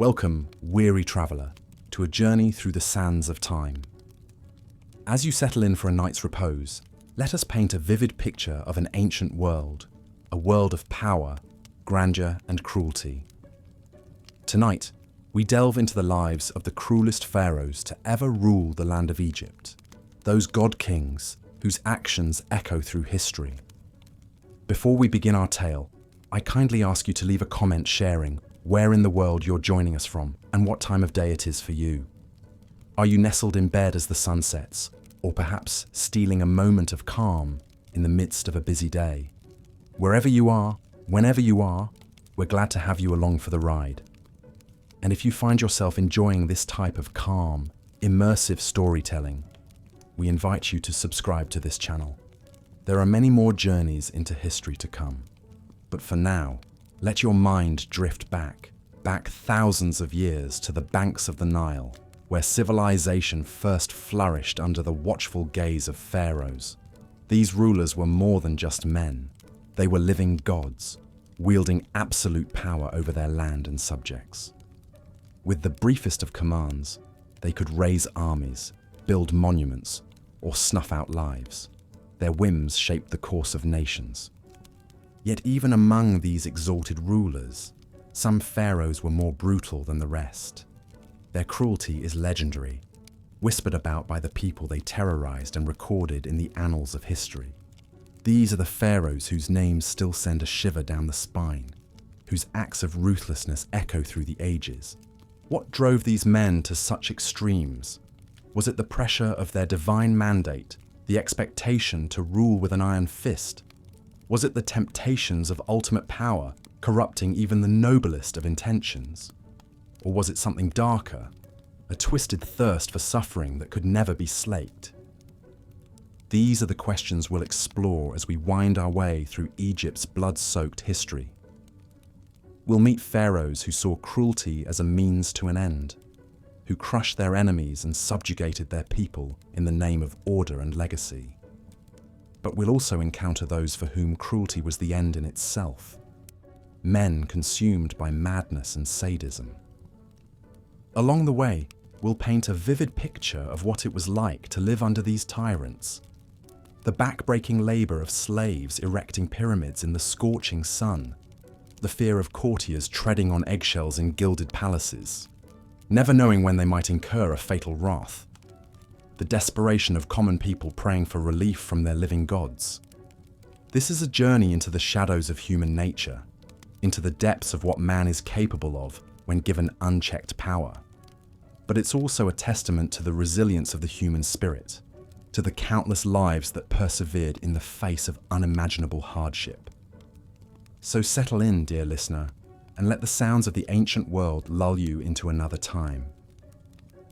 Welcome, weary traveller, to a journey through the sands of time. As you settle in for a night's repose, let us paint a vivid picture of an ancient world, a world of power, grandeur, and cruelty. Tonight, we delve into the lives of the cruelest pharaohs to ever rule the land of Egypt, those god-kings whose actions echo through history. Before we begin our tale, I kindly ask you to leave a comment sharing where in the world you're joining us from and what time of day it is for you. Are you nestled in bed as the sun sets, or perhaps stealing a moment of calm in the midst of a busy day? Wherever you are, whenever you are, we're glad to have you along for the ride. And if you find yourself enjoying this type of calm, immersive storytelling, we invite you to subscribe to this channel. There are many more journeys into history to come. But for now, let your mind drift back thousands of years to the banks of the Nile, where civilization first flourished under the watchful gaze of pharaohs. These rulers were more than just men. They were living gods, wielding absolute power over their land and subjects. With the briefest of commands, they could raise armies, build monuments, or snuff out lives. Their whims shaped the course of nations. Yet even among these exalted rulers, some pharaohs were more brutal than the rest. Their cruelty is legendary, whispered about by the people they terrorized and recorded in the annals of history. These are the pharaohs whose names still send a shiver down the spine, whose acts of ruthlessness echo through the ages. What drove these men to such extremes? Was it the pressure of their divine mandate, the expectation to rule with an iron fist? Was it the temptations of ultimate power, corrupting even the noblest of intentions? Or was it something darker, a twisted thirst for suffering that could never be slaked? These are the questions we'll explore as we wind our way through Egypt's blood-soaked history. We'll meet pharaohs who saw cruelty as a means to an end, who crushed their enemies and subjugated their people in the name of order and legacy. But we'll also encounter those for whom cruelty was the end in itself, men consumed by madness and sadism. Along the way, we'll paint a vivid picture of what it was like to live under these tyrants. The back-breaking labor of slaves erecting pyramids in the scorching sun, the fear of courtiers treading on eggshells in gilded palaces, never knowing when they might incur a fatal wrath, the desperation of common people praying for relief from their living gods. This is a journey into the shadows of human nature, into the depths of what man is capable of when given unchecked power. But it's also a testament to the resilience of the human spirit, to the countless lives that persevered in the face of unimaginable hardship. So settle in, dear listener, and let the sounds of the ancient world lull you into another time.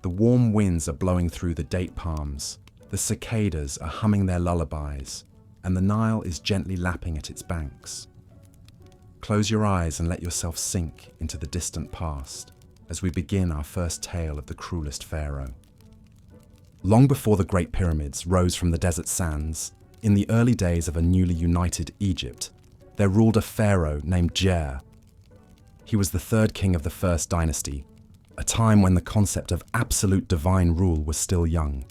The warm winds are blowing through the date palms, the cicadas are humming their lullabies, and the Nile is gently lapping at its banks. Close your eyes and let yourself sink into the distant past as we begin our first tale of the cruelest pharaoh. Long before the Great Pyramids rose from the desert sands, in the early days of a newly united Egypt, there ruled a pharaoh named Djer. He was the third king of the first dynasty, a time when the concept of absolute divine rule was still young,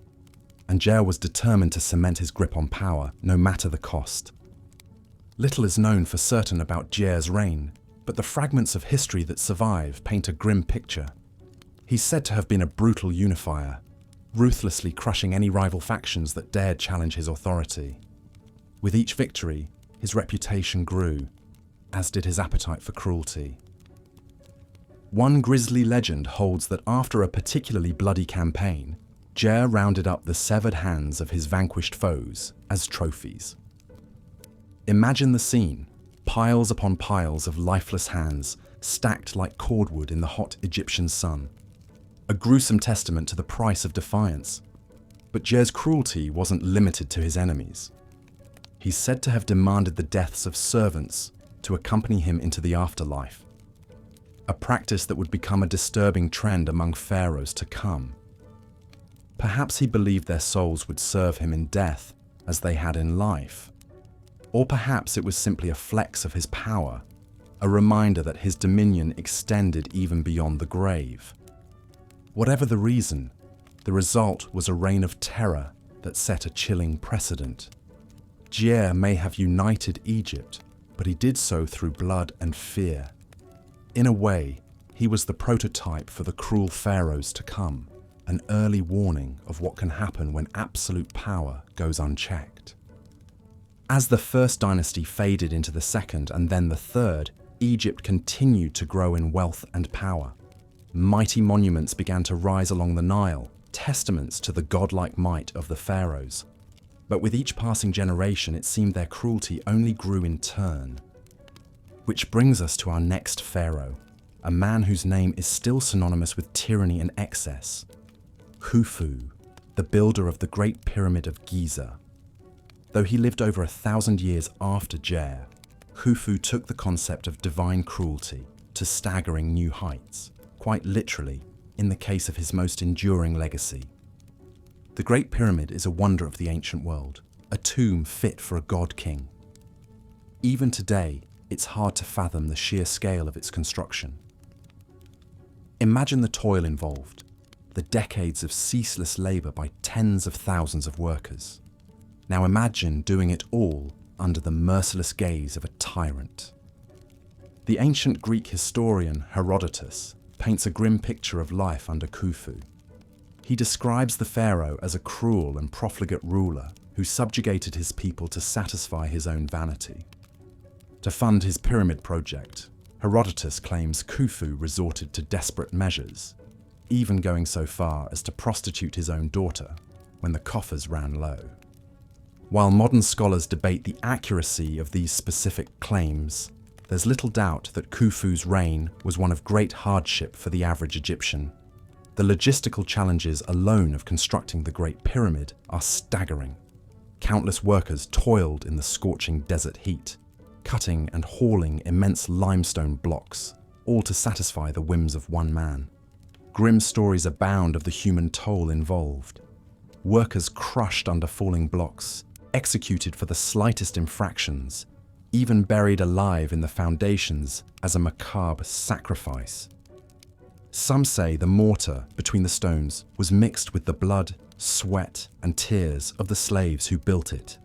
and Djer was determined to cement his grip on power, no matter the cost. Little is known for certain about Djer's reign, but the fragments of history that survive paint a grim picture. He's said to have been a brutal unifier, ruthlessly crushing any rival factions that dared challenge his authority. With each victory, his reputation grew, as did his appetite for cruelty. One grisly legend holds that after a particularly bloody campaign, Djer rounded up the severed hands of his vanquished foes as trophies. Imagine the scene, piles upon piles of lifeless hands stacked like cordwood in the hot Egyptian sun. A gruesome testament to the price of defiance. But Djer's cruelty wasn't limited to his enemies. He's said to have demanded the deaths of servants to accompany him into the afterlife, a practice that would become a disturbing trend among pharaohs to come. Perhaps he believed their souls would serve him in death as they had in life. Or perhaps it was simply a flex of his power, a reminder that his dominion extended even beyond the grave. Whatever the reason, the result was a reign of terror that set a chilling precedent. Djer may have united Egypt, but he did so through blood and fear. In a way, he was the prototype for the cruel pharaohs to come, an early warning of what can happen when absolute power goes unchecked. As the first dynasty faded into the second and then the third, Egypt continued to grow in wealth and power. Mighty monuments began to rise along the Nile, testaments to the godlike might of the pharaohs. But with each passing generation, it seemed their cruelty only grew in turn. Which brings us to our next pharaoh, a man whose name is still synonymous with tyranny and excess. Khufu, the builder of the Great Pyramid of Giza. Though he lived over 1,000 years after Djer, Khufu took the concept of divine cruelty to staggering new heights, quite literally, in the case of his most enduring legacy. The Great Pyramid is a wonder of the ancient world, a tomb fit for a god-king. Even today, it's hard to fathom the sheer scale of its construction. Imagine the toil involved, the decades of ceaseless labor by tens of thousands of workers. Now imagine doing it all under the merciless gaze of a tyrant. The ancient Greek historian Herodotus paints a grim picture of life under Khufu. He describes the pharaoh as a cruel and profligate ruler who subjugated his people to satisfy his own vanity. To fund his pyramid project, Herodotus claims Khufu resorted to desperate measures, even going so far as to prostitute his own daughter when the coffers ran low. While modern scholars debate the accuracy of these specific claims, there's little doubt that Khufu's reign was one of great hardship for the average Egyptian. The logistical challenges alone of constructing the Great Pyramid are staggering. Countless workers toiled in the scorching desert heat, cutting and hauling immense limestone blocks, all to satisfy the whims of one man. Grim stories abound of the human toll involved. Workers crushed under falling blocks, executed for the slightest infractions, even buried alive in the foundations as a macabre sacrifice. Some say the mortar between the stones was mixed with the blood, sweat, and tears of the slaves who built it.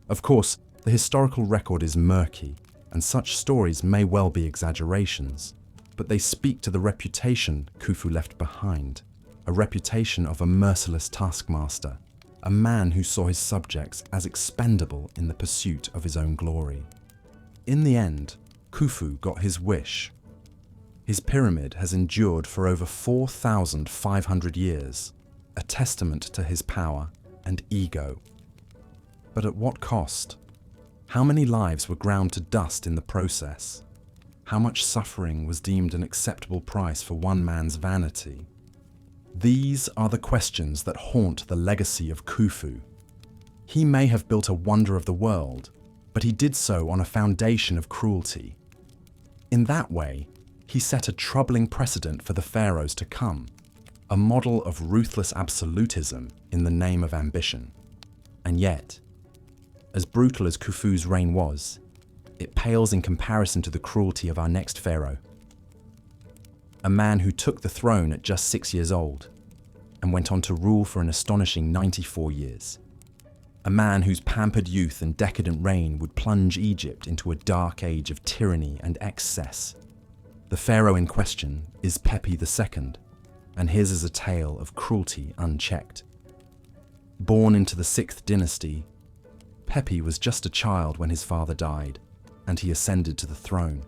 Of course, the historical record is murky, and such stories may well be exaggerations, but they speak to the reputation Khufu left behind, a reputation of a merciless taskmaster, a man who saw his subjects as expendable in the pursuit of his own glory. In the end, Khufu got his wish. His pyramid has endured for over 4,500 years, a testament to his power and ego. But at what cost? How many lives were ground to dust in the process? How much suffering was deemed an acceptable price for one man's vanity? These are the questions that haunt the legacy of Khufu. He may have built a wonder of the world, but he did so on a foundation of cruelty. In that way, he set a troubling precedent for the pharaohs to come, a model of ruthless absolutism in the name of ambition. And yet, as brutal as Khufu's reign was, it pales in comparison to the cruelty of our next pharaoh. A man who took the throne at just 6 years old and went on to rule for an astonishing 94 years. A man whose pampered youth and decadent reign would plunge Egypt into a dark age of tyranny and excess. The pharaoh in question is Pepi II, and his is a tale of cruelty unchecked. Born into the 6th dynasty, Pepi was just a child when his father died, and he ascended to the throne.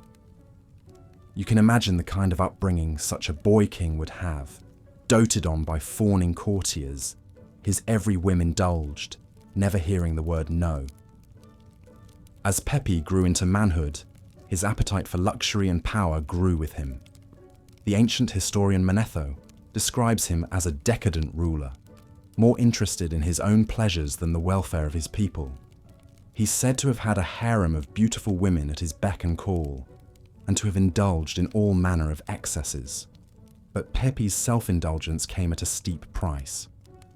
You can imagine the kind of upbringing such a boy king would have, doted on by fawning courtiers, his every whim indulged, never hearing the word no. As Pepi grew into manhood, his appetite for luxury and power grew with him. The ancient historian Manetho describes him as a decadent ruler, more interested in his own pleasures than the welfare of his people. He's said to have had a harem of beautiful women at his beck and call, and to have indulged in all manner of excesses. But Pepi's self-indulgence came at a steep price.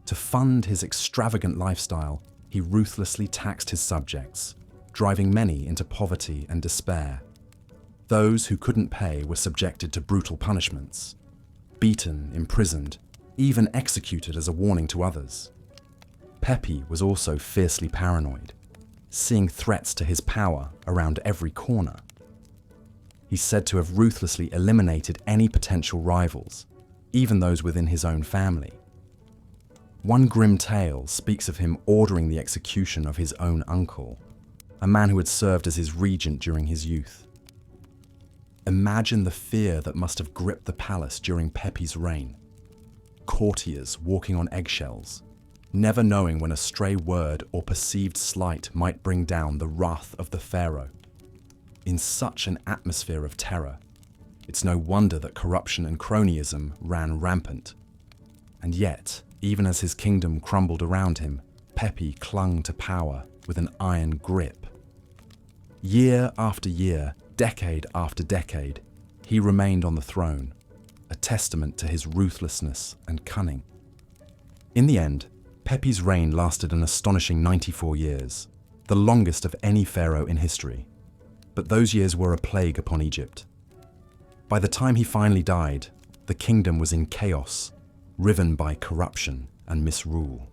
To fund his extravagant lifestyle, he ruthlessly taxed his subjects, driving many into poverty and despair. Those who couldn't pay were subjected to brutal punishments, beaten, imprisoned, even executed as a warning to others. Pepi was also fiercely paranoid, seeing threats to his power around every corner. He's said to have ruthlessly eliminated any potential rivals, even those within his own family. One grim tale speaks of him ordering the execution of his own uncle, a man who had served as his regent during his youth. Imagine the fear that must have gripped the palace during Pepi's reign. Courtiers walking on eggshells, never knowing when a stray word or perceived slight might bring down the wrath of the pharaoh. In such an atmosphere of terror, it's no wonder that corruption and cronyism ran rampant. And yet, even as his kingdom crumbled around him, Pepi clung to power with an iron grip. Year after year, decade after decade, he remained on the throne, a testament to his ruthlessness and cunning. In the end, Pepi's reign lasted an astonishing 94 years, the longest of any pharaoh in history. But those years were a plague upon Egypt. By the time he finally died, the kingdom was in chaos, riven by corruption and misrule.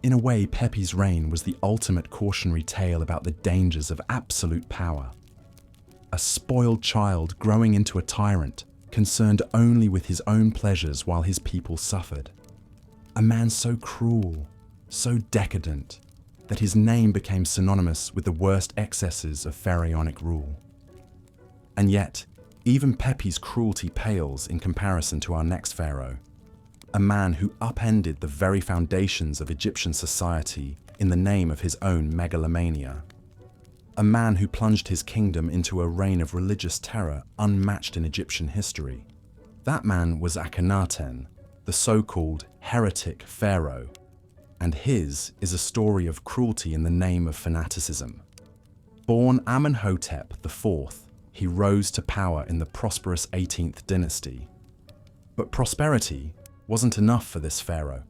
In a way, Pepi's reign was the ultimate cautionary tale about the dangers of absolute power. A spoiled child growing into a tyrant, concerned only with his own pleasures while his people suffered. A man so cruel, so decadent, that his name became synonymous with the worst excesses of pharaonic rule. And yet, even Pepi's cruelty pales in comparison to our next pharaoh, a man who upended the very foundations of Egyptian society in the name of his own megalomania. A man who plunged his kingdom into a reign of religious terror unmatched in Egyptian history. That man was Akhenaten, the so-called heretic pharaoh, and his is a story of cruelty in the name of fanaticism. Born Amenhotep IV, he rose to power in the prosperous 18th dynasty. But prosperity wasn't enough for this pharaoh.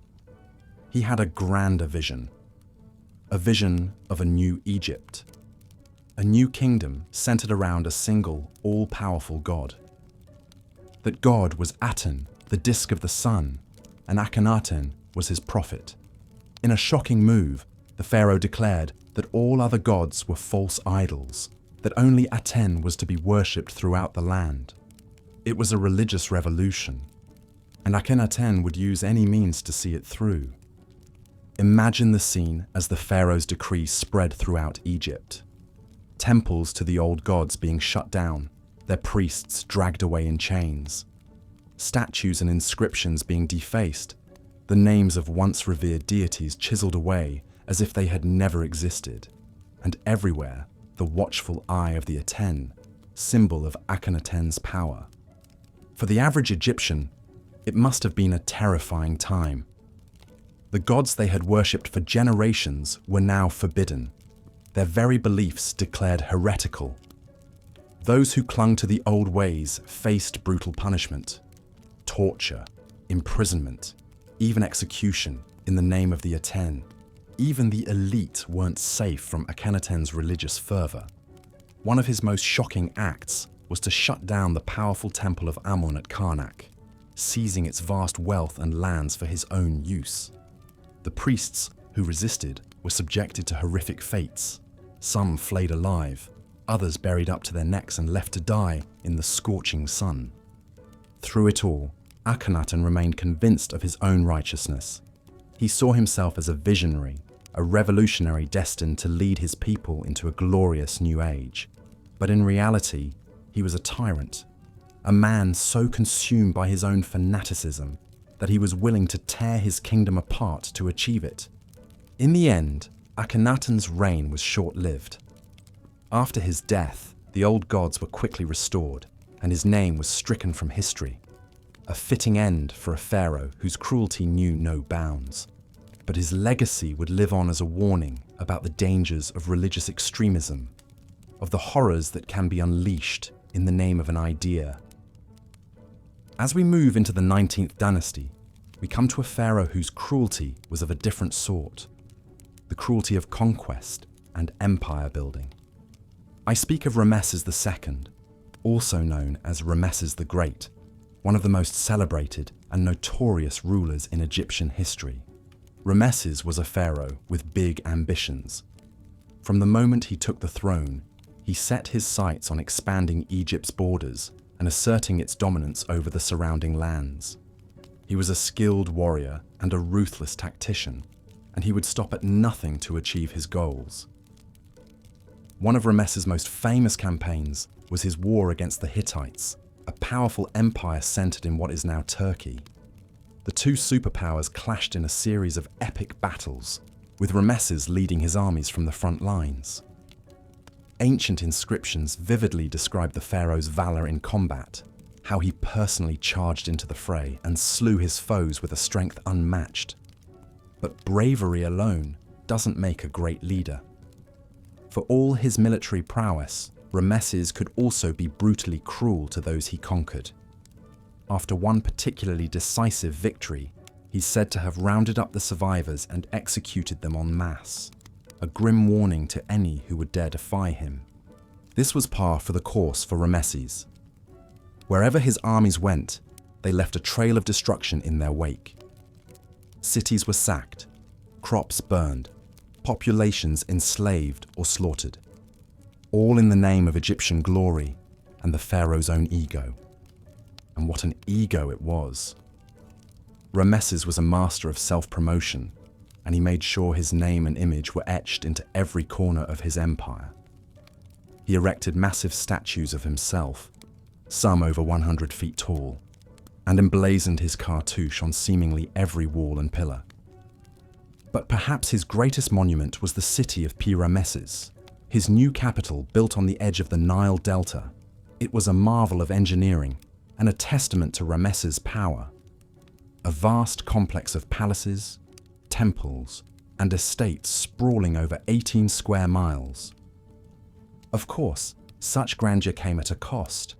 He had a grander vision, a vision of a new Egypt, a new kingdom centered around a single, all-powerful God. That God was Aten, the disk of the sun, and Akhenaten was his prophet. In a shocking move, the pharaoh declared that all other gods were false idols, that only Aten was to be worshipped throughout the land. It was a religious revolution, and Akhenaten would use any means to see it through. Imagine the scene as the pharaoh's decree spread throughout Egypt. Temples to the old gods being shut down, their priests dragged away in chains. Statues and inscriptions being defaced, the names of once revered deities chiseled away as if they had never existed. And everywhere, the watchful eye of the Aten, symbol of Akhenaten's power. For the average Egyptian, it must have been a terrifying time. The gods they had worshipped for generations were now forbidden, their very beliefs declared heretical. Those who clung to the old ways faced brutal punishment, torture, imprisonment, even execution in the name of the Aten. Even the elite weren't safe from Akhenaten's religious fervor. One of his most shocking acts was to shut down the powerful temple of Amun at Karnak, seizing its vast wealth and lands for his own use. The priests who resisted were subjected to horrific fates, some flayed alive, others buried up to their necks and left to die in the scorching sun. Through it all, Akhenaten remained convinced of his own righteousness. He saw himself as a visionary, a revolutionary destined to lead his people into a glorious new age. But in reality, he was a tyrant, a man so consumed by his own fanaticism that he was willing to tear his kingdom apart to achieve it. In the end, Akhenaten's reign was short-lived. After his death, the old gods were quickly restored, and his name was stricken from history. A fitting end for a pharaoh whose cruelty knew no bounds. But his legacy would live on as a warning about the dangers of religious extremism, of the horrors that can be unleashed in the name of an idea. As we move into the 19th dynasty, we come to a pharaoh whose cruelty was of a different sort, the cruelty of conquest and empire building. I speak of Ramesses II, also known as Ramesses the Great, one of the most celebrated and notorious rulers in Egyptian history. Ramesses was a pharaoh with big ambitions. From the moment he took the throne, he set his sights on expanding Egypt's borders and asserting its dominance over the surrounding lands. He was a skilled warrior and a ruthless tactician, and he would stop at nothing to achieve his goals. One of Ramesses' most famous campaigns was his war against the Hittites, a powerful empire centered in what is now Turkey. The two superpowers clashed in a series of epic battles, with Ramesses leading his armies from the front lines. Ancient inscriptions vividly describe the pharaoh's valor in combat, how he personally charged into the fray and slew his foes with a strength unmatched. But bravery alone doesn't make a great leader. For all his military prowess, Ramesses could also be brutally cruel to those he conquered. After one particularly decisive victory, he's said to have rounded up the survivors and executed them en masse, a grim warning to any who would dare defy him. This was par for the course for Ramesses. Wherever his armies went, they left a trail of destruction in their wake. Cities were sacked, crops burned, populations enslaved or slaughtered, all in the name of Egyptian glory and the pharaoh's own ego. And what an ego it was. Ramesses was a master of self-promotion, and he made sure his name and image were etched into every corner of his empire. He erected massive statues of himself, some over 100 feet tall, and emblazoned his cartouche on seemingly every wall and pillar. But perhaps his greatest monument was the city of Ramesses, his new capital built on the edge of the Nile Delta. It was a marvel of engineering and a testament to Ramesses' power. A vast complex of palaces, temples, and estates sprawling over 18 square miles. Of course, such grandeur came at a cost.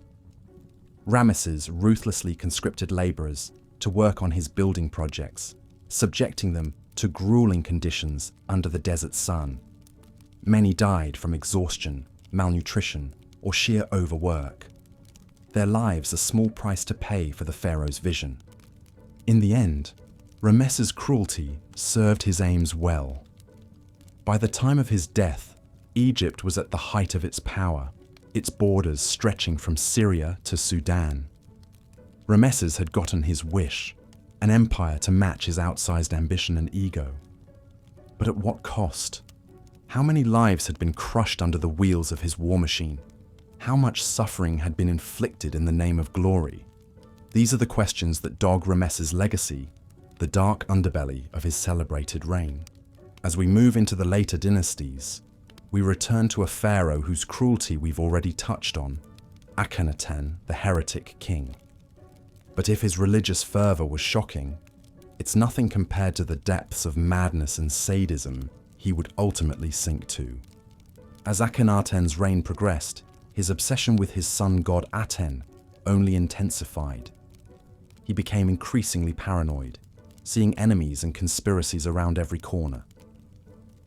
Ramesses ruthlessly conscripted laborers to work on his building projects, subjecting them to grueling conditions under the desert sun. Many died from exhaustion, malnutrition, or sheer overwork. Their lives a small price to pay for the pharaoh's vision. In the end, Ramesses' cruelty served his aims well. By the time of his death, Egypt was at the height of its power, its borders stretching from Syria to Sudan. Ramesses had gotten his wish, an empire to match his outsized ambition and ego. But at what cost? How many lives had been crushed under the wheels of his war machine? How much suffering had been inflicted in the name of glory? These are the questions that dog Ramesses' legacy, the dark underbelly of his celebrated reign. As we move into the later dynasties, we return to a pharaoh whose cruelty we've already touched on, Akhenaten, the heretic king. But if his religious fervor was shocking, it's nothing compared to the depths of madness and sadism he would ultimately sink to. As Akhenaten's reign progressed, his obsession with his sun god Aten only intensified. He became increasingly paranoid, seeing enemies and conspiracies around every corner.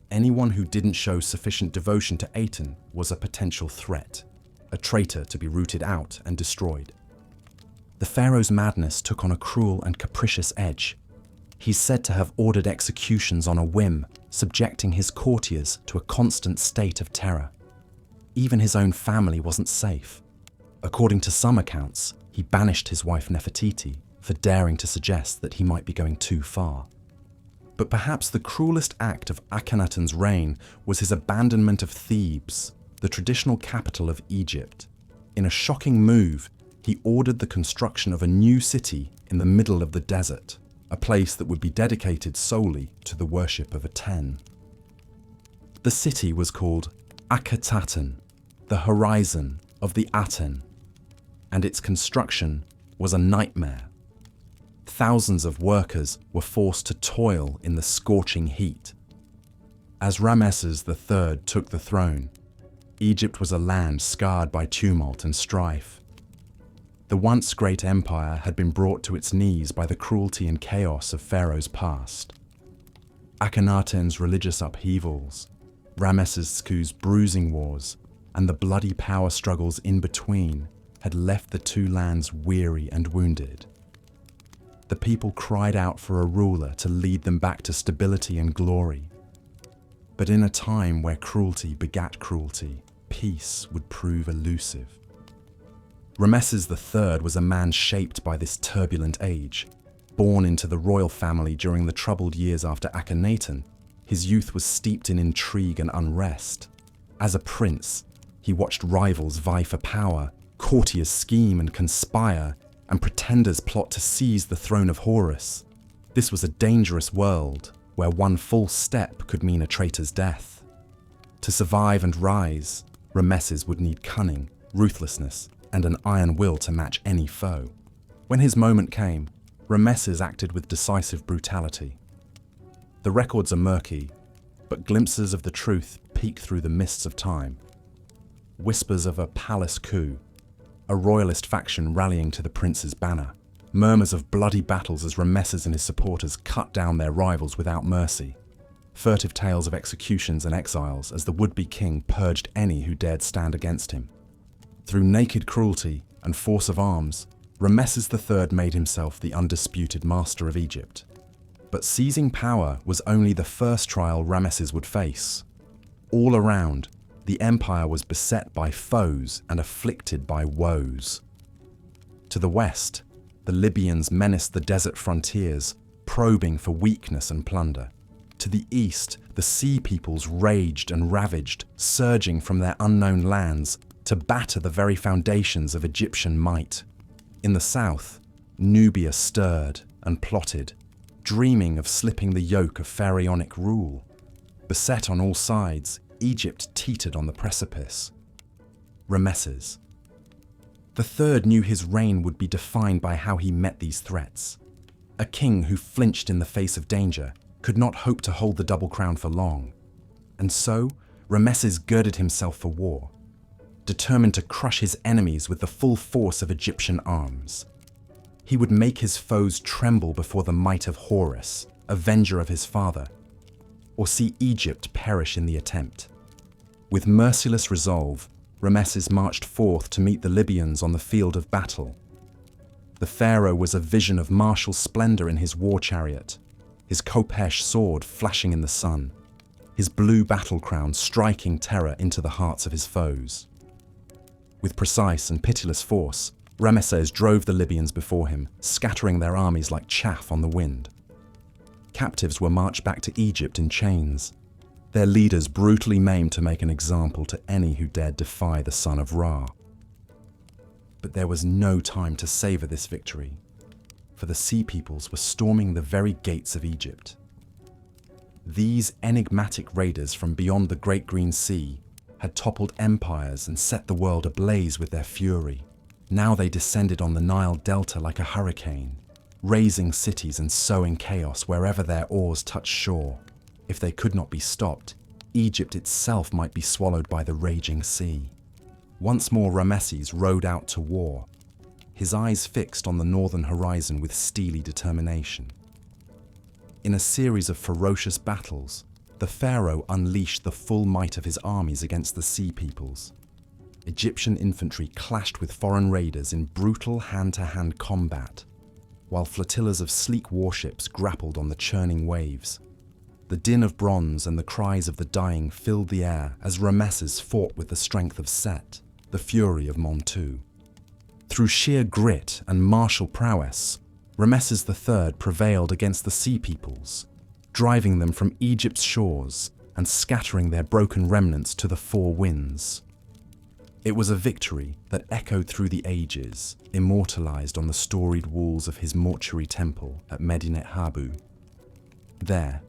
Anyone who didn't show sufficient devotion to Aten was a potential threat, a traitor to be rooted out and destroyed. The pharaoh's madness took on a cruel and capricious edge. He's said to have ordered executions on a whim, subjecting his courtiers to a constant state of terror. Even his own family wasn't safe. According to some accounts, he banished his wife Nefertiti for daring to suggest that he might be going too far. But perhaps the cruelest act of Akhenaten's reign was his abandonment of Thebes, the traditional capital of Egypt. In a shocking move, he ordered the construction of a new city in the middle of the desert, a place that would be dedicated solely to the worship of Aten. The city was called Akhetaten, the horizon of the Aten, and its construction was a nightmare. Thousands of workers were forced to toil in the scorching heat. As Ramesses III took the throne, Egypt was a land scarred by tumult and strife. The once great empire had been brought to its knees by the cruelty and chaos of pharaohs past. Akhenaten's religious upheavals, Ramesses II's bruising wars, and the bloody power struggles in between had left the two lands weary and wounded. The people cried out for a ruler to lead them back to stability and glory. But in a time where cruelty begat cruelty, peace would prove elusive. Rameses III was a man shaped by this turbulent age. Born into the royal family during the troubled years after Akhenaten, his youth was steeped in intrigue and unrest. As a prince, he watched rivals vie for power, courtiers scheme and conspire, and pretenders plot to seize the throne of Horus. This was a dangerous world, where one false step could mean a traitor's death. To survive and rise, Rameses would need cunning, ruthlessness, and an iron will to match any foe. When his moment came, Rameses acted with decisive brutality. The records are murky, but glimpses of the truth peek through the mists of time. Whispers of a palace coup, a royalist faction rallying to the prince's banner, murmurs of bloody battles as Rameses and his supporters cut down their rivals without mercy, furtive tales of executions and exiles as the would-be king purged any who dared stand against him. Through naked cruelty and force of arms, Rameses III made himself the undisputed master of Egypt. But seizing power was only the first trial Rameses would face. All around, the empire was beset by foes and afflicted by woes. To the west, the Libyans menaced the desert frontiers, probing for weakness and plunder. To the east, the sea peoples raged and ravaged, surging from their unknown lands to batter the very foundations of Egyptian might. In the south, Nubia stirred and plotted, dreaming of slipping the yoke of pharaonic rule. Beset on all sides, Egypt teetered on the precipice. Rameses III knew his reign would be defined by how he met these threats. A king who flinched in the face of danger could not hope to hold the double crown for long. And so, Rameses girded himself for war, determined to crush his enemies with the full force of Egyptian arms. He would make his foes tremble before the might of Horus, avenger of his father, or see Egypt perish in the attempt. With merciless resolve, Rameses marched forth to meet the Libyans on the field of battle. The pharaoh was a vision of martial splendor in his war chariot, his Khopesh sword flashing in the sun, his blue battle crown striking terror into the hearts of his foes. With precise and pitiless force, Rameses drove the Libyans before him, scattering their armies like chaff on the wind. Captives were marched back to Egypt in chains, their leaders brutally maimed to make an example to any who dared defy the son of Ra. But there was no time to savor this victory, for the sea peoples were storming the very gates of Egypt. These enigmatic raiders from beyond the Great Green Sea had toppled empires and set the world ablaze with their fury. Now they descended on the Nile Delta like a hurricane, razing cities and sowing chaos wherever their oars touched shore. If they could not be stopped, Egypt itself might be swallowed by the raging sea. Once more Rameses rode out to war, his eyes fixed on the northern horizon with steely determination. In a series of ferocious battles, the pharaoh unleashed the full might of his armies against the sea peoples. Egyptian infantry clashed with foreign raiders in brutal hand-to-hand combat, while flotillas of sleek warships grappled on the churning waves. The din of bronze and the cries of the dying filled the air as Rameses fought with the strength of Set, the fury of Montu. Through sheer grit and martial prowess, Rameses III prevailed against the sea peoples, driving them from Egypt's shores and scattering their broken remnants to the four winds. It was a victory that echoed through the ages, immortalized on the storied walls of his mortuary temple at Medinet Habu. There,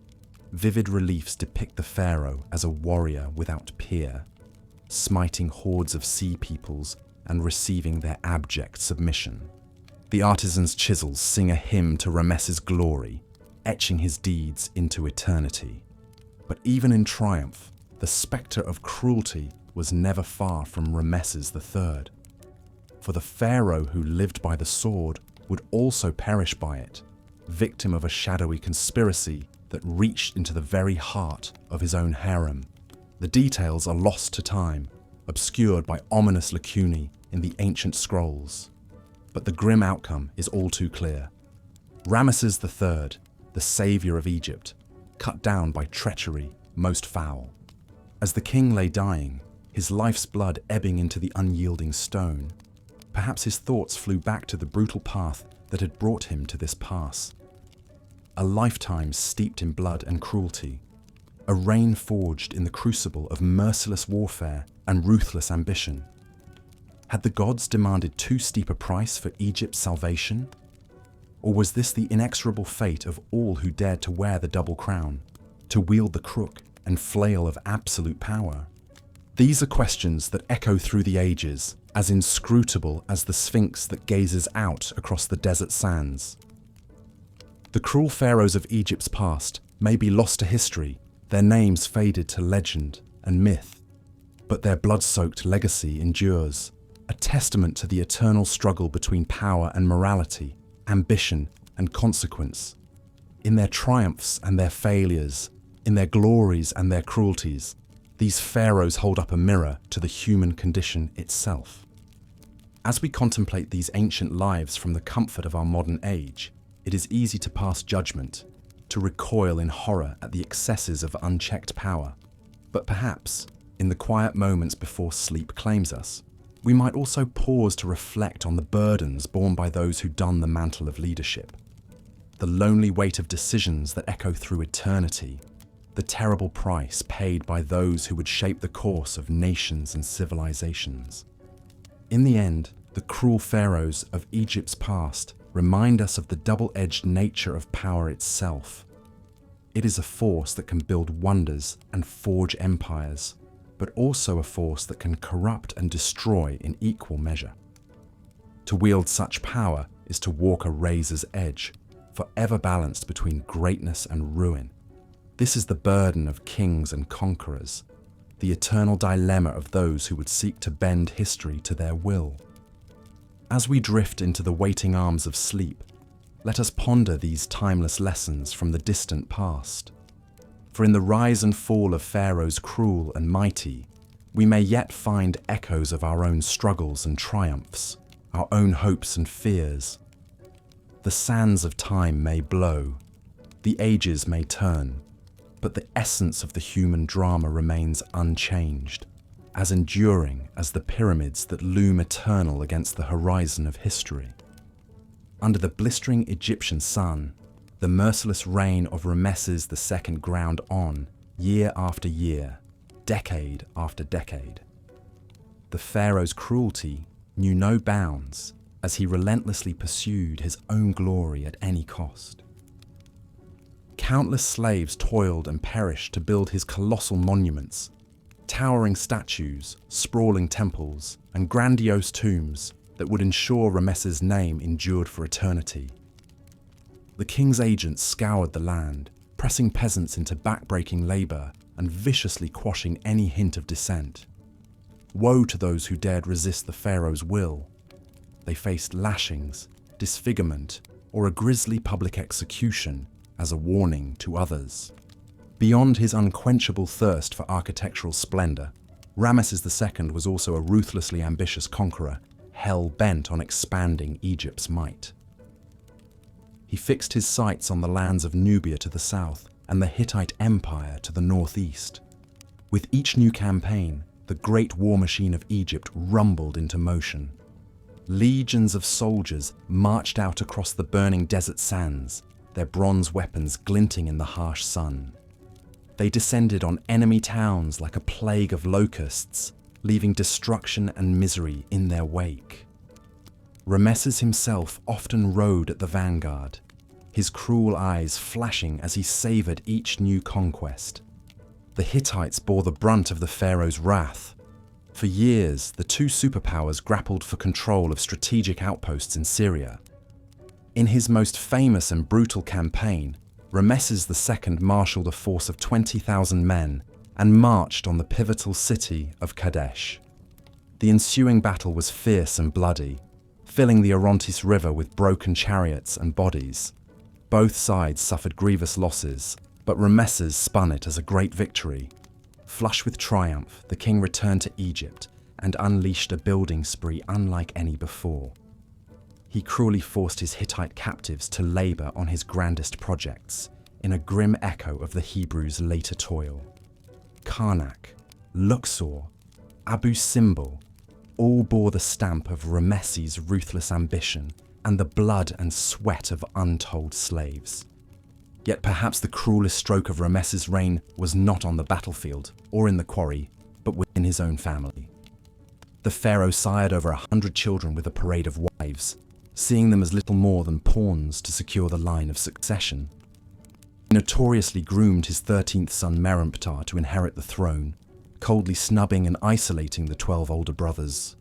vivid reliefs depict the pharaoh as a warrior without peer, smiting hordes of sea peoples and receiving their abject submission. The artisan's chisels sing a hymn to Rameses' glory, etching his deeds into eternity. But even in triumph, the spectre of cruelty was never far from Rameses III. For the pharaoh who lived by the sword would also perish by it, victim of a shadowy conspiracy that reached into the very heart of his own harem. The details are lost to time, obscured by ominous lacunae in the ancient scrolls. But the grim outcome is all too clear. Ramesses III, the savior of Egypt, cut down by treachery most foul. As the king lay dying, his life's blood ebbing into the unyielding stone, perhaps his thoughts flew back to the brutal path that had brought him to this pass. A lifetime steeped in blood and cruelty, a reign forged in the crucible of merciless warfare and ruthless ambition. Had the gods demanded too steep a price for Egypt's salvation? Or was this the inexorable fate of all who dared to wear the double crown, to wield the crook and flail of absolute power? These are questions that echo through the ages, as inscrutable as the Sphinx that gazes out across the desert sands. The cruel pharaohs of Egypt's past may be lost to history, their names faded to legend and myth, but their blood-soaked legacy endures, a testament to the eternal struggle between power and morality, ambition and consequence. In their triumphs and their failures, in their glories and their cruelties, these pharaohs hold up a mirror to the human condition itself. As we contemplate these ancient lives from the comfort of our modern age, it is easy to pass judgment, to recoil in horror at the excesses of unchecked power. But perhaps, in the quiet moments before sleep claims us, we might also pause to reflect on the burdens borne by those who don the mantle of leadership, the lonely weight of decisions that echo through eternity, the terrible price paid by those who would shape the course of nations and civilizations. In the end, the cruel pharaohs of Egypt's past remind us of the double-edged nature of power itself. It is a force that can build wonders and forge empires, but also a force that can corrupt and destroy in equal measure. To wield such power is to walk a razor's edge, forever balanced between greatness and ruin. This is the burden of kings and conquerors, the eternal dilemma of those who would seek to bend history to their will. As we drift into the waiting arms of sleep, let us ponder these timeless lessons from the distant past. For in the rise and fall of pharaohs cruel and mighty, we may yet find echoes of our own struggles and triumphs, our own hopes and fears. The sands of time may blow, the ages may turn, but the essence of the human drama remains unchanged, as enduring as the pyramids that loom eternal against the horizon of history. Under the blistering Egyptian sun, the merciless reign of Ramesses II ground on, year after year, decade after decade. The pharaoh's cruelty knew no bounds as he relentlessly pursued his own glory at any cost. Countless slaves toiled and perished to build his colossal monuments, towering statues, sprawling temples, and grandiose tombs that would ensure Ramesses' name endured for eternity. The king's agents scoured the land, pressing peasants into back-breaking labor and viciously quashing any hint of dissent. Woe to those who dared resist the pharaoh's will. They faced lashings, disfigurement, or a grisly public execution as a warning to others. Beyond his unquenchable thirst for architectural splendor, Ramesses II was also a ruthlessly ambitious conqueror, hell-bent on expanding Egypt's might. He fixed his sights on the lands of Nubia to the south and the Hittite Empire to the northeast. With each new campaign, the great war machine of Egypt rumbled into motion. Legions of soldiers marched out across the burning desert sands, their bronze weapons glinting in the harsh sun. They descended on enemy towns like a plague of locusts, leaving destruction and misery in their wake. Ramesses himself often rode at the vanguard, his cruel eyes flashing as he savored each new conquest. The Hittites bore the brunt of the pharaoh's wrath. For years, the two superpowers grappled for control of strategic outposts in Syria. In his most famous and brutal campaign, Ramesses II marshaled a force of 20,000 men and marched on the pivotal city of Kadesh. The ensuing battle was fierce and bloody, filling the Orontes River with broken chariots and bodies. Both sides suffered grievous losses, but Ramesses spun it as a great victory. Flush with triumph, the king returned to Egypt and unleashed a building spree unlike any before. He cruelly forced his Hittite captives to labor on his grandest projects, in a grim echo of the Hebrews' later toil. Karnak, Luxor, Abu Simbel all bore the stamp of Ramesses' ruthless ambition and the blood and sweat of untold slaves. Yet perhaps the cruelest stroke of Ramesses' reign was not on the battlefield or in the quarry, but within his own family. The pharaoh sired over 100 children with a parade of wives, seeing them as little more than pawns to secure the line of succession. He notoriously groomed his 13th son Meremptah to inherit the throne, coldly snubbing and isolating the 12 older brothers.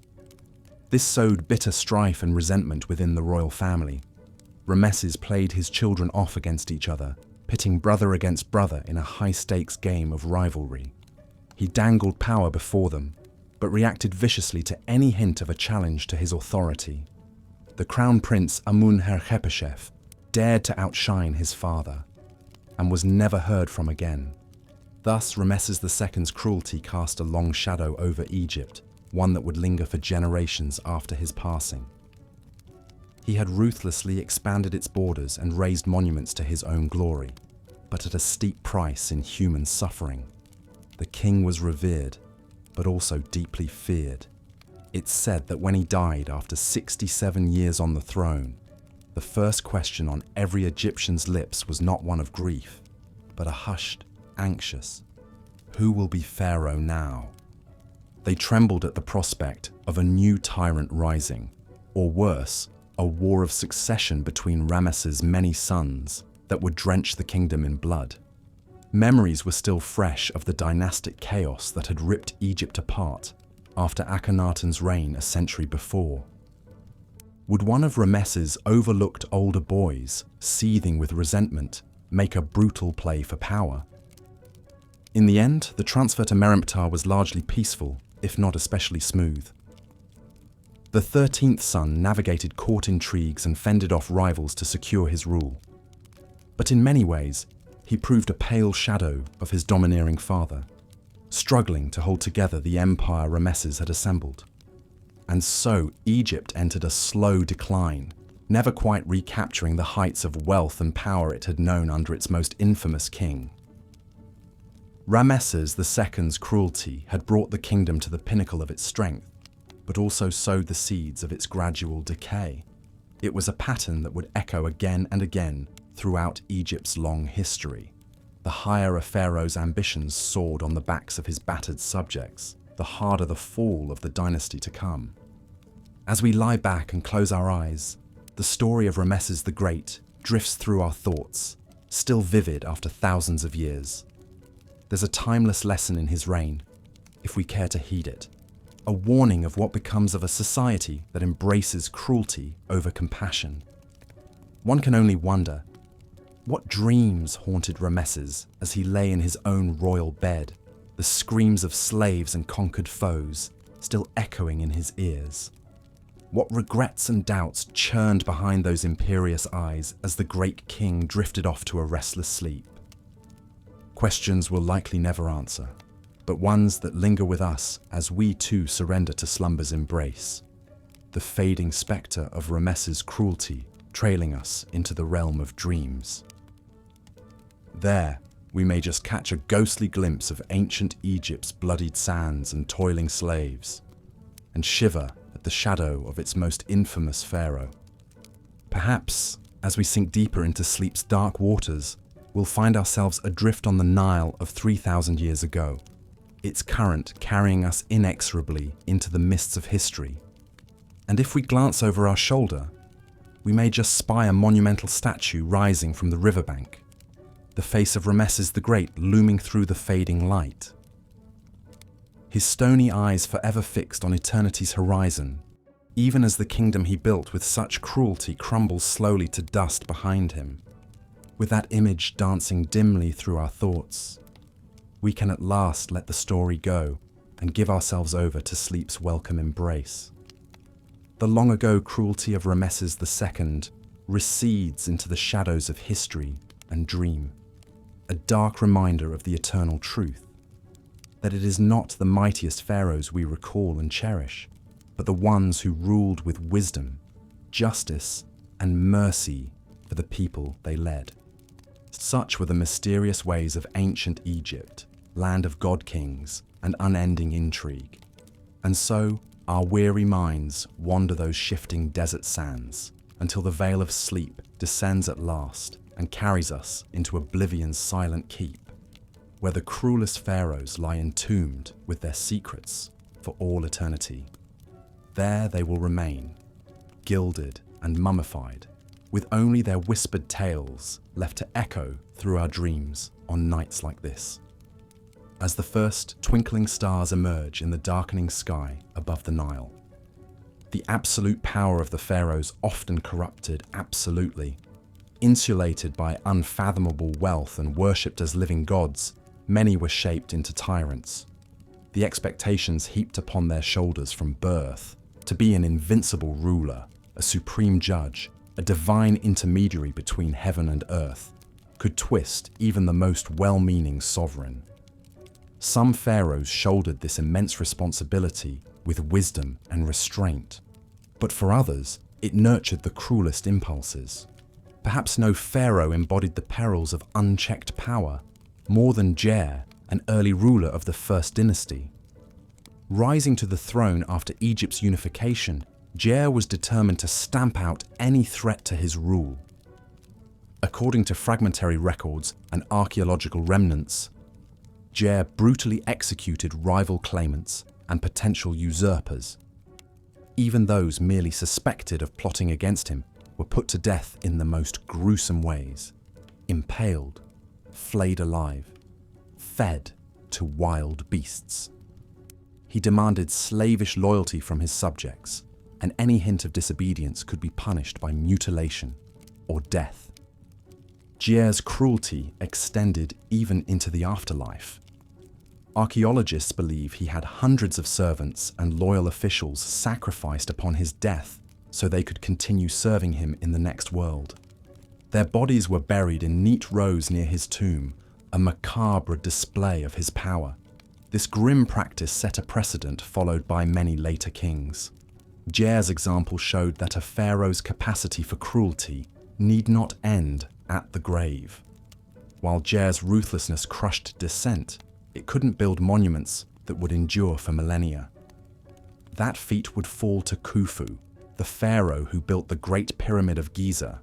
This sowed bitter strife and resentment within the royal family. Ramesses played his children off against each other, pitting brother against brother in a high-stakes game of rivalry. He dangled power before them, but reacted viciously to any hint of a challenge to his authority. The crown prince Amun-Herkhepeshef dared to outshine his father, and was never heard from again. Thus, Ramesses II's cruelty cast a long shadow over Egypt, one that would linger for generations after his passing. He had ruthlessly expanded its borders and raised monuments to his own glory, but at a steep price in human suffering. The king was revered, but also deeply feared. It's said that when he died after 67 years on the throne, the first question on every Egyptian's lips was not one of grief, but a hushed, anxious, "Who will be pharaoh now?" They trembled at the prospect of a new tyrant rising, or worse, a war of succession between Ramesses' many sons that would drench the kingdom in blood. Memories were still fresh of the dynastic chaos that had ripped Egypt apart after Akhenaten's reign a century before. Would one of Ramesses' overlooked older boys, seething with resentment, make a brutal play for power? In the end, the transfer to Meremptah was largely peaceful, if not especially smooth. The 13th son navigated court intrigues and fended off rivals to secure his rule. But in many ways, he proved a pale shadow of his domineering father, struggling to hold together the empire Ramesses had assembled. And so Egypt entered a slow decline, never quite recapturing the heights of wealth and power it had known under its most infamous king. Ramesses II's cruelty had brought the kingdom to the pinnacle of its strength, but also sowed the seeds of its gradual decay. It was a pattern that would echo again and again throughout Egypt's long history. The higher a pharaoh's ambitions soared on the backs of his battered subjects, the harder the fall of the dynasty to come. As we lie back and close our eyes, the story of Ramesses the Great drifts through our thoughts, still vivid after thousands of years. There's a timeless lesson in his reign, if we care to heed it, a warning of what becomes of a society that embraces cruelty over compassion. One can only wonder, what dreams haunted Ramesses as he lay in his own royal bed, the screams of slaves and conquered foes still echoing in his ears? What regrets and doubts churned behind those imperious eyes as the great king drifted off to a restless sleep? Questions we'll likely never answer, but ones that linger with us as we too surrender to slumber's embrace, the fading spectre of Ramesses' cruelty trailing us into the realm of dreams. There, we may just catch a ghostly glimpse of ancient Egypt's bloodied sands and toiling slaves, and shiver at the shadow of its most infamous pharaoh. Perhaps, as we sink deeper into sleep's dark waters, we'll find ourselves adrift on the Nile of 3,000 years ago, its current carrying us inexorably into the mists of history. And if we glance over our shoulder, we may just spy a monumental statue rising from the riverbank, the face of Ramesses the Great looming through the fading light. His stony eyes forever fixed on eternity's horizon, even as the kingdom he built with such cruelty crumbles slowly to dust behind him. With that image dancing dimly through our thoughts, we can at last let the story go and give ourselves over to sleep's welcome embrace. The long-ago cruelty of Ramesses II recedes into the shadows of history and dream, a dark reminder of the eternal truth. that it is not the mightiest pharaohs we recall and cherish, but the ones who ruled with wisdom, justice, and mercy for the people they led. Such were the mysterious ways of ancient Egypt, land of god-kings and unending intrigue. And so, our weary minds wander those shifting desert sands until the veil of sleep descends at last and carries us into oblivion's silent keep, where the cruelest pharaohs lie entombed with their secrets for all eternity. There they will remain, gilded and mummified, with only their whispered tales left to echo through our dreams on nights like this. As the first twinkling stars emerge in the darkening sky above the Nile, the absolute power of the pharaohs often corrupted absolutely. Insulated by unfathomable wealth and worshipped as living gods, many were shaped into tyrants. The expectations heaped upon their shoulders from birth to be an invincible ruler, a supreme judge, a divine intermediary between heaven and earth, could twist even the most well-meaning sovereign. Some pharaohs shouldered this immense responsibility with wisdom and restraint, but for others, it nurtured the cruelest impulses. Perhaps no pharaoh embodied the perils of unchecked power more than Jer, an early ruler of the First Dynasty. Rising to the throne after Egypt's unification, Jer was determined to stamp out any threat to his rule. According to fragmentary records and archaeological remnants, Jer brutally executed rival claimants and potential usurpers. Even those merely suspected of plotting against him were put to death in the most gruesome ways, impaled, flayed alive, fed to wild beasts. He demanded slavish loyalty from his subjects, and any hint of disobedience could be punished by mutilation or death. Jer's cruelty extended even into the afterlife. Archaeologists believe he had hundreds of servants and loyal officials sacrificed upon his death so they could continue serving him in the next world. Their bodies were buried in neat rows near his tomb, a macabre display of his power. This grim practice set a precedent followed by many later kings. Jer's example showed that a pharaoh's capacity for cruelty need not end at the grave. While Jer's ruthlessness crushed dissent, it couldn't build monuments that would endure for millennia. That feat would fall to Khufu, the pharaoh who built the Great Pyramid of Giza.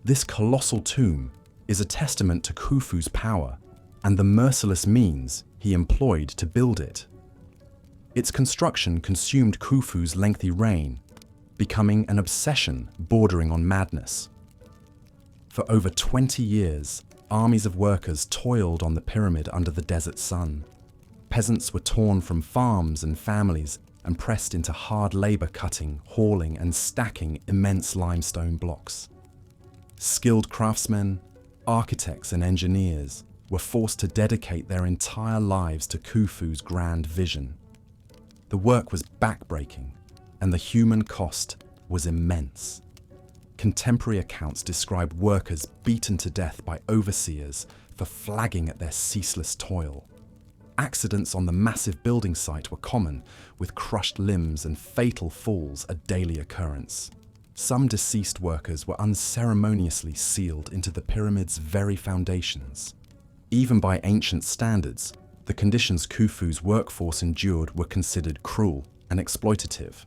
This colossal tomb is a testament to Khufu's power and the merciless means he employed to build it. Its construction consumed Khufu's lengthy reign, becoming an obsession bordering on madness. For over 20 years, armies of workers toiled on the pyramid under the desert sun. Peasants were torn from farms and families and pressed into hard labor cutting, hauling, and stacking immense limestone blocks. Skilled craftsmen, architects, and engineers were forced to dedicate their entire lives to Khufu's grand vision. The work was backbreaking, and the human cost was immense. Contemporary accounts describe workers beaten to death by overseers for flagging at their ceaseless toil. Accidents on the massive building site were common, with crushed limbs and fatal falls a daily occurrence. Some deceased workers were unceremoniously sealed into the pyramid's very foundations. Even by ancient standards, the conditions Khufu's workforce endured were considered cruel and exploitative.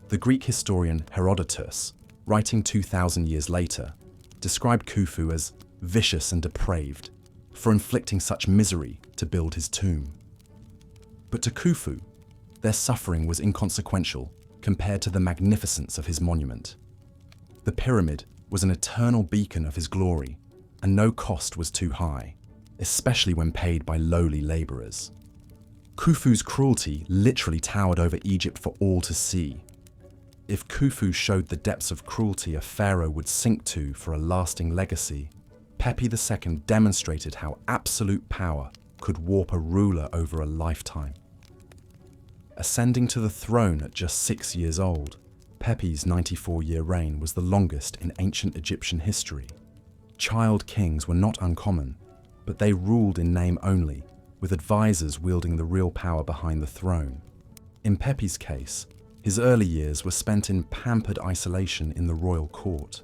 The Greek historian Herodotus, writing 2,000 years later, described Khufu as vicious and depraved for inflicting such misery to build his tomb. But to Khufu, their suffering was inconsequential compared to the magnificence of his monument. The pyramid was an eternal beacon of his glory, and no cost was too high, especially when paid by lowly laborers. Khufu's cruelty literally towered over Egypt for all to see. If Khufu showed the depths of cruelty a pharaoh would sink to for a lasting legacy, Pepi II demonstrated how absolute power could warp a ruler over a lifetime. Ascending to the throne at just 6 years old, Pepi's 94-year reign was the longest in ancient Egyptian history. Child kings were not uncommon, but they ruled in name only, with advisors wielding the real power behind the throne. In Pepi's case, his early years were spent in pampered isolation in the royal court.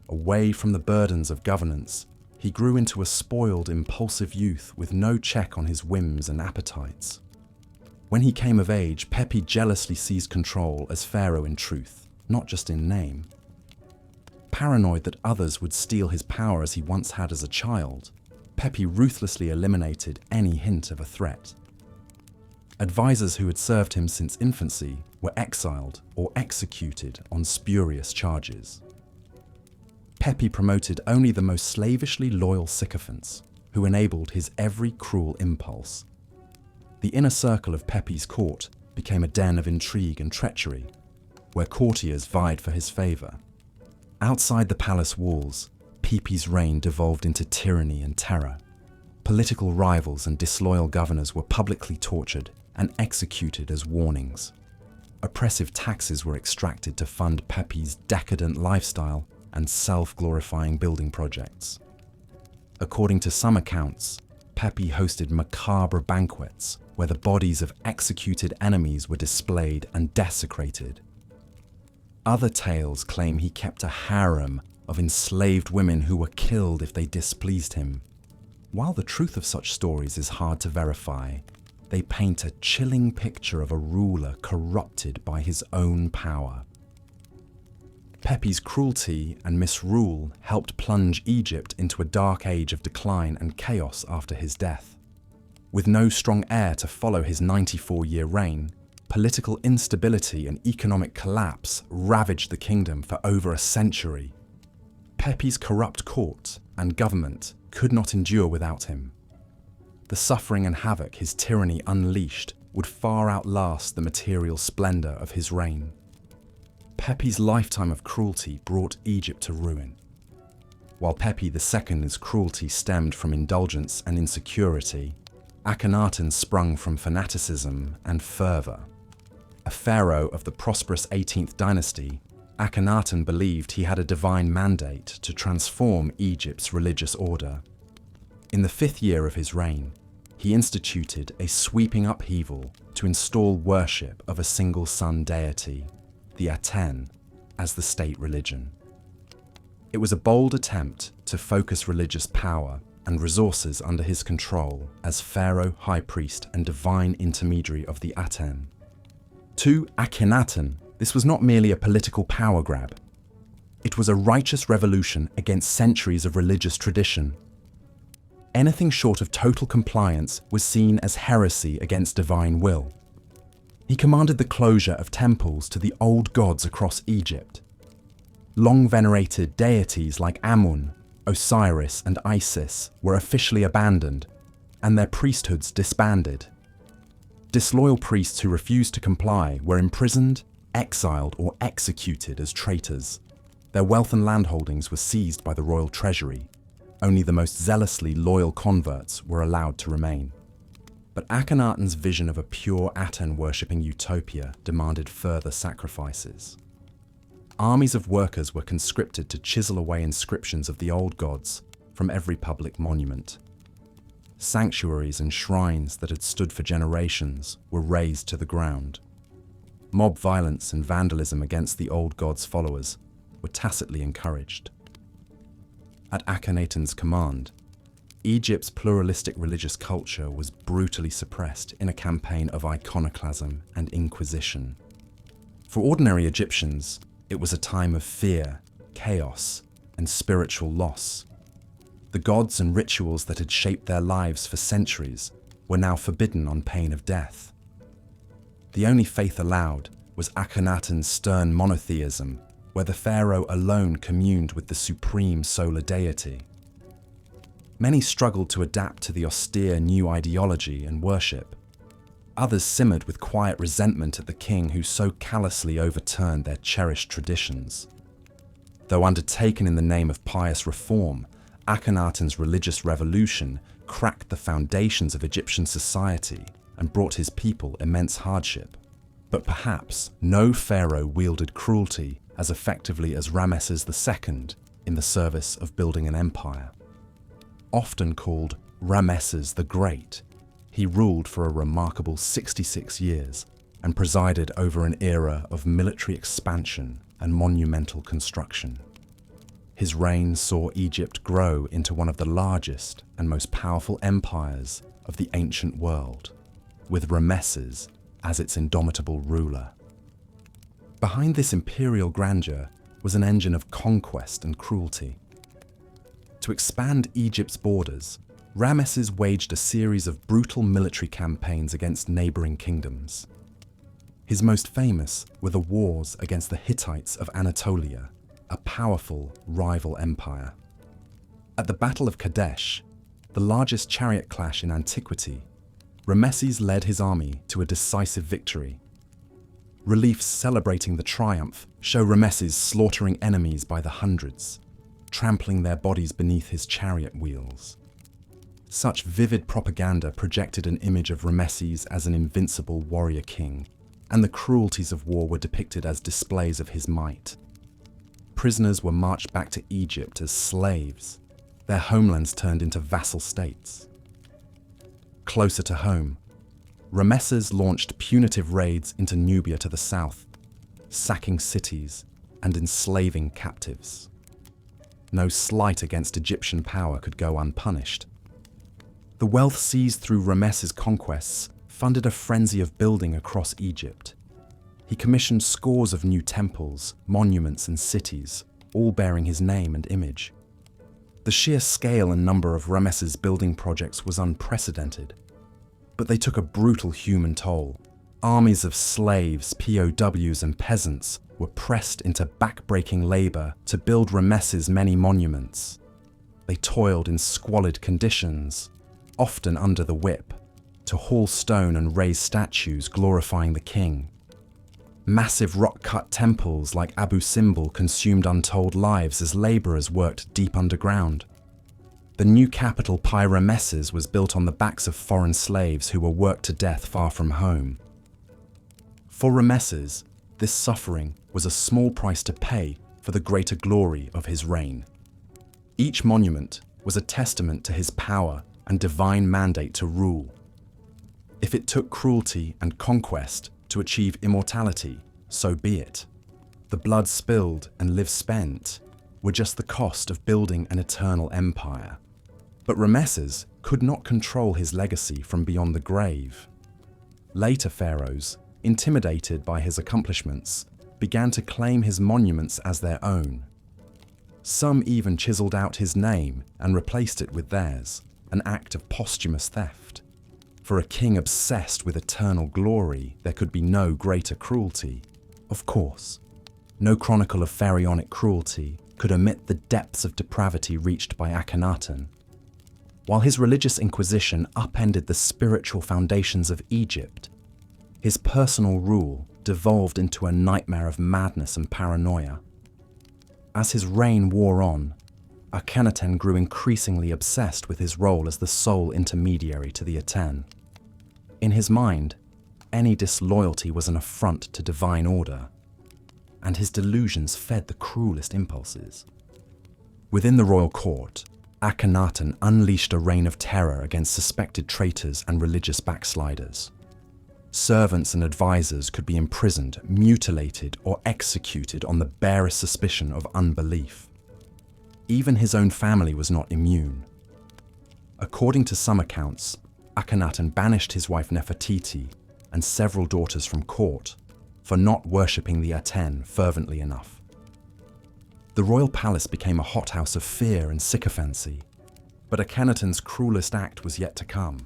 Away from the burdens of governance, he grew into a spoiled, impulsive youth with no check on his whims and appetites. When he came of age, Pepi jealously seized control as pharaoh in truth, not just in name. Paranoid that others would steal his power as he once had as a child, Pepi ruthlessly eliminated any hint of a threat. Advisors who had served him since infancy were exiled or executed on spurious charges. Pepi promoted only the most slavishly loyal sycophants, who enabled his every cruel impulse. The inner circle of Pepi's court became a den of intrigue and treachery, where courtiers vied for his favour. Outside the palace walls, Pepi's reign devolved into tyranny and terror. Political rivals and disloyal governors were publicly tortured and executed as warnings. Oppressive taxes were extracted to fund Pepi's decadent lifestyle and self-glorifying building projects. According to some accounts, Pepi hosted macabre banquets where the bodies of executed enemies were displayed and desecrated. Other tales claim he kept a harem of enslaved women who were killed if they displeased him. While the truth of such stories is hard to verify, they paint a chilling picture of a ruler corrupted by his own power. Pepi's cruelty and misrule helped plunge Egypt into a dark age of decline and chaos after his death. With no strong heir to follow his 94-year reign, political instability and economic collapse ravaged the kingdom for over a century. Pepi's corrupt court and government could not endure without him. The suffering and havoc his tyranny unleashed would far outlast the material splendor of his reign. Pepi's lifetime of cruelty brought Egypt to ruin. While Pepi II's cruelty stemmed from indulgence and insecurity, Akhenaten sprung from fanaticism and fervor. A pharaoh of the prosperous 18th dynasty, Akhenaten believed he had a divine mandate to transform Egypt's religious order. In the 5th year of his reign, he instituted a sweeping upheaval to install worship of a single sun deity, the Aten, as the state religion. It was a bold attempt to focus religious power and resources under his control as pharaoh, high priest, and divine intermediary of the Aten. To Akhenaten, this was not merely a political power grab. It was a righteous revolution against centuries of religious tradition. Anything short of total compliance was seen as heresy against divine will. He commanded the closure of temples to the old gods across Egypt. Long-venerated deities like Amun, Osiris, and Isis were officially abandoned, and their priesthoods disbanded. Disloyal priests who refused to comply were imprisoned, exiled, or executed as traitors. Their wealth and landholdings were seized by the royal treasury. Only the most zealously loyal converts were allowed to remain. But Akhenaten's vision of a pure Aten-worshipping utopia demanded further sacrifices. Armies of workers were conscripted to chisel away inscriptions of the old gods from every public monument. Sanctuaries and shrines that had stood for generations were razed to the ground. Mob violence and vandalism against the old gods' followers were tacitly encouraged. At Akhenaten's command, Egypt's pluralistic religious culture was brutally suppressed in a campaign of iconoclasm and inquisition. For ordinary Egyptians, it was a time of fear, chaos, and spiritual loss. The gods and rituals that had shaped their lives for centuries were now forbidden on pain of death. The only faith allowed was Akhenaten's stern monotheism, where the pharaoh alone communed with the supreme solar deity. Many struggled to adapt to the austere new ideology and worship. Others simmered with quiet resentment at the king who so callously overturned their cherished traditions. Though undertaken in the name of pious reform, Akhenaten's religious revolution cracked the foundations of Egyptian society and brought his people immense hardship. But perhaps no pharaoh wielded cruelty as effectively as Ramesses II in the service of building an empire. Often called Ramesses the Great, He ruled for a remarkable 66 years and presided over an era of military expansion and monumental construction. His reign saw Egypt grow into one of the largest and most powerful empires of the ancient world, with Ramesses as its indomitable ruler. Behind this imperial grandeur was an engine of conquest and cruelty. To expand Egypt's borders, Ramesses waged a series of brutal military campaigns against neighboring kingdoms. His most famous were the wars against the Hittites of Anatolia, a powerful rival empire. At the Battle of Kadesh, the largest chariot clash in antiquity, Ramesses led his army to a decisive victory. Reliefs celebrating the triumph show Ramesses slaughtering enemies by the hundreds, trampling their bodies beneath his chariot wheels. Such vivid propaganda projected an image of Ramesses as an invincible warrior king, and the cruelties of war were depicted as displays of his might. Prisoners were marched back to Egypt as slaves, their homelands turned into vassal states. Closer to home, Ramesses launched punitive raids into Nubia to the south, sacking cities and enslaving captives. No slight against Egyptian power could go unpunished. The wealth seized through Ramesses' conquests funded a frenzy of building across Egypt. He commissioned scores of new temples, monuments, and cities, all bearing his name and image. The sheer scale and number of Ramesses' building projects was unprecedented, but they took a brutal human toll. Armies of slaves, POWs, and peasants were pressed into back-breaking labor to build Ramesses' many monuments. They toiled in squalid conditions, often under the whip, to haul stone and raise statues glorifying the king. Massive rock-cut temples like Abu Simbel consumed untold lives as laborers worked deep underground. The new capital Pi-Ramesses was built on the backs of foreign slaves who were worked to death far from home. For Ramesses, this suffering was a small price to pay for the greater glory of his reign. Each monument was a testament to his power and divine mandate to rule. If it took cruelty and conquest to achieve immortality, so be it. The blood spilled and lives spent were just the cost of building an eternal empire. But Ramesses could not control his legacy from beyond the grave. Later pharaohs, intimidated by his accomplishments, began to claim his monuments as their own. Some even chiseled out his name and replaced it with theirs, an act of posthumous theft. For a king obsessed with eternal glory, there could be no greater cruelty. Of course, no chronicle of pharaonic cruelty could omit the depths of depravity reached by Akhenaten. While his religious inquisition upended the spiritual foundations of Egypt, his personal rule devolved into a nightmare of madness and paranoia. As his reign wore on, Akhenaten grew increasingly obsessed with his role as the sole intermediary to the Aten. In his mind, any disloyalty was an affront to divine order, and his delusions fed the cruelest impulses. Within the royal court, Akhenaten unleashed a reign of terror against suspected traitors and religious backsliders. Servants and advisors could be imprisoned, mutilated, or executed on the barest suspicion of unbelief. Even his own family was not immune. According to some accounts, Akhenaten banished his wife Nefertiti and several daughters from court for not worshipping the Aten fervently enough. The royal palace became a hothouse of fear and sycophancy, but Akhenaten's cruelest act was yet to come.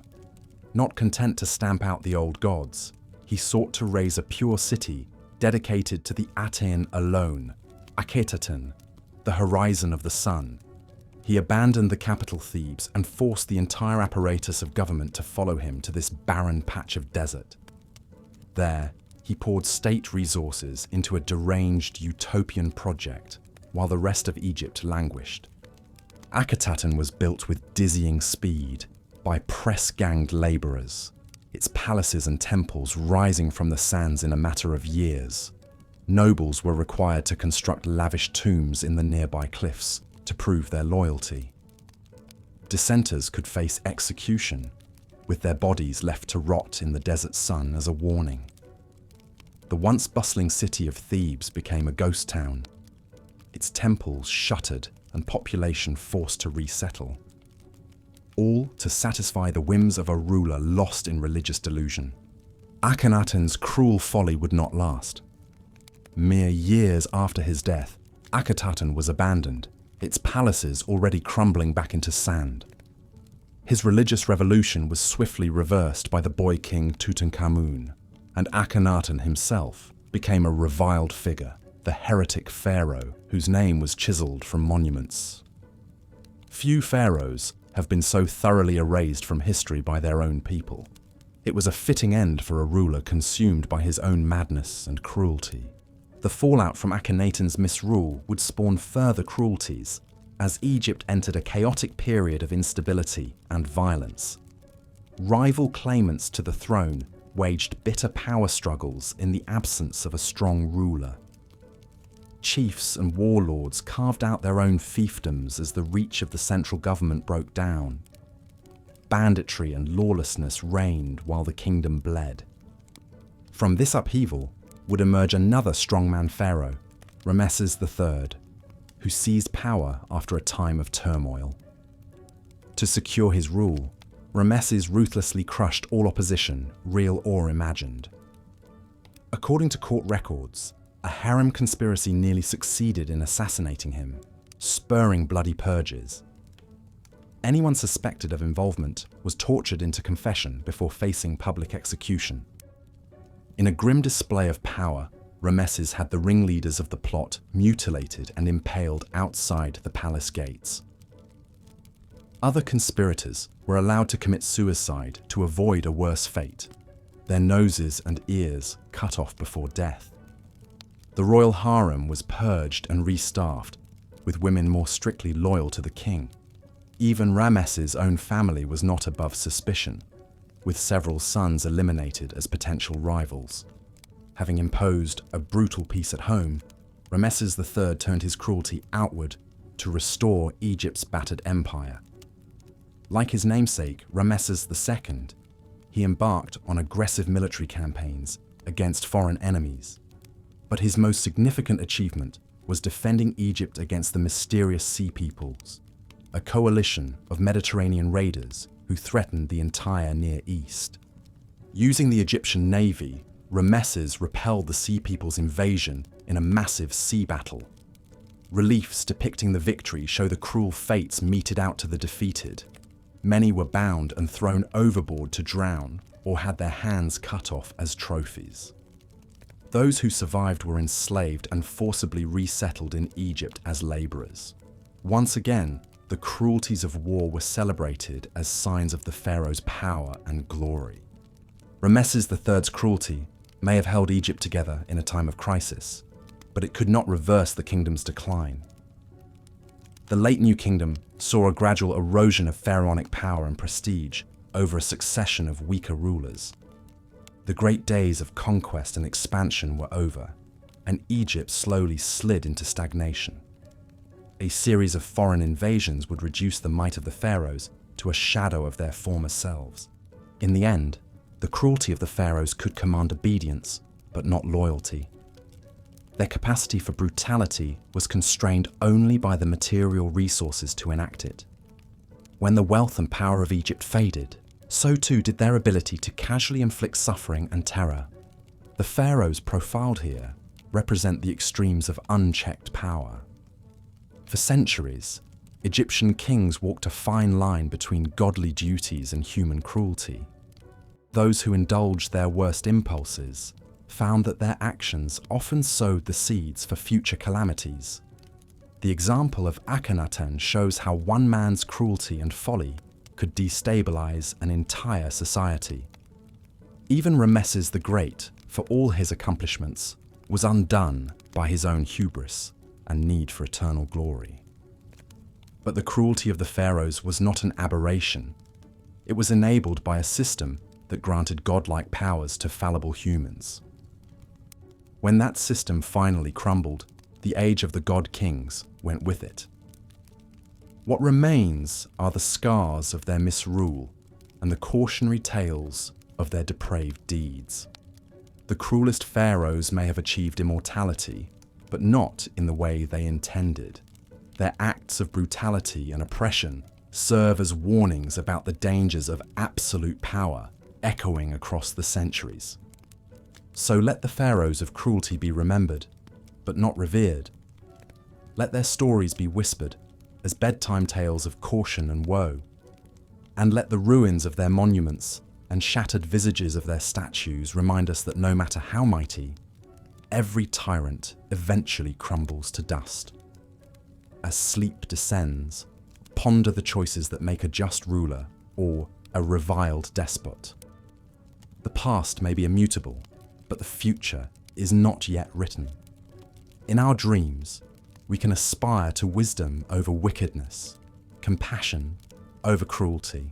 Not content to stamp out the old gods, he sought to raise a pure city dedicated to the Aten alone, Akhetaten, the horizon of the sun. He abandoned the capital Thebes and forced the entire apparatus of government to follow him to this barren patch of desert. There, he poured state resources into a deranged utopian project, while the rest of Egypt languished. Akhetaten was built with dizzying speed by press-ganged laborers, its palaces and temples rising from the sands in a matter of years. Nobles were required to construct lavish tombs in the nearby cliffs to prove their loyalty. Dissenters could face execution, with their bodies left to rot in the desert sun as a warning. The once bustling city of Thebes became a ghost town, its temples shuttered and population forced to resettle. All to satisfy the whims of a ruler lost in religious delusion. Akhenaten's cruel folly would not last. Mere years after his death, Akhetaten was abandoned, its palaces already crumbling back into sand. His religious revolution was swiftly reversed by the boy king Tutankhamun, and Akhenaten himself became a reviled figure, the heretic pharaoh whose name was chiseled from monuments. Few pharaohs have been so thoroughly erased from history by their own people. It was a fitting end for a ruler consumed by his own madness and cruelty. The fallout from Akhenaten's misrule would spawn further cruelties, as Egypt entered a chaotic period of instability and violence. Rival claimants to the throne waged bitter power struggles in the absence of a strong ruler. Chiefs and warlords carved out their own fiefdoms as the reach of the central government broke down. Banditry and lawlessness reigned while the kingdom bled. From this upheaval would emerge another strongman pharaoh, Ramesses III, who seized power after a time of turmoil. To secure his rule, Ramesses ruthlessly crushed all opposition, real or imagined. According to court records, a harem conspiracy nearly succeeded in assassinating him, spurring bloody purges. Anyone suspected of involvement was tortured into confession before facing public execution. In a grim display of power, Ramesses had the ringleaders of the plot mutilated and impaled outside the palace gates. Other conspirators were allowed to commit suicide to avoid a worse fate, their noses and ears cut off before death. The royal harem was purged and restaffed, with women more strictly loyal to the king. Even Ramesses' own family was not above suspicion, with several sons eliminated as potential rivals. Having imposed a brutal peace at home, Ramesses III turned his cruelty outward to restore Egypt's battered empire. Like his namesake, Ramesses II, he embarked on aggressive military campaigns against foreign enemies. But his most significant achievement was defending Egypt against the mysterious Sea Peoples, a coalition of Mediterranean raiders who threatened the entire Near East. Using the Egyptian navy, Ramesses repelled the Sea Peoples' invasion in a massive sea battle. Reliefs depicting the victory show the cruel fates meted out to the defeated. Many were bound and thrown overboard to drown, or had their hands cut off as trophies. Those who survived were enslaved and forcibly resettled in Egypt as laborers. Once again, the cruelties of war were celebrated as signs of the pharaoh's power and glory. Ramesses III's cruelty may have held Egypt together in a time of crisis, but it could not reverse the kingdom's decline. The late New Kingdom saw a gradual erosion of pharaonic power and prestige over a succession of weaker rulers. The great days of conquest and expansion were over, and Egypt slowly slid into stagnation. A series of foreign invasions would reduce the might of the pharaohs to a shadow of their former selves. In the end, the cruelty of the pharaohs could command obedience, but not loyalty. Their capacity for brutality was constrained only by the material resources to enact it. When the wealth and power of Egypt faded, so too did their ability to casually inflict suffering and terror. The pharaohs profiled here represent the extremes of unchecked power. For centuries, Egyptian kings walked a fine line between godly duties and human cruelty. Those who indulged their worst impulses found that their actions often sowed the seeds for future calamities. The example of Akhenaten shows how one man's cruelty and folly could destabilize an entire society. Even Ramesses the Great, for all his accomplishments, was undone by his own hubris and need for eternal glory. But the cruelty of the pharaohs was not an aberration. It was enabled by a system that granted godlike powers to fallible humans. When that system finally crumbled, the age of the god kings went with it. What remains are the scars of their misrule, and the cautionary tales of their depraved deeds. The cruelest pharaohs may have achieved immortality, but not in the way they intended. Their acts of brutality and oppression serve as warnings about the dangers of absolute power echoing across the centuries. So let the pharaohs of cruelty be remembered, but not revered. Let their stories be whispered as bedtime tales of caution and woe. And let the ruins of their monuments and shattered visages of their statues remind us that no matter how mighty, every tyrant eventually crumbles to dust. As sleep descends, ponder the choices that make a just ruler or a reviled despot. The past may be immutable, but the future is not yet written. In our dreams, we can aspire to wisdom over wickedness, compassion over cruelty.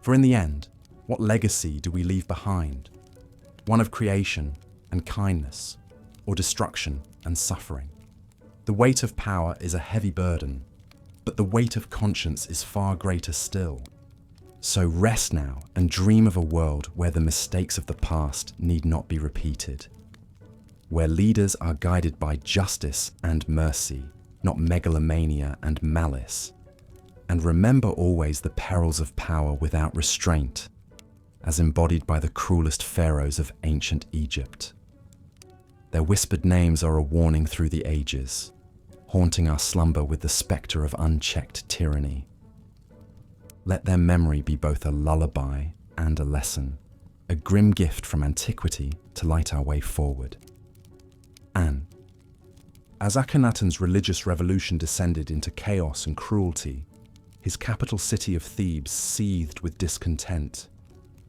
For in the end, what legacy do we leave behind? One of creation and kindness, or destruction and suffering? The weight of power is a heavy burden, but the weight of conscience is far greater still. So rest now and dream of a world where the mistakes of the past need not be repeated, where leaders are guided by justice and mercy, not megalomania and malice. And remember always the perils of power without restraint, as embodied by the cruelest pharaohs of ancient Egypt. Their whispered names are a warning through the ages, haunting our slumber with the spectre of unchecked tyranny. Let their memory be both a lullaby and a lesson, a grim gift from antiquity to light our way forward. And as Akhenaten's religious revolution descended into chaos and cruelty, his capital city of Thebes seethed with discontent.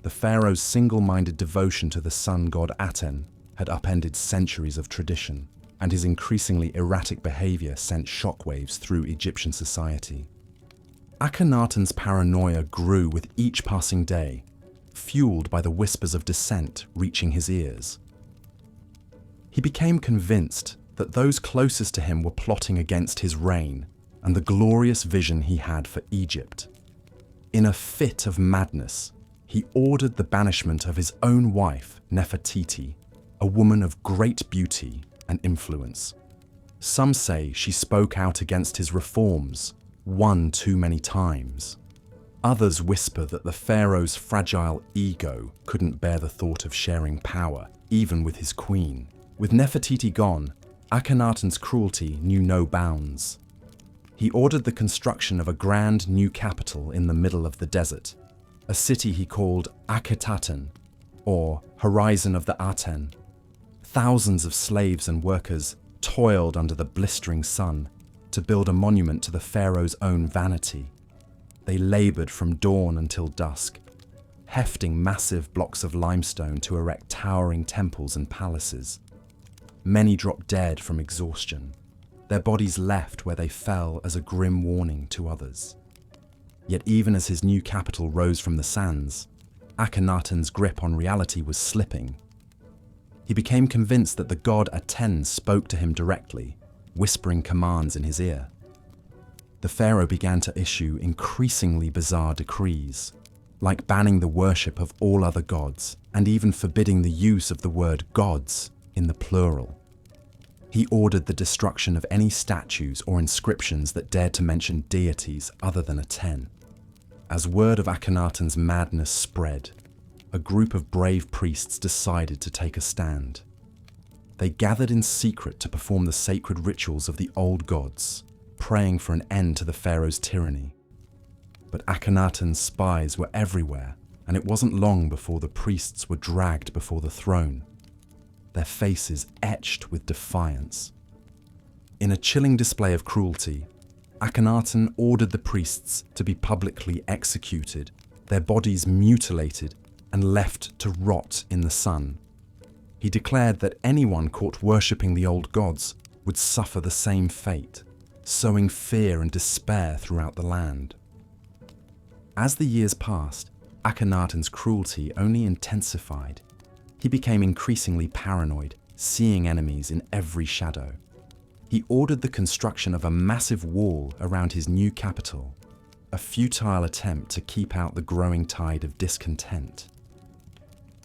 The pharaoh's single-minded devotion to the sun god Aten had upended centuries of tradition, and his increasingly erratic behavior sent shockwaves through Egyptian society. Akhenaten's paranoia grew with each passing day, fueled by the whispers of dissent reaching his ears. He became convinced that those closest to him were plotting against his reign and the glorious vision he had for Egypt. In a fit of madness, he ordered the banishment of his own wife, Nefertiti, a woman of great beauty and influence. Some say she spoke out against his reforms, one too many times. Others whisper that the pharaoh's fragile ego couldn't bear the thought of sharing power, even with his queen. With Nefertiti gone, Akhenaten's cruelty knew no bounds. He ordered the construction of a grand new capital in the middle of the desert, a city he called Akhetaten, or Horizon of the Aten. Thousands of slaves and workers toiled under the blistering sun to build a monument to the pharaoh's own vanity. They labored from dawn until dusk, hefting massive blocks of limestone to erect towering temples and palaces. Many dropped dead from exhaustion, their bodies left where they fell as a grim warning to others. Yet even as his new capital rose from the sands, Akhenaten's grip on reality was slipping. He became convinced that the god Aten spoke to him directly, whispering commands in his ear. The pharaoh began to issue increasingly bizarre decrees, like banning the worship of all other gods and even forbidding the use of the word gods in the plural. He ordered the destruction of any statues or inscriptions that dared to mention deities other than Aten. As word of Akhenaten's madness spread, a group of brave priests decided to take a stand. They gathered in secret to perform the sacred rituals of the old gods, praying for an end to the pharaoh's tyranny. But Akhenaten's spies were everywhere, and it wasn't long before the priests were dragged before the throne, their faces etched with defiance. In a chilling display of cruelty, Akhenaten ordered the priests to be publicly executed, their bodies mutilated and left to rot in the sun. He declared that anyone caught worshipping the old gods would suffer the same fate, sowing fear and despair throughout the land. As the years passed, Akhenaten's cruelty only intensified. He became increasingly paranoid, seeing enemies in every shadow. He ordered the construction of a massive wall around his new capital, a futile attempt to keep out the growing tide of discontent.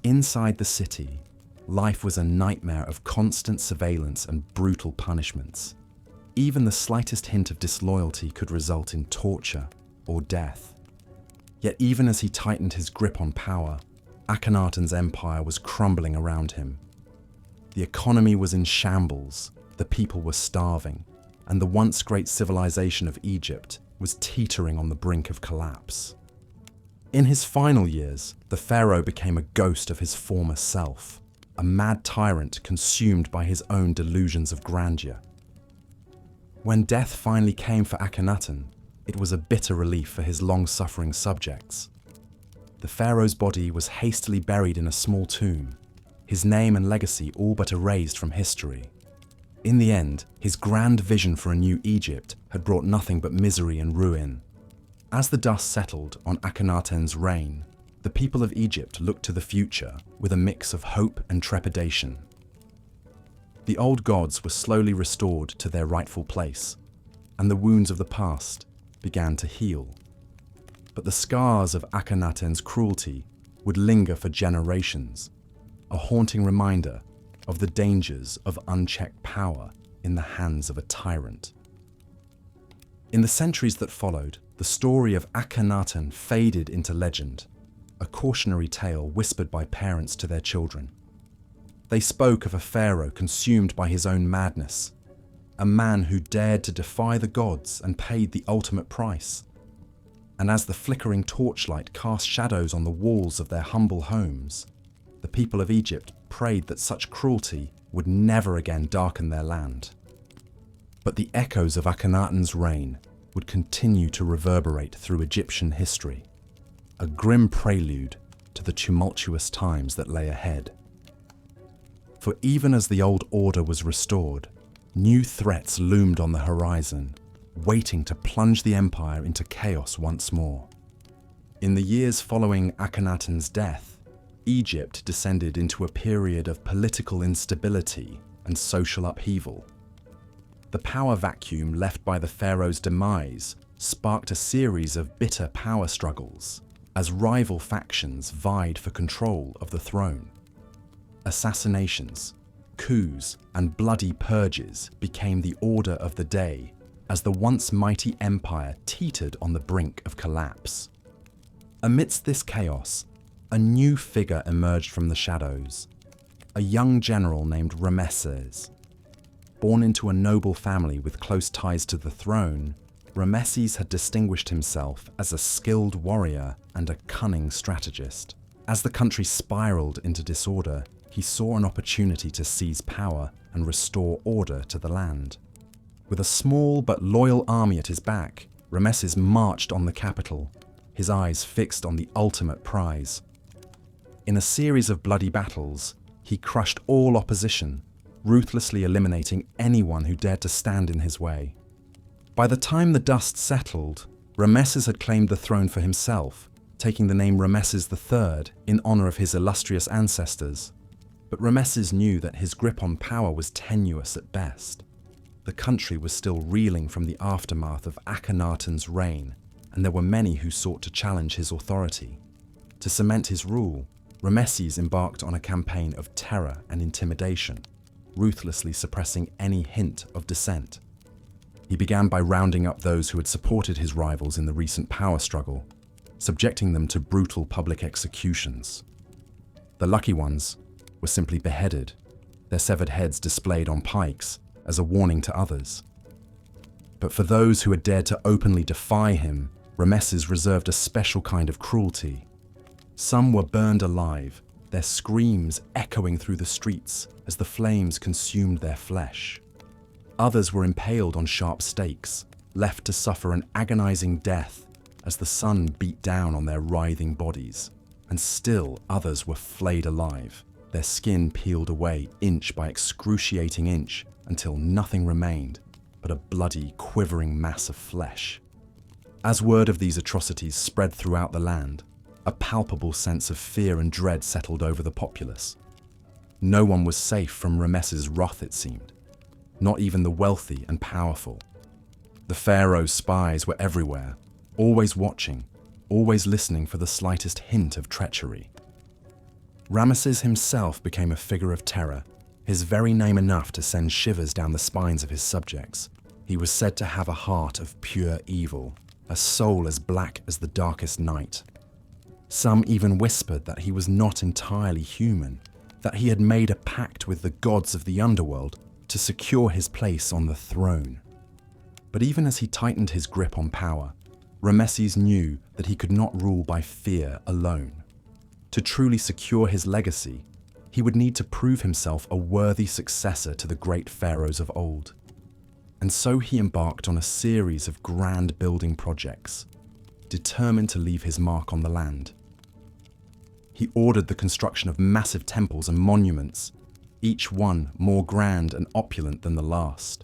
Inside the city, life was a nightmare of constant surveillance and brutal punishments. Even the slightest hint of disloyalty could result in torture or death. Yet even as he tightened his grip on power, Akhenaten's empire was crumbling around him. The economy was in shambles, the people were starving, and the once great civilization of Egypt was teetering on the brink of collapse. In his final years, the pharaoh became a ghost of his former self, a mad tyrant consumed by his own delusions of grandeur. When death finally came for Akhenaten, it was a bitter relief for his long-suffering subjects. The pharaoh's body was hastily buried in a small tomb, his name and legacy all but erased from history. In the end, his grand vision for a new Egypt had brought nothing but misery and ruin. As the dust settled on Akhenaten's reign, the people of Egypt looked to the future with a mix of hope and trepidation. The old gods were slowly restored to their rightful place, and the wounds of the past began to heal. But the scars of Akhenaten's cruelty would linger for generations, a haunting reminder of the dangers of unchecked power in the hands of a tyrant. In the centuries that followed, the story of Akhenaten faded into legend, a cautionary tale whispered by parents to their children. They spoke of a pharaoh consumed by his own madness, a man who dared to defy the gods and paid the ultimate price. And as the flickering torchlight cast shadows on the walls of their humble homes, the people of Egypt prayed that such cruelty would never again darken their land. But the echoes of Akhenaten's reign would continue to reverberate through Egyptian history, a grim prelude to the tumultuous times that lay ahead. For even as the old order was restored, new threats loomed on the horizon, waiting to plunge the empire into chaos once more. In the years following Akhenaten's death, Egypt descended into a period of political instability and social upheaval. The power vacuum left by the pharaoh's demise sparked a series of bitter power struggles as rival factions vied for control of the throne. Assassinations, coups, and bloody purges became the order of the day as the once mighty empire teetered on the brink of collapse. Amidst this chaos, a new figure emerged from the shadows, a young general named Ramesses. Born into a noble family with close ties to the throne, Ramesses had distinguished himself as a skilled warrior and a cunning strategist. As the country spiraled into disorder, he saw an opportunity to seize power and restore order to the land. With a small but loyal army at his back, Ramesses marched on the capital, his eyes fixed on the ultimate prize. In a series of bloody battles, he crushed all opposition, ruthlessly eliminating anyone who dared to stand in his way. By the time the dust settled, Ramesses had claimed the throne for himself, taking the name Ramesses III in honor of his illustrious ancestors. But Ramesses knew that his grip on power was tenuous at best. The country was still reeling from the aftermath of Akhenaten's reign, and there were many who sought to challenge his authority. To cement his rule, Ramesses embarked on a campaign of terror and intimidation, ruthlessly suppressing any hint of dissent. He began by rounding up those who had supported his rivals in the recent power struggle, subjecting them to brutal public executions. The lucky ones were simply beheaded, their severed heads displayed on pikes as a warning to others. But for those who had dared to openly defy him, Ramesses reserved a special kind of cruelty. Some were burned alive, their screams echoing through the streets as the flames consumed their flesh. Others were impaled on sharp stakes, left to suffer an agonizing death as the sun beat down on their writhing bodies. And still others were flayed alive, their skin peeled away inch by excruciating inch until nothing remained but a bloody, quivering mass of flesh. As word of these atrocities spread throughout the land, a palpable sense of fear and dread settled over the populace. No one was safe from Ramesses' wrath, it seemed, not even the wealthy and powerful. The pharaoh's spies were everywhere, always watching, always listening for the slightest hint of treachery. Ramesses himself became a figure of terror, his very name enough to send shivers down the spines of his subjects. He was said to have a heart of pure evil, a soul as black as the darkest night. Some even whispered that he was not entirely human, that he had made a pact with the gods of the underworld to secure his place on the throne. But even as he tightened his grip on power, Ramesses knew that he could not rule by fear alone. To truly secure his legacy, he would need to prove himself a worthy successor to the great pharaohs of old. And so he embarked on a series of grand building projects, determined to leave his mark on the land. He ordered the construction of massive temples and monuments, each one more grand and opulent than the last.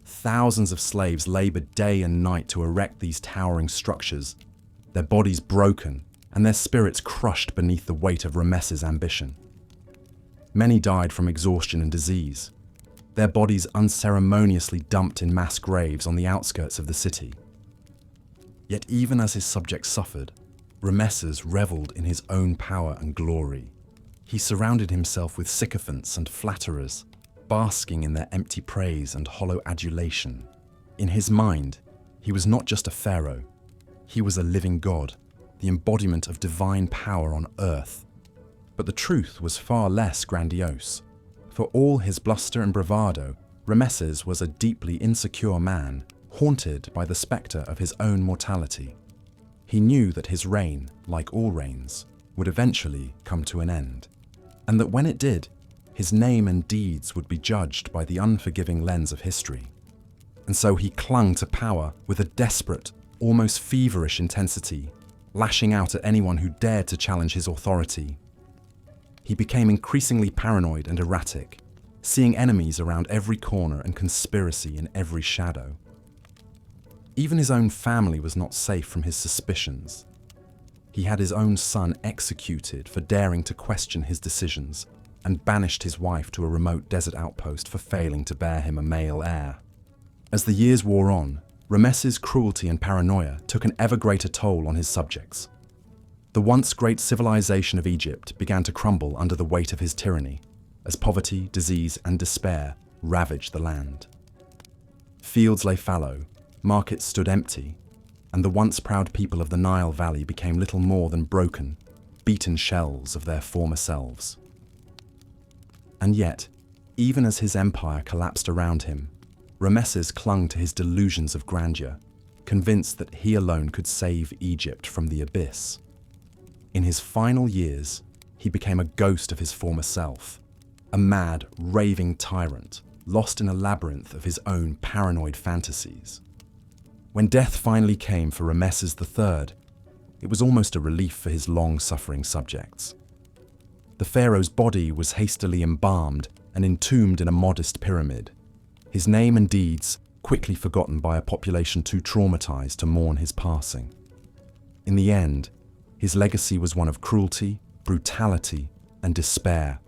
Thousands of slaves labored day and night to erect these towering structures, their bodies broken and their spirits crushed beneath the weight of Ramesses' ambition. Many died from exhaustion and disease, their bodies unceremoniously dumped in mass graves on the outskirts of the city. Yet even as his subjects suffered, Ramesses reveled in his own power and glory. He surrounded himself with sycophants and flatterers, basking in their empty praise and hollow adulation. In his mind, he was not just a pharaoh, he was a living god, the embodiment of divine power on earth. But the truth was far less grandiose. For all his bluster and bravado, Ramesses was a deeply insecure man, haunted by the spectre of his own mortality. He knew that his reign, like all reigns, would eventually come to an end, and that when it did, his name and deeds would be judged by the unforgiving lens of history. And so he clung to power with a desperate, almost feverish intensity, lashing out at anyone who dared to challenge his authority. He became increasingly paranoid and erratic, seeing enemies around every corner and conspiracy in every shadow. Even his own family was not safe from his suspicions. He had his own son executed for daring to question his decisions, and banished his wife to a remote desert outpost for failing to bear him a male heir. As the years wore on, Ramesses' cruelty and paranoia took an ever greater toll on his subjects. The once great civilization of Egypt began to crumble under the weight of his tyranny, as poverty, disease, and despair ravaged the land. Fields lay fallow, markets stood empty, and the once proud people of the Nile Valley became little more than broken, beaten shells of their former selves. And yet, even as his empire collapsed around him, Ramesses clung to his delusions of grandeur, convinced that he alone could save Egypt from the abyss. In his final years, he became a ghost of his former self, a mad, raving tyrant, lost in a labyrinth of his own paranoid fantasies. When death finally came for Ramesses III, it was almost a relief for his long-suffering subjects. The pharaoh's body was hastily embalmed and entombed in a modest pyramid, his name and deeds quickly forgotten by a population too traumatized to mourn his passing. In the end, his legacy was one of cruelty, brutality, and despair,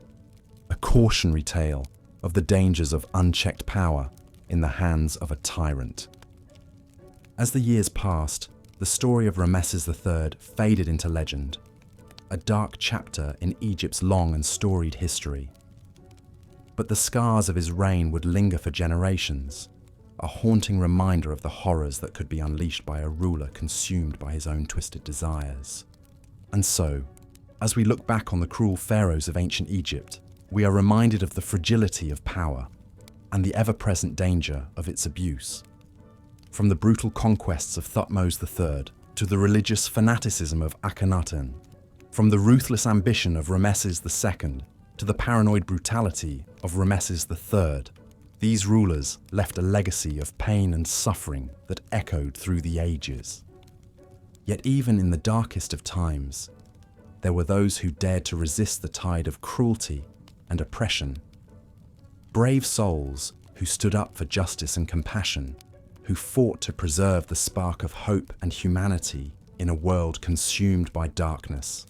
a cautionary tale of the dangers of unchecked power in the hands of a tyrant. As the years passed, the story of Ramesses III faded into legend, a dark chapter in Egypt's long and storied history. But the scars of his reign would linger for generations, a haunting reminder of the horrors that could be unleashed by a ruler consumed by his own twisted desires. And so, as we look back on the cruel pharaohs of ancient Egypt, we are reminded of the fragility of power and the ever-present danger of its abuse. From the brutal conquests of Thutmose III to the religious fanaticism of Akhenaten, from the ruthless ambition of Ramesses II to the paranoid brutality of Ramesses III, these rulers left a legacy of pain and suffering that echoed through the ages. Yet even in the darkest of times, there were those who dared to resist the tide of cruelty and oppression. Brave souls who stood up for justice and compassion, who fought to preserve the spark of hope and humanity in a world consumed by darkness.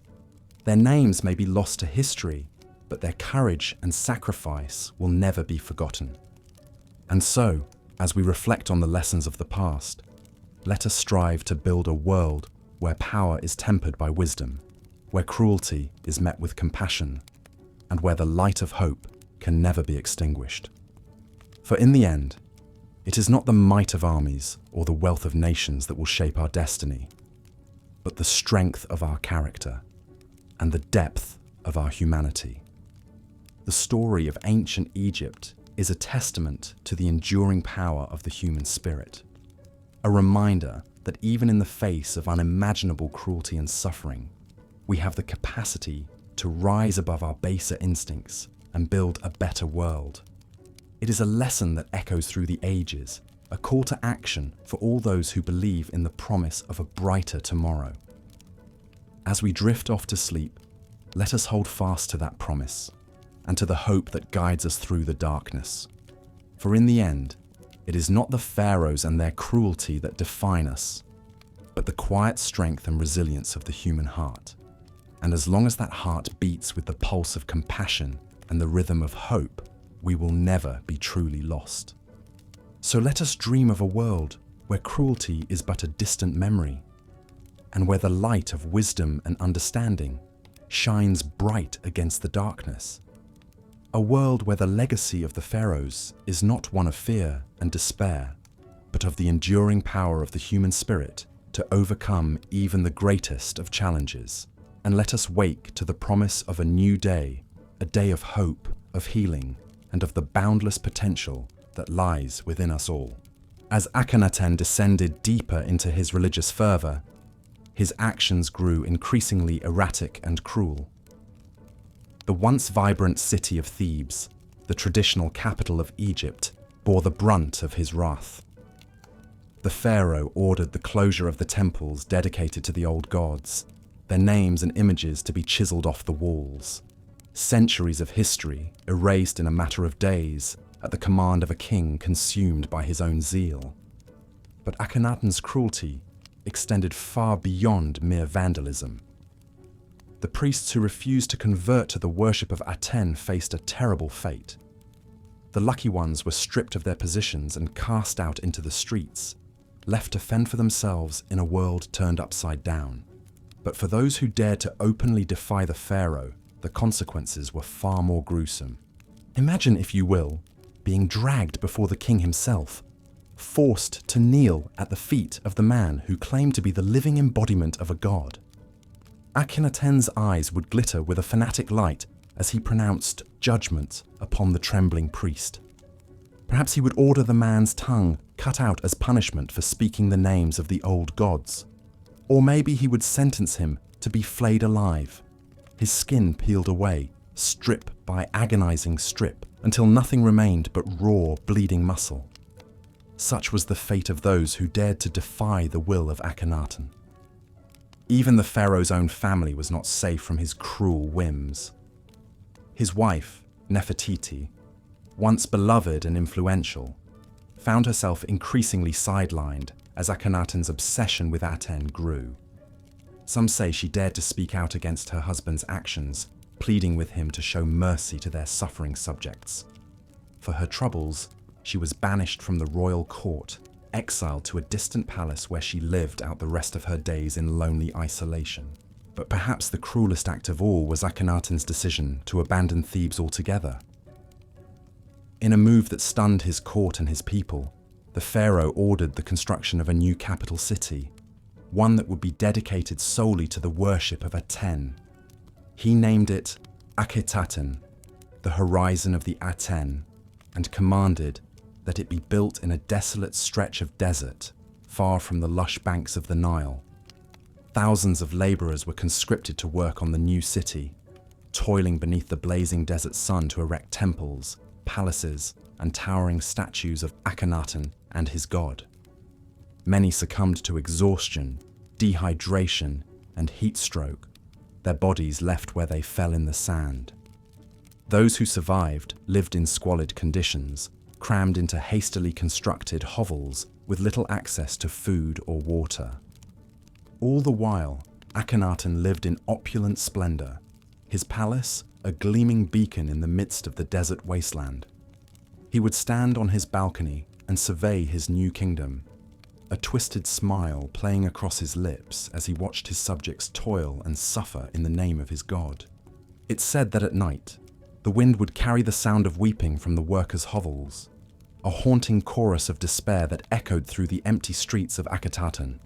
Their names may be lost to history, but their courage and sacrifice will never be forgotten. And so, as we reflect on the lessons of the past, let us strive to build a world where power is tempered by wisdom, where cruelty is met with compassion, and where the light of hope can never be extinguished. For in the end, it is not the might of armies or the wealth of nations that will shape our destiny, but the strength of our character and the depth of our humanity. The story of ancient Egypt is a testament to the enduring power of the human spirit, a reminder that even in the face of unimaginable cruelty and suffering, we have the capacity to rise above our baser instincts and build a better world. It is a lesson that echoes through the ages, a call to action for all those who believe in the promise of a brighter tomorrow. As we drift off to sleep, let us hold fast to that promise and to the hope that guides us through the darkness. For in the end, it is not the Pharaohs and their cruelty that define us, but the quiet strength and resilience of the human heart. And as long as that heart beats with the pulse of compassion and the rhythm of hope, we will never be truly lost. So let us dream of a world where cruelty is but a distant memory, and where the light of wisdom and understanding shines bright against the darkness. A world where the legacy of the Pharaohs is not one of fear and despair, but of the enduring power of the human spirit to overcome even the greatest of challenges. And let us wake to the promise of a new day, a day of hope, of healing, and of the boundless potential that lies within us all. As Akhenaten descended deeper into his religious fervor, his actions grew increasingly erratic and cruel. The once vibrant city of Thebes, the traditional capital of Egypt, bore the brunt of his wrath. The pharaoh ordered the closure of the temples dedicated to the old gods, their names and images to be chiseled off the walls. Centuries of history erased in a matter of days at the command of a king consumed by his own zeal. But Akhenaten's cruelty extended far beyond mere vandalism. The priests who refused to convert to the worship of Aten faced a terrible fate. The lucky ones were stripped of their positions and cast out into the streets, left to fend for themselves in a world turned upside down. But for those who dared to openly defy the pharaoh, the consequences were far more gruesome. Imagine, if you will, being dragged before the king himself, forced to kneel at the feet of the man who claimed to be the living embodiment of a god. Akhenaten's eyes would glitter with a fanatic light as he pronounced judgment upon the trembling priest. Perhaps he would order the man's tongue cut out as punishment for speaking the names of the old gods. Or maybe he would sentence him to be flayed alive, his skin peeled away, strip by agonizing strip, until nothing remained but raw, bleeding muscle. Such was the fate of those who dared to defy the will of Akhenaten. Even the pharaoh's own family was not safe from his cruel whims. His wife, Nefertiti, once beloved and influential, found herself increasingly sidelined as Akhenaten's obsession with Aten grew. Some say she dared to speak out against her husband's actions, pleading with him to show mercy to their suffering subjects. For her troubles, she was banished from the royal court, exiled to a distant palace where she lived out the rest of her days in lonely isolation. But perhaps the cruelest act of all was Akhenaten's decision to abandon Thebes altogether. In a move that stunned his court and his people, the pharaoh ordered the construction of a new capital city, one that would be dedicated solely to the worship of Aten. He named it Akhetaten, the horizon of the Aten, and commanded that it be built in a desolate stretch of desert, far from the lush banks of the Nile. Thousands of laborers were conscripted to work on the new city, toiling beneath the blazing desert sun to erect temples, palaces, and towering statues of Akhenaten and his god. Many succumbed to exhaustion, dehydration, and heat stroke, their bodies left where they fell in the sand. Those who survived lived in squalid conditions, crammed into hastily constructed hovels with little access to food or water. All the while, Akhenaten lived in opulent splendor, his palace a gleaming beacon in the midst of the desert wasteland. He would stand on his balcony and survey his new kingdom, a twisted smile playing across his lips as he watched his subjects toil and suffer in the name of his god. It's said that at night, the wind would carry the sound of weeping from the workers' hovels, a haunting chorus of despair that echoed through the empty streets of Akhenaten.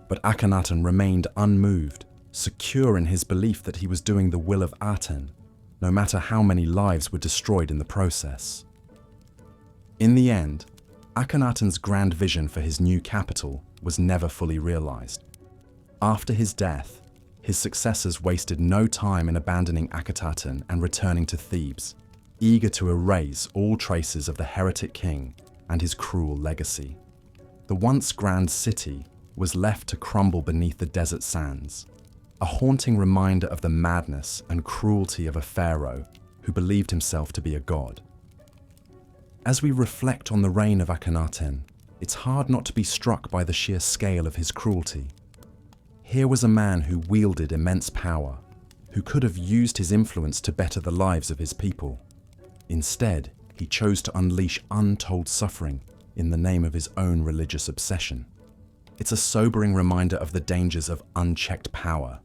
But Akhenaten remained unmoved, secure in his belief that he was doing the will of Aten, no matter how many lives were destroyed in the process. In the end, Akhenaten's grand vision for his new capital was never fully realized. After his death, his successors wasted no time in abandoning Akhenaten and returning to Thebes, eager to erase all traces of the heretic king and his cruel legacy. The once grand city was left to crumble beneath the desert sands, a haunting reminder of the madness and cruelty of a pharaoh who believed himself to be a god. As we reflect on the reign of Akhenaten, it's hard not to be struck by the sheer scale of his cruelty. Here was a man who wielded immense power, who could have used his influence to better the lives of his people. Instead, he chose to unleash untold suffering in the name of his own religious obsession. It's a sobering reminder of the dangers of unchecked power,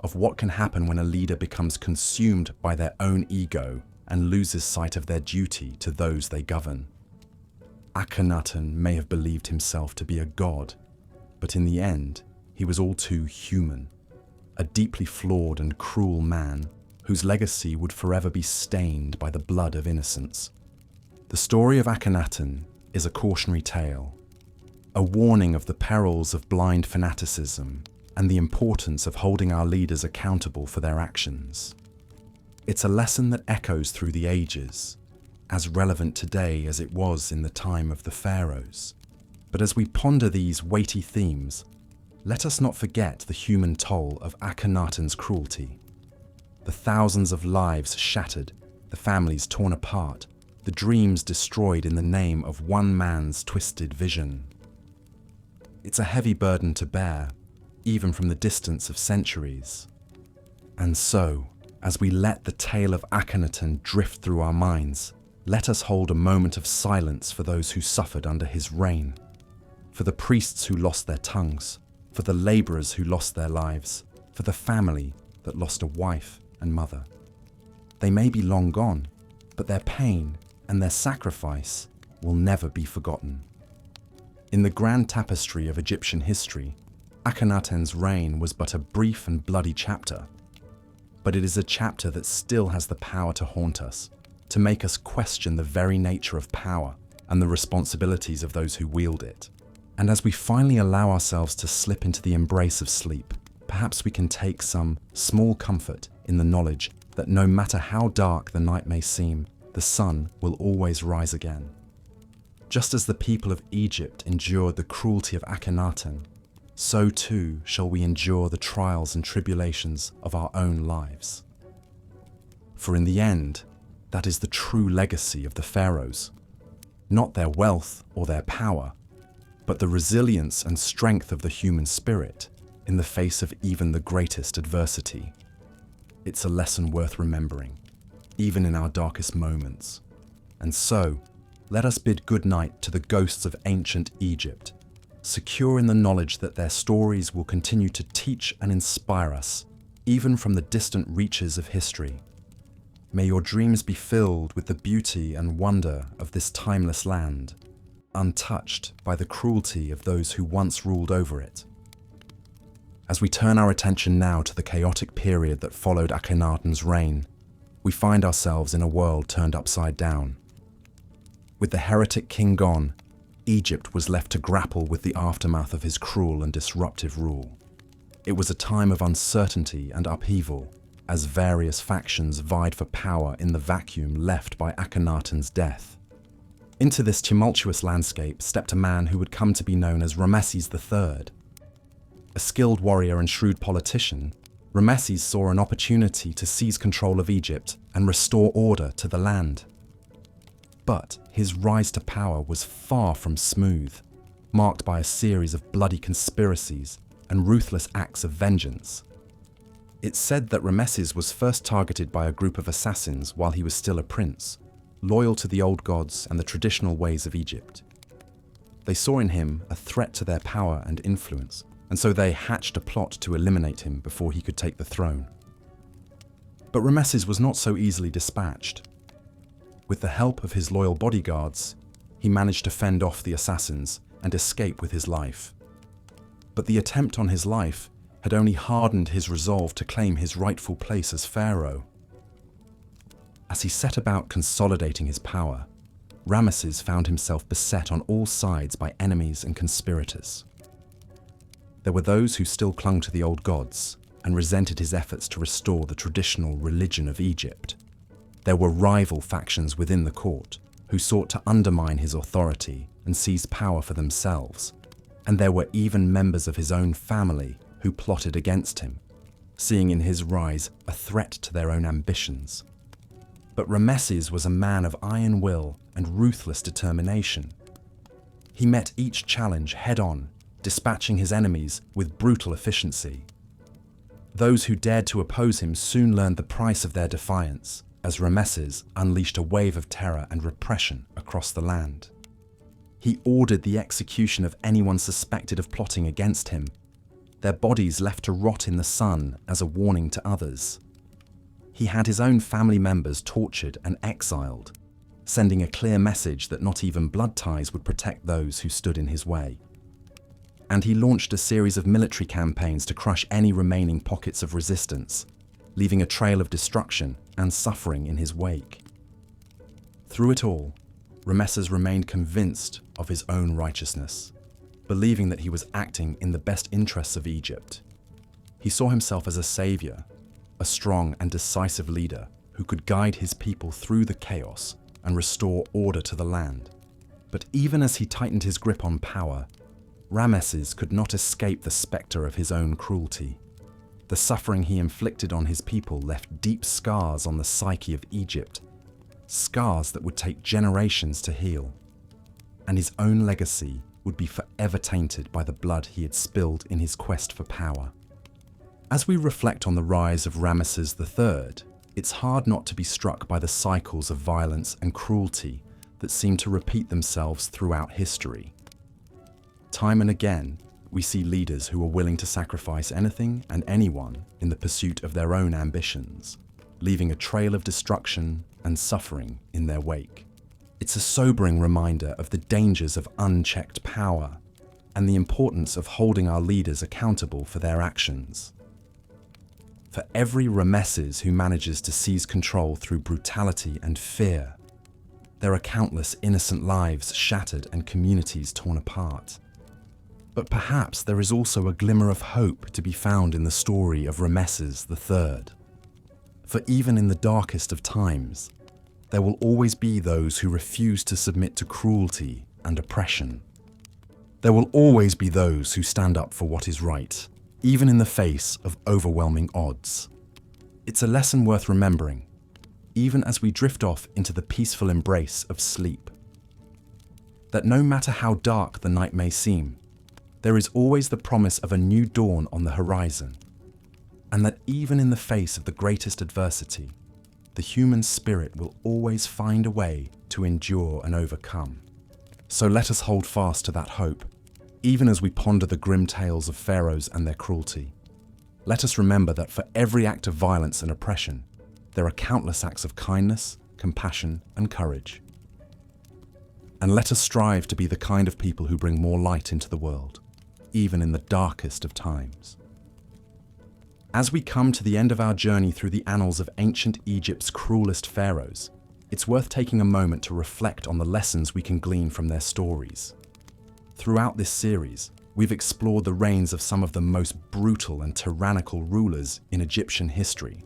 of what can happen when a leader becomes consumed by their own ego and loses sight of their duty to those they govern. Akhenaten may have believed himself to be a god, but in the end, he was all too human, a deeply flawed and cruel man whose legacy would forever be stained by the blood of innocents. The story of Akhenaten is a cautionary tale, a warning of the perils of blind fanaticism and the importance of holding our leaders accountable for their actions. It's a lesson that echoes through the ages, as relevant today as it was in the time of the Pharaohs. But as we ponder these weighty themes, let us not forget the human toll of Akhenaten's cruelty. The thousands of lives shattered, the families torn apart, the dreams destroyed in the name of one man's twisted vision. It's a heavy burden to bear, even from the distance of centuries. And so, as we let the tale of Akhenaten drift through our minds, let us hold a moment of silence for those who suffered under his reign, for the priests who lost their tongues, for the laborers who lost their lives, for the family that lost a wife and mother. They may be long gone, but their pain and their sacrifice will never be forgotten. In the grand tapestry of Egyptian history, Akhenaten's reign was but a brief and bloody chapter, but it is a chapter that still has the power to haunt us, to make us question the very nature of power and the responsibilities of those who wield it. And as we finally allow ourselves to slip into the embrace of sleep, perhaps we can take some small comfort in the knowledge that no matter how dark the night may seem, the sun will always rise again. Just as the people of Egypt endured the cruelty of Akhenaten, so too shall we endure the trials and tribulations of our own lives. For in the end, that is the true legacy of the Pharaohs, not their wealth or their power, but the resilience and strength of the human spirit in the face of even the greatest adversity. It's a lesson worth remembering, even in our darkest moments. And so, let us bid good night to the ghosts of ancient Egypt, secure in the knowledge that their stories will continue to teach and inspire us, even from the distant reaches of history. May your dreams be filled with the beauty and wonder of this timeless land, untouched by the cruelty of those who once ruled over it. As we turn our attention now to the chaotic period that followed Akhenaten's reign, we find ourselves in a world turned upside down. With the heretic king gone, Egypt was left to grapple with the aftermath of his cruel and disruptive rule. It was a time of uncertainty and upheaval, as various factions vied for power in the vacuum left by Akhenaten's death. Into this tumultuous landscape stepped a man who would come to be known as Ramesses III. A skilled warrior and shrewd politician, Ramesses saw an opportunity to seize control of Egypt and restore order to the land. But his rise to power was far from smooth, marked by a series of bloody conspiracies and ruthless acts of vengeance. It's said that Ramesses was first targeted by a group of assassins while he was still a prince, loyal to the old gods and the traditional ways of Egypt. They saw in him a threat to their power and influence, and so they hatched a plot to eliminate him before he could take the throne. But Rameses was not so easily dispatched. With the help of his loyal bodyguards, he managed to fend off the assassins and escape with his life. But the attempt on his life had only hardened his resolve to claim his rightful place as pharaoh. As he set about consolidating his power, Rameses found himself beset on all sides by enemies and conspirators. There were those who still clung to the old gods and resented his efforts to restore the traditional religion of Egypt. There were rival factions within the court who sought to undermine his authority and seize power for themselves, and there were even members of his own family who plotted against him, seeing in his rise a threat to their own ambitions. But Rameses was a man of iron will and ruthless determination. He met each challenge head-on, dispatching his enemies with brutal efficiency. Those who dared to oppose him soon learned the price of their defiance, as Rameses unleashed a wave of terror and repression across the land. He ordered the execution of anyone suspected of plotting against him, their bodies left to rot in the sun as a warning to others. He had his own family members tortured and exiled, sending a clear message that not even blood ties would protect those who stood in his way. And he launched a series of military campaigns to crush any remaining pockets of resistance, leaving a trail of destruction and suffering in his wake. Through it all, Rameses remained convinced of his own righteousness, believing that he was acting in the best interests of Egypt. He saw himself as a savior, a strong and decisive leader who could guide his people through the chaos and restore order to the land. But even as he tightened his grip on power, Rameses could not escape the specter of his own cruelty. The suffering he inflicted on his people left deep scars on the psyche of Egypt, scars that would take generations to heal. And his own legacy would be forever tainted by the blood he had spilled in his quest for power. As we reflect on the rise of Rameses III, it's hard not to be struck by the cycles of violence and cruelty that seem to repeat themselves throughout history. Time and again, we see leaders who are willing to sacrifice anything and anyone in the pursuit of their own ambitions, leaving a trail of destruction and suffering in their wake. It's a sobering reminder of the dangers of unchecked power and the importance of holding our leaders accountable for their actions. For every Rameses who manages to seize control through brutality and fear, there are countless innocent lives shattered and communities torn apart. But perhaps there is also a glimmer of hope to be found in the story of Rameses III. For even in the darkest of times, there will always be those who refuse to submit to cruelty and oppression. There will always be those who stand up for what is right, even in the face of overwhelming odds. It's a lesson worth remembering, even as we drift off into the peaceful embrace of sleep. That no matter how dark the night may seem, there is always the promise of a new dawn on the horizon, and that even in the face of the greatest adversity, the human spirit will always find a way to endure and overcome. So let us hold fast to that hope, even as we ponder the grim tales of pharaohs and their cruelty. Let us remember that for every act of violence and oppression, there are countless acts of kindness, compassion, and courage. And let us strive to be the kind of people who bring more light into the world, even in the darkest of times. As we come to the end of our journey through the annals of ancient Egypt's cruelest pharaohs, it's worth taking a moment to reflect on the lessons we can glean from their stories. Throughout this series, we've explored the reigns of some of the most brutal and tyrannical rulers in Egyptian history,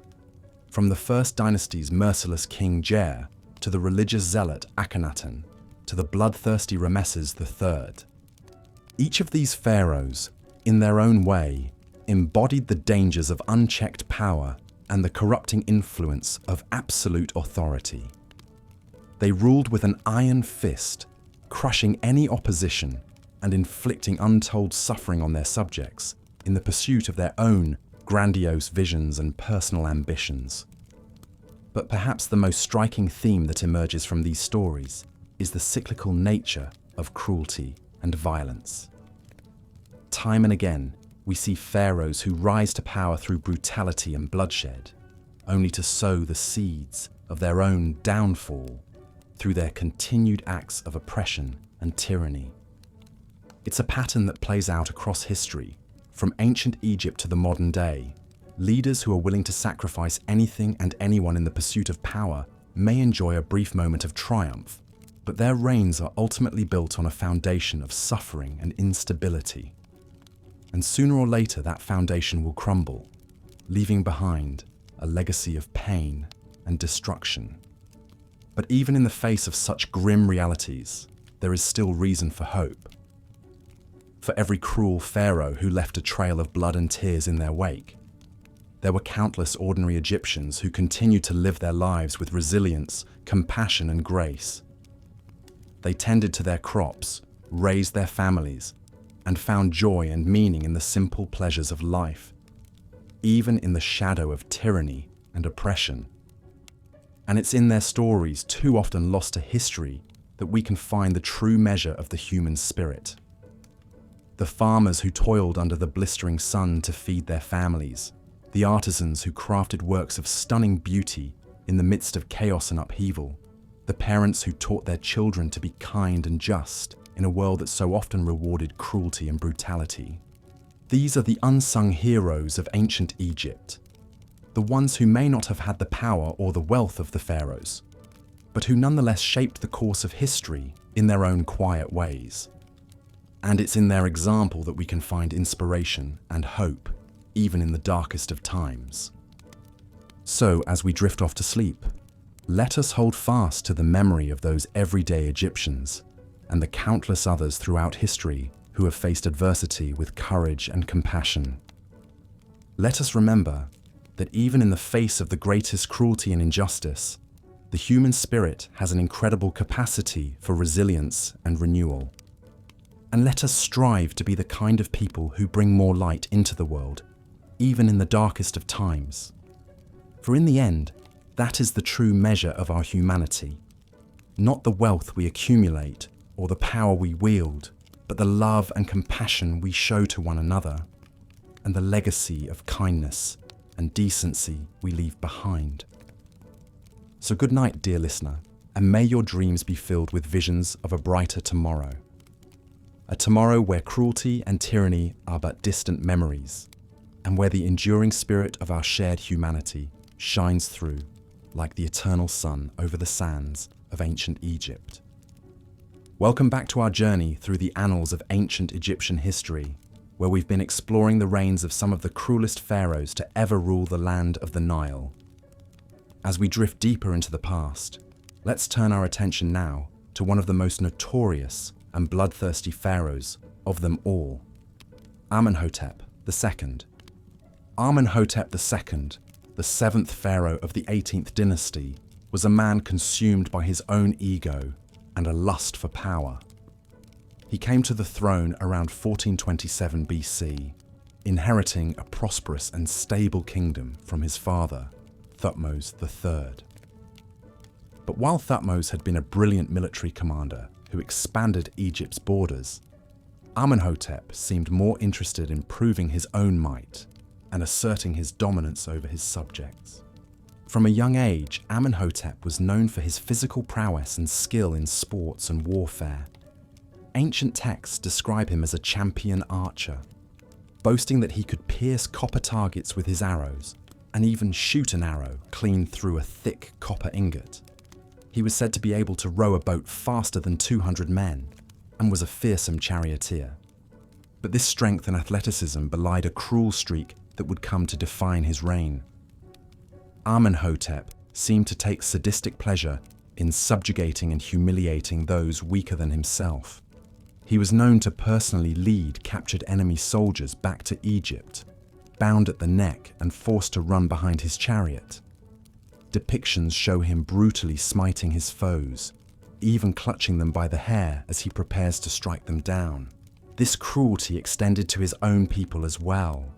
from the first dynasty's merciless King Jer to the religious zealot Akhenaten to the bloodthirsty Rameses III. Each of these pharaohs, in their own way, embodied the dangers of unchecked power and the corrupting influence of absolute authority. They ruled with an iron fist, crushing any opposition and inflicting untold suffering on their subjects in the pursuit of their own grandiose visions and personal ambitions. But perhaps the most striking theme that emerges from these stories is the cyclical nature of cruelty and violence. Time and again, we see pharaohs who rise to power through brutality and bloodshed, only to sow the seeds of their own downfall through their continued acts of oppression and tyranny. It's a pattern that plays out across history, from ancient Egypt to the modern day. Leaders who are willing to sacrifice anything and anyone in the pursuit of power may enjoy a brief moment of triumph, but their reigns are ultimately built on a foundation of suffering and instability. And sooner or later that foundation will crumble, leaving behind a legacy of pain and destruction. But even in the face of such grim realities, there is still reason for hope. For every cruel pharaoh who left a trail of blood and tears in their wake, there were countless ordinary Egyptians who continued to live their lives with resilience, compassion, and grace. They tended to their crops, raised their families, and found joy and meaning in the simple pleasures of life, even in the shadow of tyranny and oppression. And it's in their stories, too often lost to history, that we can find the true measure of the human spirit. The farmers who toiled under the blistering sun to feed their families, the artisans who crafted works of stunning beauty in the midst of chaos and upheaval, the parents who taught their children to be kind and just in a world that so often rewarded cruelty and brutality. These are the unsung heroes of ancient Egypt, the ones who may not have had the power or the wealth of the pharaohs, but who nonetheless shaped the course of history in their own quiet ways. And it's in their example that we can find inspiration and hope, even in the darkest of times. So, as we drift off to sleep, let us hold fast to the memory of those everyday Egyptians and the countless others throughout history who have faced adversity with courage and compassion. Let us remember that even in the face of the greatest cruelty and injustice, the human spirit has an incredible capacity for resilience and renewal. And let us strive to be the kind of people who bring more light into the world, even in the darkest of times. For in the end, that is the true measure of our humanity. Not the wealth we accumulate or the power we wield, but the love and compassion we show to one another, and the legacy of kindness and decency we leave behind. So good night, dear listener, and may your dreams be filled with visions of a brighter tomorrow. A tomorrow where cruelty and tyranny are but distant memories, and where the enduring spirit of our shared humanity shines through like the eternal sun over the sands of ancient Egypt. Welcome back to our journey through the annals of ancient Egyptian history, where we've been exploring the reigns of some of the cruelest pharaohs to ever rule the land of the Nile. As we drift deeper into the past, let's turn our attention now to one of the most notorious and bloodthirsty pharaohs of them all, Amenhotep II. Amenhotep II, the seventh pharaoh of the 18th dynasty, was a man consumed by his own ego and a lust for power. He came to the throne around 1427 BC, inheriting a prosperous and stable kingdom from his father, Thutmose III. But while Thutmose had been a brilliant military commander who expanded Egypt's borders, Amenhotep seemed more interested in proving his own might and asserting his dominance over his subjects. From a young age, Amenhotep was known for his physical prowess and skill in sports and warfare. Ancient texts describe him as a champion archer, boasting that he could pierce copper targets with his arrows and even shoot an arrow clean through a thick copper ingot. He was said to be able to row a boat faster than 200 men and was a fearsome charioteer. But this strength and athleticism belied a cruel streak that would come to define his reign. Amenhotep seemed to take sadistic pleasure in subjugating and humiliating those weaker than himself. He was known to personally lead captured enemy soldiers back to Egypt, bound at the neck and forced to run behind his chariot. Depictions show him brutally smiting his foes, even clutching them by the hair as he prepares to strike them down. This cruelty extended to his own people as well.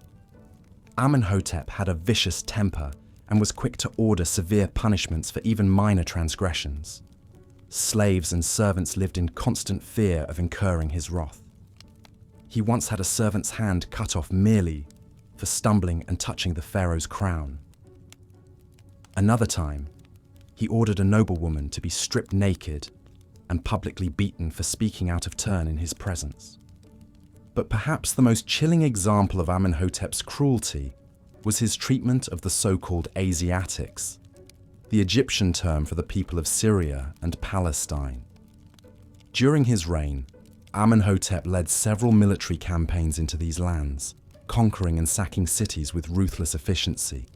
Amenhotep had a vicious temper and was quick to order severe punishments for even minor transgressions. slaves and servants lived in constant fear of incurring his wrath. He once had a servant's hand cut off merely for stumbling and touching the pharaoh's crown. Another time, he ordered a noblewoman to be stripped naked and publicly beaten for speaking out of turn in his presence. But perhaps the most chilling example of Amenhotep's cruelty was his treatment of the so-called Asiatics, the Egyptian term for the people of Syria and Palestine. During his reign, Amenhotep led several military campaigns into these lands, conquering and sacking cities with ruthless efficiency.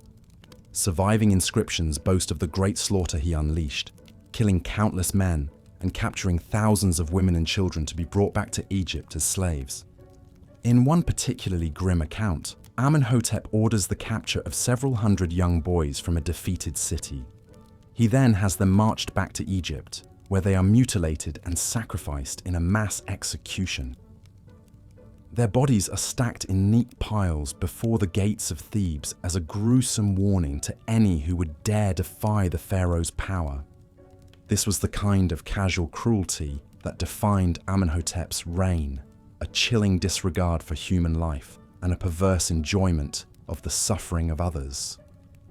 Surviving inscriptions boast of the great slaughter he unleashed, killing countless men and capturing thousands of women and children to be brought back to Egypt as slaves. In one particularly grim account, Amenhotep orders the capture of several hundred young boys from a defeated city. He then has them marched back to Egypt, where they are mutilated and sacrificed in a mass execution. Their bodies are stacked in neat piles before the gates of Thebes as a gruesome warning to any who would dare defy the pharaoh's power. This was the kind of casual cruelty that defined Amenhotep's reign, a chilling disregard for human life and a perverse enjoyment of the suffering of others.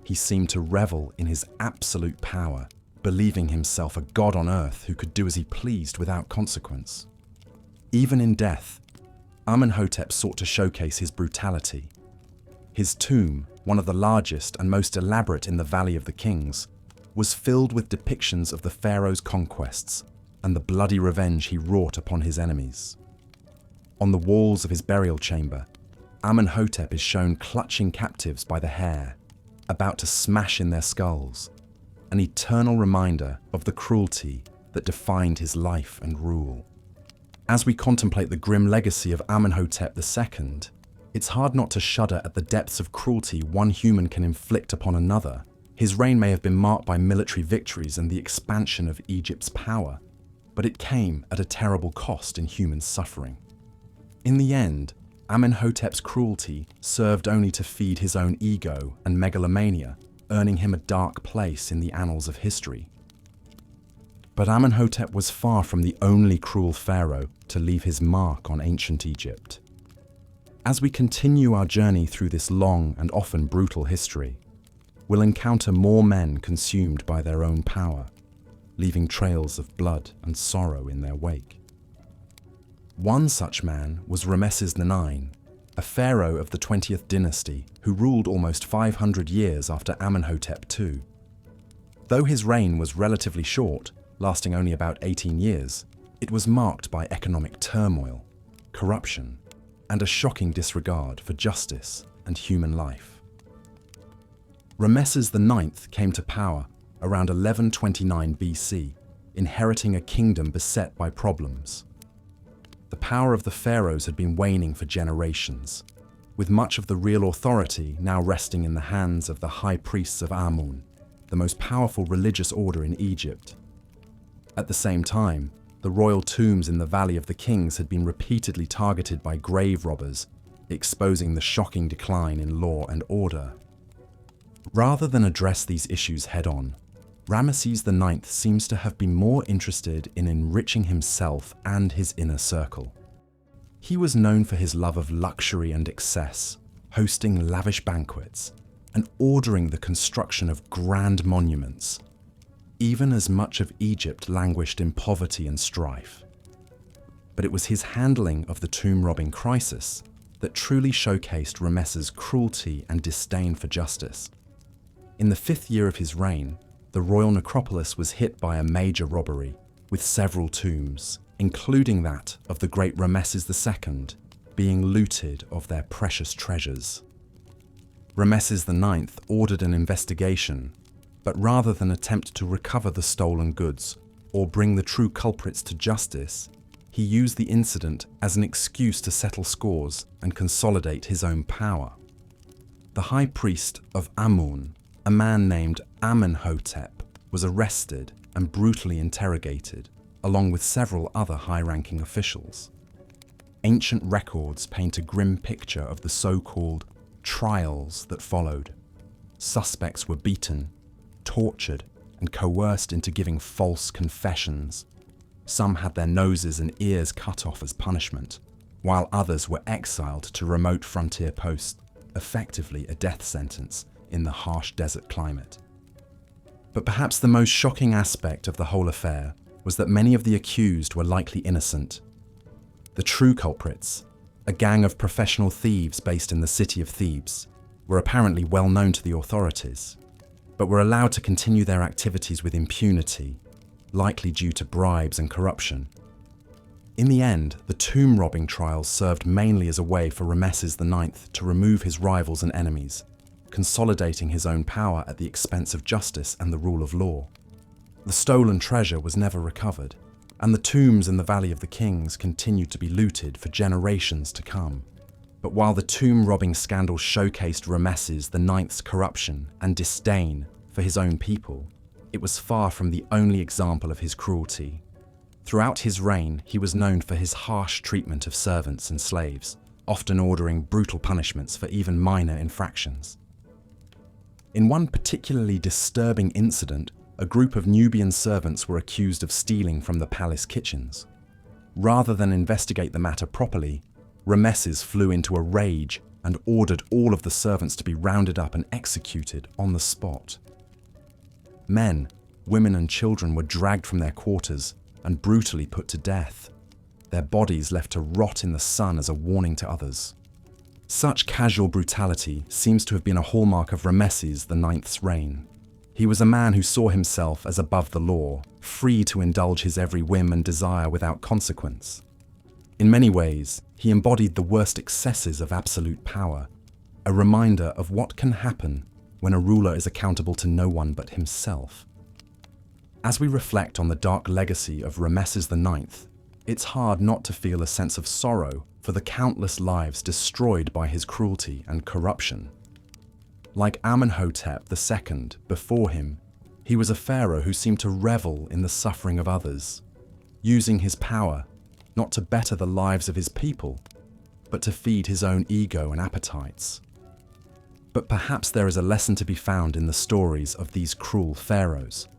He seemed to revel in his absolute power, believing himself a god on earth who could do as he pleased without consequence. Even in death, Amenhotep sought to showcase his brutality. His tomb, one of the largest and most elaborate in the Valley of the Kings, was filled with depictions of the pharaoh's conquests and the bloody revenge he wrought upon his enemies. On the walls of his burial chamber, Amenhotep is shown clutching captives by the hair, about to smash in their skulls, an eternal reminder of the cruelty that defined his life and rule. As we contemplate the grim legacy of Amenhotep II, it's hard not to shudder at the depths of cruelty one human can inflict upon another. His reign may have been marked by military victories and the expansion of Egypt's power, but it came at a terrible cost in human suffering. In the end, Amenhotep's cruelty served only to feed his own ego and megalomania, earning him a dark place in the annals of history. But Amenhotep was far from the only cruel pharaoh to leave his mark on ancient Egypt. As we continue our journey through this long and often brutal history, we'll encounter more men consumed by their own power, leaving trails of blood and sorrow in their wake. One such man was Ramesses IX, a pharaoh of the 20th dynasty who ruled almost 500 years after Amenhotep II. Though his reign was relatively short, lasting only about 18 years, it was marked by economic turmoil, corruption, and a shocking disregard for justice and human life. Ramesses IX came to power around 1129 BC, inheriting a kingdom beset by problems. The power of the pharaohs had been waning for generations, with much of the real authority now resting in the hands of the high priests of Amun, the most powerful religious order in Egypt. At the same time, the royal tombs in the Valley of the Kings had been repeatedly targeted by grave robbers, exposing the shocking decline in law and order. Rather than address these issues head-on, Ramesses IX seems to have been more interested in enriching himself and his inner circle. He was known for his love of luxury and excess, hosting lavish banquets and ordering the construction of grand monuments, even as much of Egypt languished in poverty and strife. But it was his handling of the tomb-robbing crisis that truly showcased Ramesses' cruelty and disdain for justice. In the 5th year of his reign, the royal necropolis was hit by a major robbery, with several tombs, including that of the great Ramesses II, being looted of their precious treasures. Ramesses IX ordered an investigation, but rather than attempt to recover the stolen goods or bring the true culprits to justice, he used the incident as an excuse to settle scores and consolidate his own power. The high priest of Amun, a man named Amenhotep, was arrested and brutally interrogated, along with several other high-ranking officials. Ancient records paint a grim picture of the so-called trials that followed. Suspects were beaten, tortured, and coerced into giving false confessions. Some had their noses and ears cut off as punishment, while others were exiled to remote frontier posts, effectively a death sentence in the harsh desert climate. But perhaps the most shocking aspect of the whole affair was that many of the accused were likely innocent. The true culprits, a gang of professional thieves based in the city of Thebes, were apparently well known to the authorities, but were allowed to continue their activities with impunity, likely due to bribes and corruption. In the end, the tomb robbing trials served mainly as a way for Rameses IX to remove his rivals and enemies, consolidating his own power at the expense of justice and the rule of law. The stolen treasure was never recovered, and the tombs in the Valley of the Kings continued to be looted for generations to come. But while the tomb-robbing scandal showcased Rameses IX's corruption and disdain for his own people, it was far from the only example of his cruelty. Throughout his reign, he was known for his harsh treatment of servants and slaves, often ordering brutal punishments for even minor infractions. In one particularly disturbing incident, a group of Nubian servants were accused of stealing from the palace kitchens. Rather than investigate the matter properly, Rameses flew into a rage and ordered all of the servants to be rounded up and executed on the spot. Men, women and children were dragged from their quarters and brutally put to death, their bodies left to rot in the sun as a warning to others. Such casual brutality seems to have been a hallmark of Rameses IX's reign. He was a man who saw himself as above the law, free to indulge his every whim and desire without consequence. In many ways, he embodied the worst excesses of absolute power, a reminder of what can happen when a ruler is accountable to no one but himself. As we reflect on the dark legacy of Rameses IX, it's hard not to feel a sense of sorrow for the countless lives destroyed by his cruelty and corruption. Like Amenhotep II before him, he was a pharaoh who seemed to revel in the suffering of others, using his power not to better the lives of his people, but to feed his own ego and appetites. But perhaps there is a lesson to be found in the stories of these cruel pharaohs,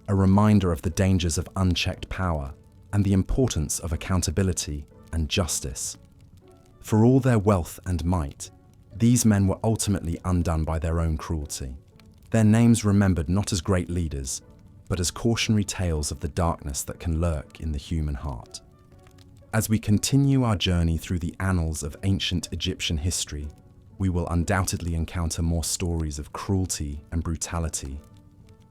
a reminder of the dangers of unchecked power and the importance of accountability and justice. For all their wealth and might, these men were ultimately undone by their own cruelty, their names remembered not as great leaders, but as cautionary tales of the darkness that can lurk in the human heart. As we continue our journey through the annals of ancient Egyptian history, we will undoubtedly encounter more stories of cruelty and brutality,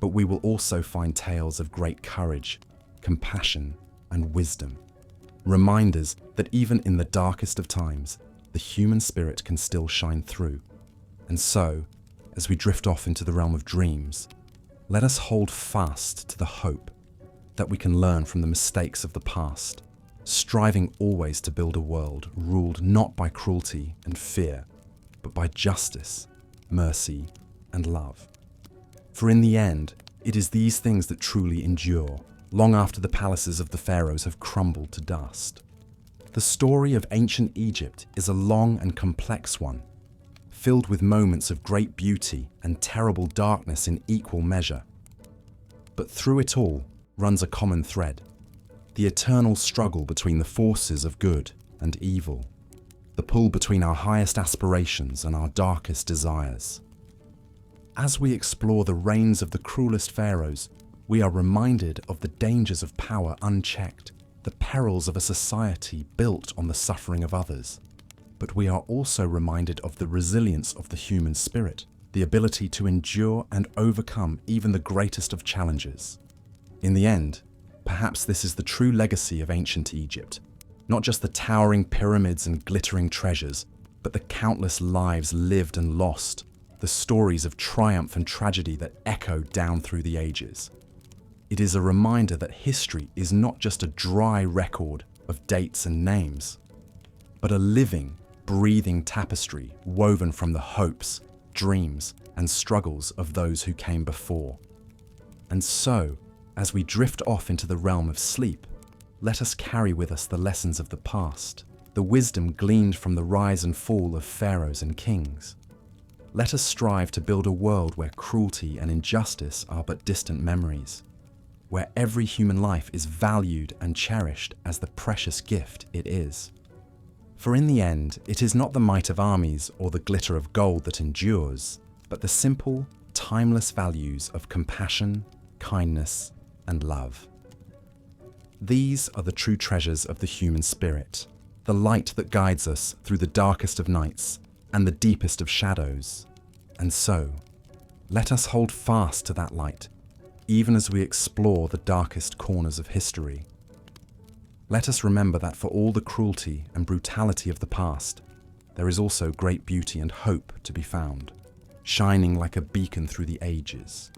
but we will also find tales of great courage, compassion, and wisdom, reminders that even in the darkest of times, the human spirit can still shine through. And so, as we drift off into the realm of dreams, let us hold fast to the hope that we can learn from the mistakes of the past, striving always to build a world ruled not by cruelty and fear, but by justice, mercy, and love. For in the end, it is these things that truly endure, long after the palaces of the pharaohs have crumbled to dust. The story of ancient Egypt is a long and complex one, filled with moments of great beauty and terrible darkness in equal measure. But through it all runs a common thread: the eternal struggle between the forces of good and evil, the pull between our highest aspirations and our darkest desires. As we explore the reigns of the cruelest pharaohs, we are reminded of the dangers of power unchecked, the perils of a society built on the suffering of others. But we are also reminded of the resilience of the human spirit, the ability to endure and overcome even the greatest of challenges. In the end, perhaps this is the true legacy of ancient Egypt, not just the towering pyramids and glittering treasures, but the countless lives lived and lost, the stories of triumph and tragedy that echo down through the ages. It is a reminder that history is not just a dry record of dates and names, but a living, breathing tapestry woven from the hopes, dreams, and struggles of those who came before. And so, as we drift off into the realm of sleep, let us carry with us the lessons of the past, the wisdom gleaned from the rise and fall of pharaohs and kings. let us strive to build a world where cruelty and injustice are but distant memories, where every human life is valued and cherished as the precious gift it is. For in the end, it is not the might of armies or the glitter of gold that endures, but the simple, timeless values of compassion, kindness, and love. These are the true treasures of the human spirit, the light that guides us through the darkest of nights and the deepest of shadows. And so, let us hold fast to that light, even as we explore the darkest corners of history. Let us remember that for all the cruelty and brutality of the past, there is also great beauty and hope to be found, shining like a beacon through the ages.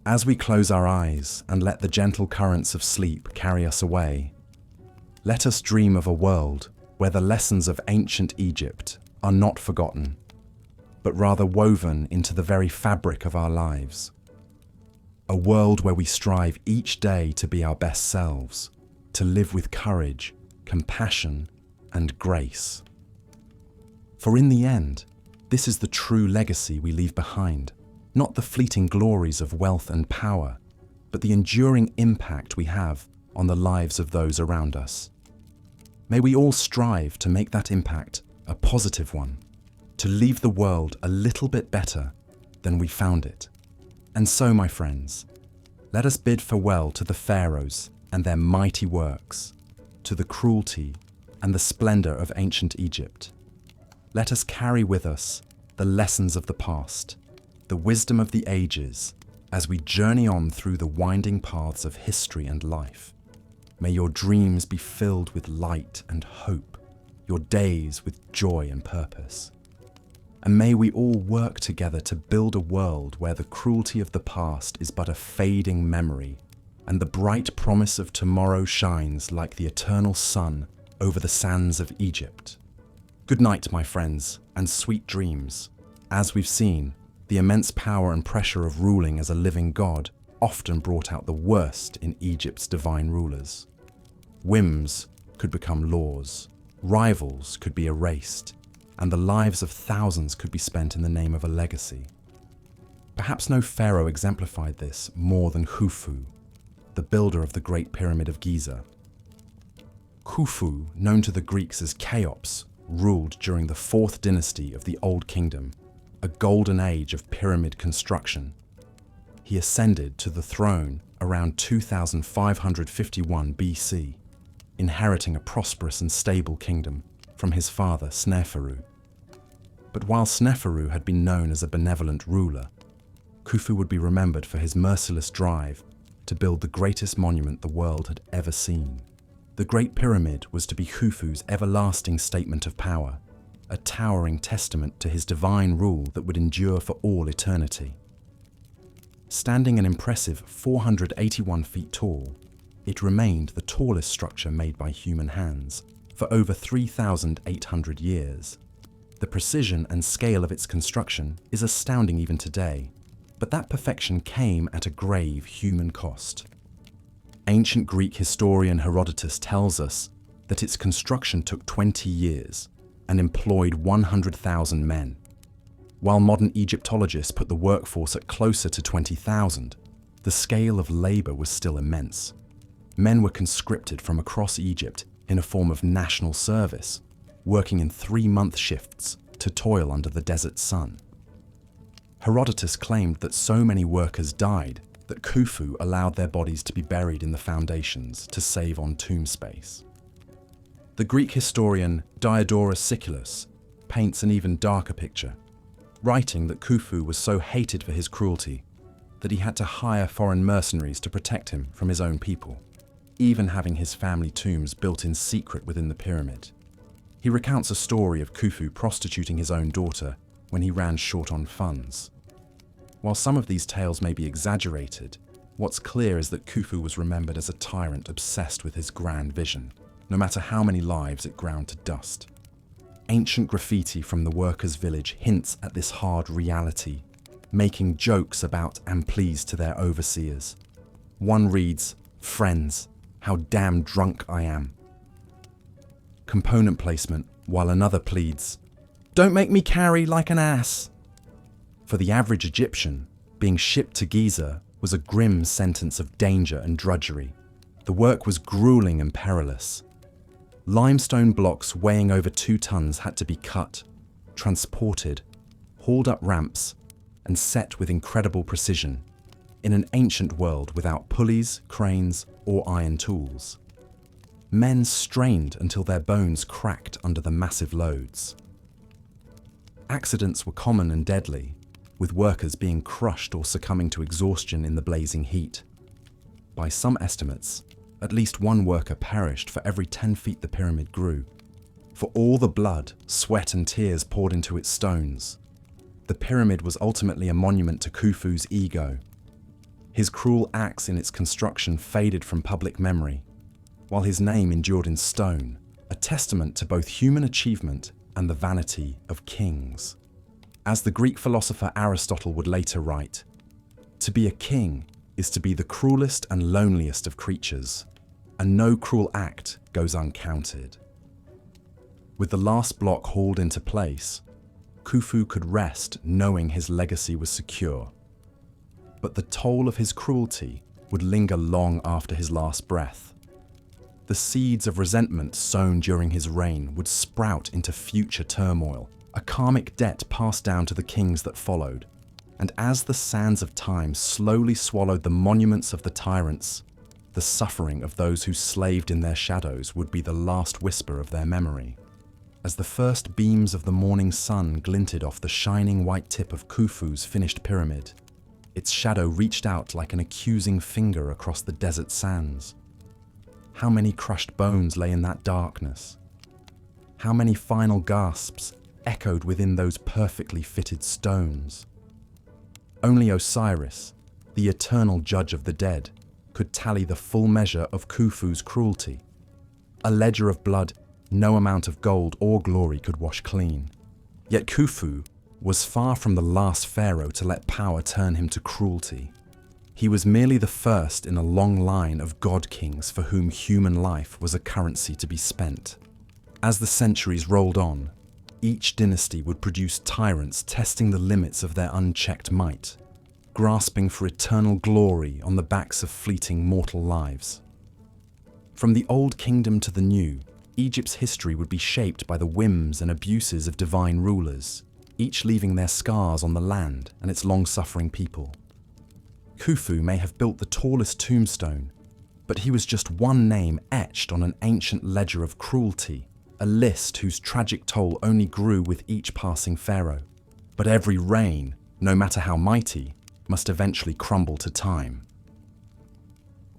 As we close our eyes and let the gentle currents of sleep carry us away, let us dream of a world where the lessons of ancient Egypt are not forgotten, but rather woven into the very fabric of our lives. A world where we strive each day to be our best selves, to live with courage, compassion, and grace. For in the end, this is the true legacy we leave behind, not the fleeting glories of wealth and power, but the enduring impact we have on the lives of those around us. May we all strive to make that impact a positive one, to leave the world a little bit better than we found it. And so, my friends, let us bid farewell to the Pharaohs and their mighty works, to the cruelty and the splendor of ancient Egypt. Let us carry with us the lessons of the past, the wisdom of the ages, as we journey on through the winding paths of history and life. May your dreams be filled with light and hope, your days with joy and purpose. And may we all work together to build a world where the cruelty of the past is but a fading memory, and the bright promise of tomorrow shines like the eternal sun over the sands of Egypt. Good night, my friends, and sweet dreams. As we've seen, the immense power and pressure of ruling as a living God often brought out the worst in Egypt's divine rulers. Whims could become laws, rivals could be erased, and the lives of thousands could be spent in the name of a legacy. Perhaps no pharaoh exemplified this more than Khufu, the builder of the Great Pyramid of Giza. Khufu, known to the Greeks as Cheops, ruled during the 4th dynasty of the Old Kingdom, a golden age of pyramid construction. He ascended to the throne around 2551 BC, inheriting a prosperous and stable kingdom from his father Sneferu. But while Sneferu had been known as a benevolent ruler, Khufu would be remembered for his merciless drive to build the greatest monument the world had ever seen. The Great Pyramid was to be Khufu's everlasting statement of power, a towering testament to his divine rule that would endure for all eternity. Standing an impressive 481 feet tall, it remained the tallest structure made by human hands for over 3,800 years. The precision and scale of its construction is astounding even today, but that perfection came at a grave human cost. Ancient Greek historian Herodotus tells us that its construction took 20 years and employed 100,000 men. While modern Egyptologists put the workforce at closer to 20,000, the scale of labor was still immense. Men were conscripted from across Egypt in a form of national service, working in 3-month shifts to toil under the desert sun. Herodotus claimed that so many workers died that Khufu allowed their bodies to be buried in the foundations to save on tomb space. The Greek historian Diodorus Siculus paints an even darker picture, writing that Khufu was so hated for his cruelty that he had to hire foreign mercenaries to protect him from his own people, even having his family tombs built in secret within the pyramid. He recounts a story of Khufu prostituting his own daughter when he ran short on funds. While some of these tales may be exaggerated, what's clear is that Khufu was remembered as a tyrant obsessed with his grand vision, no matter how many lives it ground to dust. Ancient graffiti from the workers' village hints at this hard reality, making jokes about and pleas to their overseers. One reads, "Friends, how damn drunk I am." Component placement, while another pleads, "Don't make me carry like an ass." For the average Egyptian, being shipped to Giza was a grim sentence of danger and drudgery. The work was grueling and perilous. Limestone blocks weighing over 2 tons had to be cut, transported, hauled up ramps, and set with incredible precision in an ancient world without pulleys, cranes, or iron tools. Men strained until their bones cracked under the massive loads. Accidents were common and deadly, with workers being crushed or succumbing to exhaustion in the blazing heat. By some estimates, at least 1 worker perished for every 10 feet the pyramid grew. For all the blood, sweat, and tears poured into its stones, the pyramid was ultimately a monument to Khufu's ego. His cruel acts in its construction faded from public memory, while his name endured in stone, a testament to both human achievement and the vanity of kings. As the Greek philosopher Aristotle would later write, "To be a king is to be the cruelest and loneliest of creatures, and no cruel act goes uncounted." With the last block hauled into place, Khufu could rest knowing his legacy was secure. But the toll of his cruelty would linger long after his last breath. The seeds of resentment sown during his reign would sprout into future turmoil, a karmic debt passed down to the kings that followed. And as the sands of time slowly swallowed the monuments of the tyrants, the suffering of those who slaved in their shadows would be the last whisper of their memory. As the first beams of the morning sun glinted off the shining white tip of Khufu's finished pyramid, its shadow reached out like an accusing finger across the desert sands. How many crushed bones lay in that darkness? How many final gasps echoed within those perfectly fitted stones? Only Osiris, the eternal judge of the dead, could tally the full measure of Khufu's cruelty. A ledger of blood no amount of gold or glory could wash clean. Yet Khufu was far from the last pharaoh to let power turn him to cruelty. He was merely the first in a long line of god-kings for whom human life was a currency to be spent. As the centuries rolled on, each dynasty would produce tyrants testing the limits of their unchecked might, grasping for eternal glory on the backs of fleeting mortal lives. From the old kingdom to the new, Egypt's history would be shaped by the whims and abuses of divine rulers, each leaving their scars on the land and its long-suffering people. Khufu may have built the tallest tombstone, but he was just one name etched on an ancient ledger of cruelty, a list whose tragic toll only grew with each passing pharaoh. But every reign, no matter how mighty, must eventually crumble to time.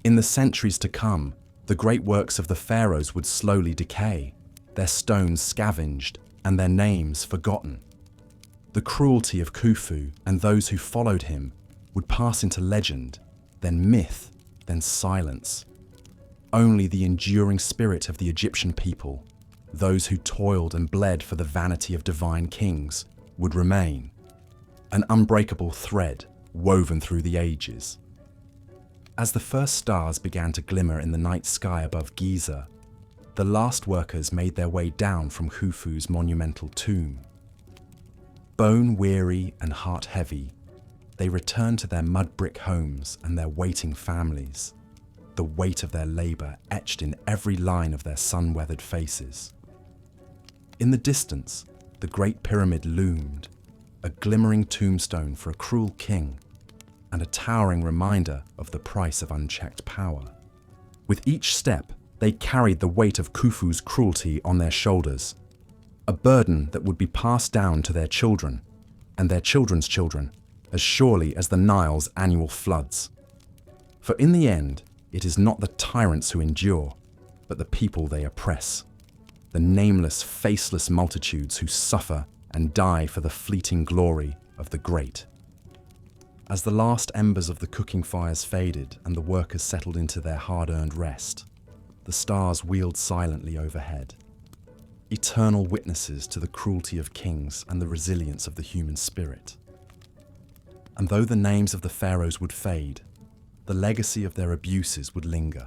In the centuries to come, the great works of the pharaohs would slowly decay, their stones scavenged and their names forgotten. The cruelty of Khufu and those who followed him would pass into legend, then myth, then silence. Only the enduring spirit of the Egyptian people, those who toiled and bled for the vanity of divine kings, would remain, an unbreakable thread woven through the ages. As the first stars began to glimmer in the night sky above Giza, the last workers made their way down from Khufu's monumental tomb. Bone-weary and heart-heavy, they returned to their mud-brick homes and their waiting families, the weight of their labor etched in every line of their sun-weathered faces. In the distance, the Great Pyramid loomed, a glimmering tombstone for a cruel king, and a towering reminder of the price of unchecked power. With each step, they carried the weight of Khufu's cruelty on their shoulders, a burden that would be passed down to their children, and their children's children, as surely as the Nile's annual floods. For in the end, it is not the tyrants who endure, but the people they oppress, the nameless, faceless multitudes who suffer and die for the fleeting glory of the great. As the last embers of the cooking fires faded and the workers settled into their hard-earned rest, the stars wheeled silently overhead, eternal witnesses to the cruelty of kings and the resilience of the human spirit. And though the names of the pharaohs would fade, the legacy of their abuses would linger,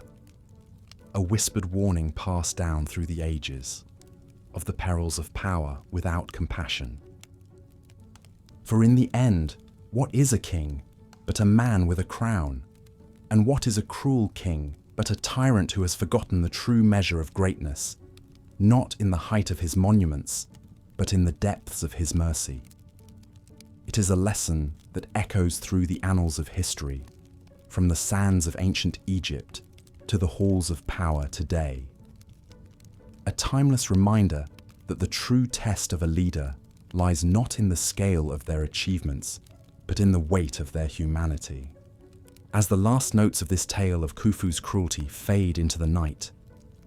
a whispered warning passed down through the ages of the perils of power without compassion. For in the end, what is a king but a man with a crown? And what is a cruel king but a tyrant who has forgotten the true measure of greatness, not in the height of his monuments, but in the depths of his mercy? It is a lesson that echoes through the annals of history, from the sands of ancient Egypt to the halls of power today. A timeless reminder that the true test of a leader lies not in the scale of their achievements, but in the weight of their humanity. As the last notes of this tale of Khufu's cruelty fade into the night,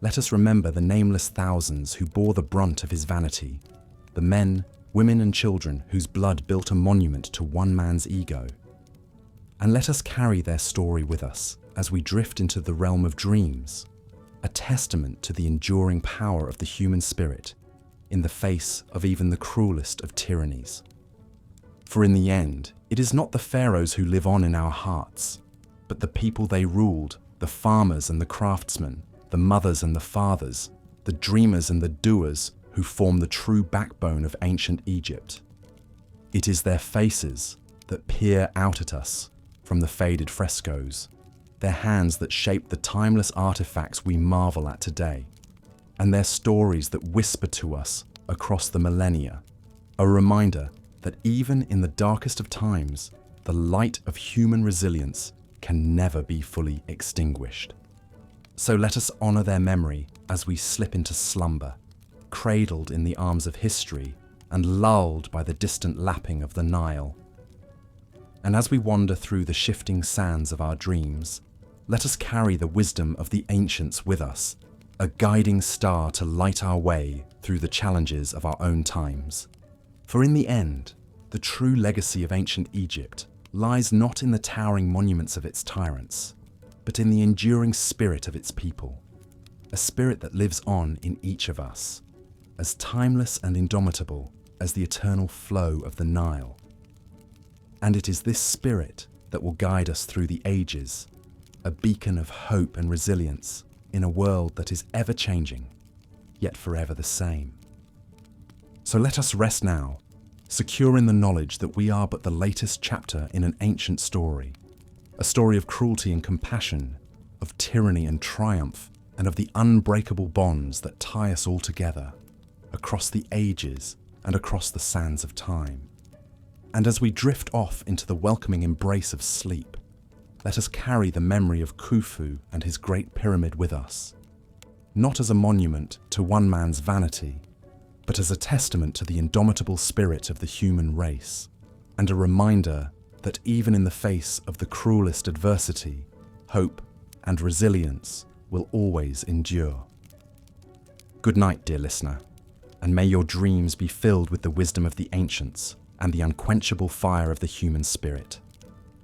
let us remember the nameless thousands who bore the brunt of his vanity, the men, women and children whose blood built a monument to one man's ego. And let us carry their story with us as we drift into the realm of dreams, a testament to the enduring power of the human spirit in the face of even the cruelest of tyrannies. For in the end, it is not the pharaohs who live on in our hearts, but the people they ruled, the farmers and the craftsmen, the mothers and the fathers, the dreamers and the doers who form the true backbone of ancient Egypt. It is their faces that peer out at us from the faded frescoes, their hands that shape the timeless artifacts we marvel at today, and their stories that whisper to us across the millennia, a reminder that even in the darkest of times, the light of human resilience can never be fully extinguished. So let us honor their memory as we slip into slumber, cradled in the arms of history and lulled by the distant lapping of the Nile. And as we wander through the shifting sands of our dreams, let us carry the wisdom of the ancients with us, a guiding star to light our way through the challenges of our own times. For in the end, the true legacy of ancient Egypt lies not in the towering monuments of its tyrants, but in the enduring spirit of its people, a spirit that lives on in each of us, as timeless and indomitable as the eternal flow of the Nile. And it is this spirit that will guide us through the ages, a beacon of hope and resilience in a world that is ever changing, yet forever the same. So let us rest now, secure in the knowledge that we are but the latest chapter in an ancient story, a story of cruelty and compassion, of tyranny and triumph, and of the unbreakable bonds that tie us all together, across the ages and across the sands of time. And as we drift off into the welcoming embrace of sleep, let us carry the memory of Khufu and his great pyramid with us, not as a monument to one man's vanity, but as a testament to the indomitable spirit of the human race, and a reminder that even in the face of the cruelest adversity, hope and resilience will always endure. Good night, dear listener, and may your dreams be filled with the wisdom of the ancients and the unquenchable fire of the human spirit.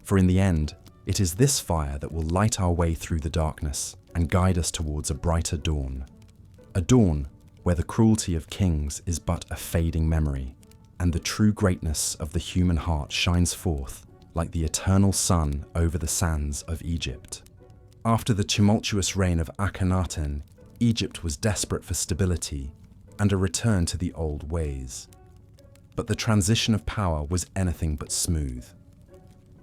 For in the end, it is this fire that will light our way through the darkness and guide us towards a brighter dawn. A dawn where the cruelty of kings is but a fading memory, and the true greatness of the human heart shines forth like the eternal sun over the sands of Egypt. After the tumultuous reign of Akhenaten, Egypt was desperate for stability and a return to the old ways. But the transition of power was anything but smooth.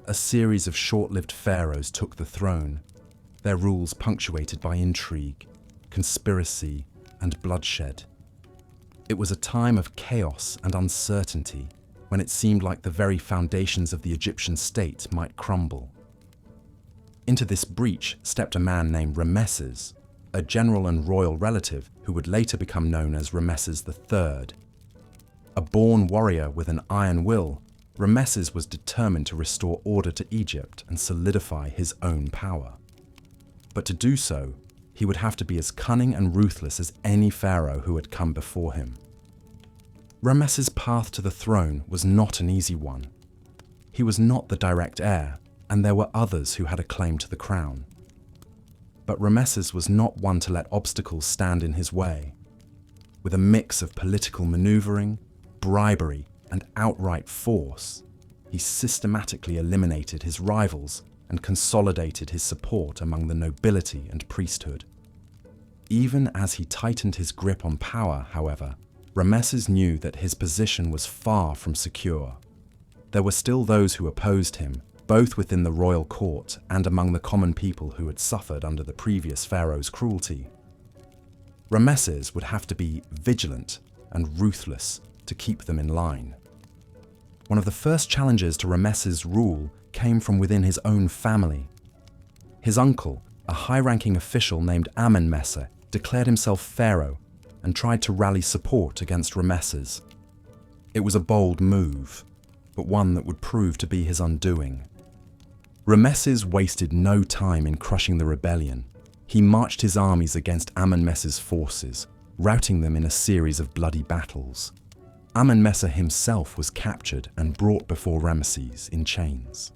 A series of short-lived pharaohs took the throne, their rules punctuated by intrigue, conspiracy, and bloodshed. It was a time of chaos and uncertainty when it seemed like the very foundations of the Egyptian state might crumble. Into this breach stepped a man named Ramesses, a general and royal relative who would later become known as Ramesses III. A born warrior with an iron will, Ramesses was determined to restore order to Egypt and solidify his own power. But to do so, he would have to be as cunning and ruthless as any pharaoh who had come before him. Ramesses' path to the throne was not an easy one. He was not the direct heir, and there were others who had a claim to the crown. But Ramesses was not one to let obstacles stand in his way. With a mix of political maneuvering, bribery, and outright force, he systematically eliminated his rivals and consolidated his support among the nobility and priesthood. Even as he tightened his grip on power, however, Ramesses knew that his position was far from secure. there were still those who opposed him, both within the royal court and among the common people who had suffered under the previous pharaoh's cruelty. Ramesses would have to be vigilant and ruthless to keep them in line. One of the first challenges to Ramesses' rule came from within his own family. His uncle, a high-ranking official named Amenmesse, declared himself pharaoh and tried to rally support against Ramesses. It was a bold move, but one that would prove to be his undoing. Ramesses wasted no time in crushing the rebellion. He marched his armies against Amenmesse's forces, routing them in a series of bloody battles. Amenmesse himself was captured and brought before Ramesses in chains.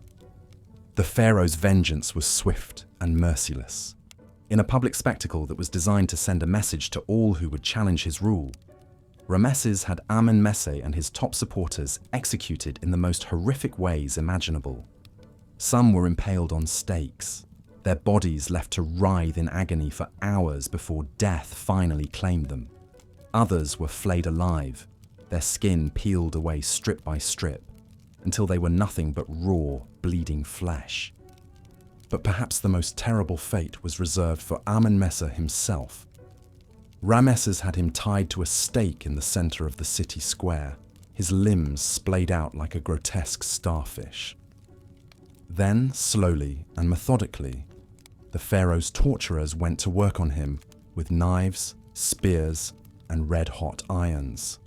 The pharaoh's vengeance was swift and merciless. In a public spectacle that was designed to send a message to all who would challenge his rule, Ramesses had Amenmesse and his top supporters executed in the most horrific ways imaginable. Some were impaled on stakes, their bodies left to writhe in agony for hours before death finally claimed them. Others were flayed alive, their skin peeled away strip by strip, until they were nothing but raw, bleeding flesh. But perhaps the most terrible fate was reserved for Amenmesse himself. Ramesses had him tied to a stake in the center of the city square, his limbs splayed out like a grotesque starfish. Then, slowly and methodically, the pharaoh's torturers went to work on him with knives, spears, and red-hot irons.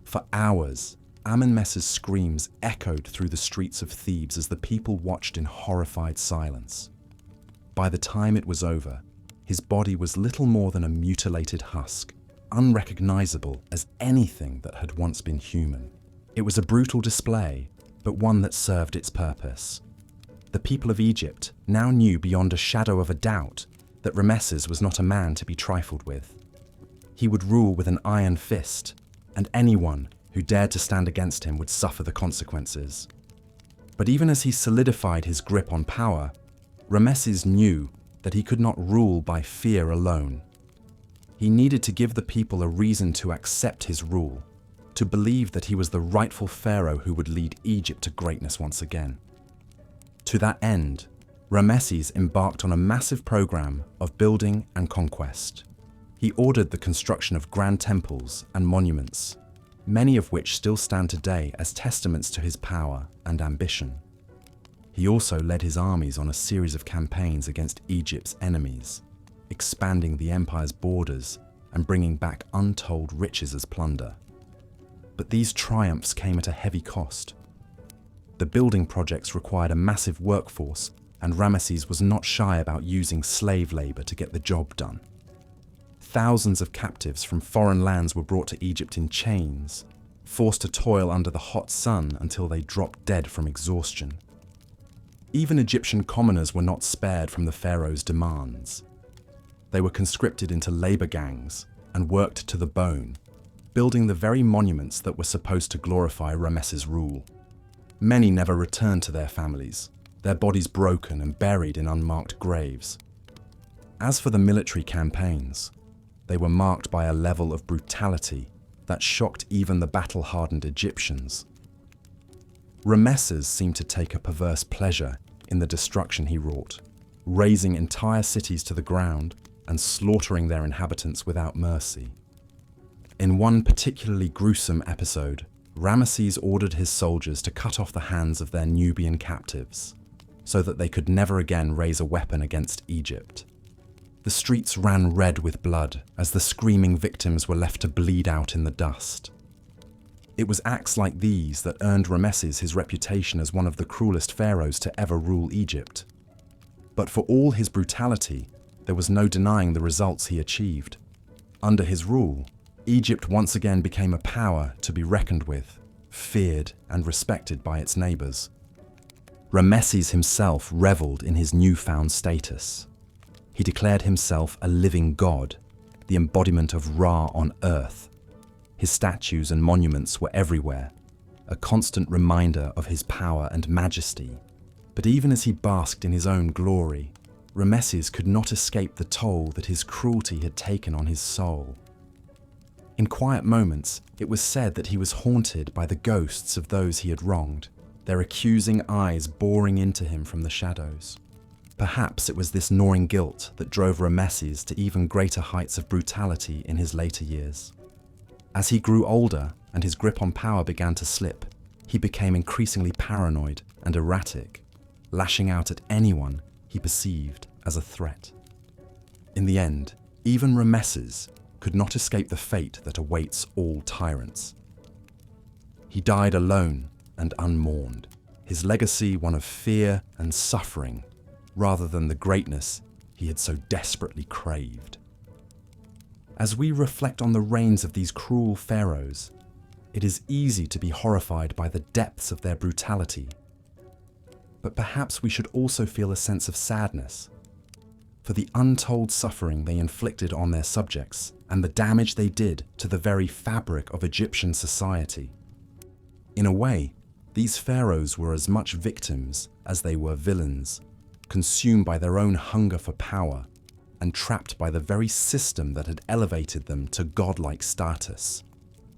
For hours, Amenmesse's screams echoed through the streets of Thebes as the people watched in horrified silence. By the time it was over, his body was little more than a mutilated husk, unrecognizable as anything that had once been human. It was a brutal display, but one that served its purpose. The people of Egypt now knew beyond a shadow of a doubt that Ramesses was not a man to be trifled with. He would rule with an iron fist, and anyone who dared to stand against him would suffer the consequences. But even as he solidified his grip on power, Ramesses knew that he could not rule by fear alone. He needed to give the people a reason to accept his rule, to believe that he was the rightful pharaoh who would lead Egypt to greatness once again. To that end, Ramesses embarked on a massive program of building and conquest. He ordered the construction of grand temples and monuments, many of which still stand today as testaments to his power and ambition. He also led his armies on a series of campaigns against Egypt's enemies, expanding the empire's borders and bringing back untold riches as plunder. But these triumphs came at a heavy cost. The building projects required a massive workforce, and Ramesses was not shy about using slave labor to get the job done. Thousands of captives from foreign lands were brought to Egypt in chains, forced to toil under the hot sun until they dropped dead from exhaustion. Even Egyptian commoners were not spared from the pharaoh's demands. They were conscripted into labor gangs and worked to the bone, building the very monuments that were supposed to glorify Ramesses' rule. Many never returned to their families, their bodies broken and buried in unmarked graves. As for the military campaigns, they were marked by a level of brutality that shocked even the battle-hardened Egyptians. Ramesses seemed to take a perverse pleasure in the destruction he wrought, razing entire cities to the ground and slaughtering their inhabitants without mercy. In one particularly gruesome episode, Ramesses ordered his soldiers to cut off the hands of their Nubian captives, so that they could never again raise a weapon against Egypt. The streets ran red with blood as the screaming victims were left to bleed out in the dust. It was acts like these that earned Ramesses his reputation as one of the cruelest pharaohs to ever rule Egypt. But for all his brutality, there was no denying the results he achieved. Under his rule, Egypt once again became a power to be reckoned with, feared and respected by its neighbors. Ramesses himself reveled in his newfound status. He declared himself a living god, the embodiment of Ra on earth. His statues and monuments were everywhere, a constant reminder of his power and majesty. But even as he basked in his own glory, Ramesses could not escape the toll that his cruelty had taken on his soul. In quiet moments, it was said that he was haunted by the ghosts of those he had wronged, their accusing eyes boring into him from the shadows. Perhaps it was this gnawing guilt that drove Ramesses to even greater heights of brutality in his later years. As he grew older and his grip on power began to slip, he became increasingly paranoid and erratic, lashing out at anyone he perceived as a threat. In the end, even Ramesses could not escape the fate that awaits all tyrants. He died alone and unmourned, his legacy one of fear and suffering, rather than the greatness he had so desperately craved. As we reflect on the reigns of these cruel pharaohs, it is easy to be horrified by the depths of their brutality. But perhaps we should also feel a sense of sadness for the untold suffering they inflicted on their subjects and the damage they did to the very fabric of Egyptian society. In a way, these pharaohs were as much victims as they were villains, consumed by their own hunger for power and trapped by the very system that had elevated them to godlike status.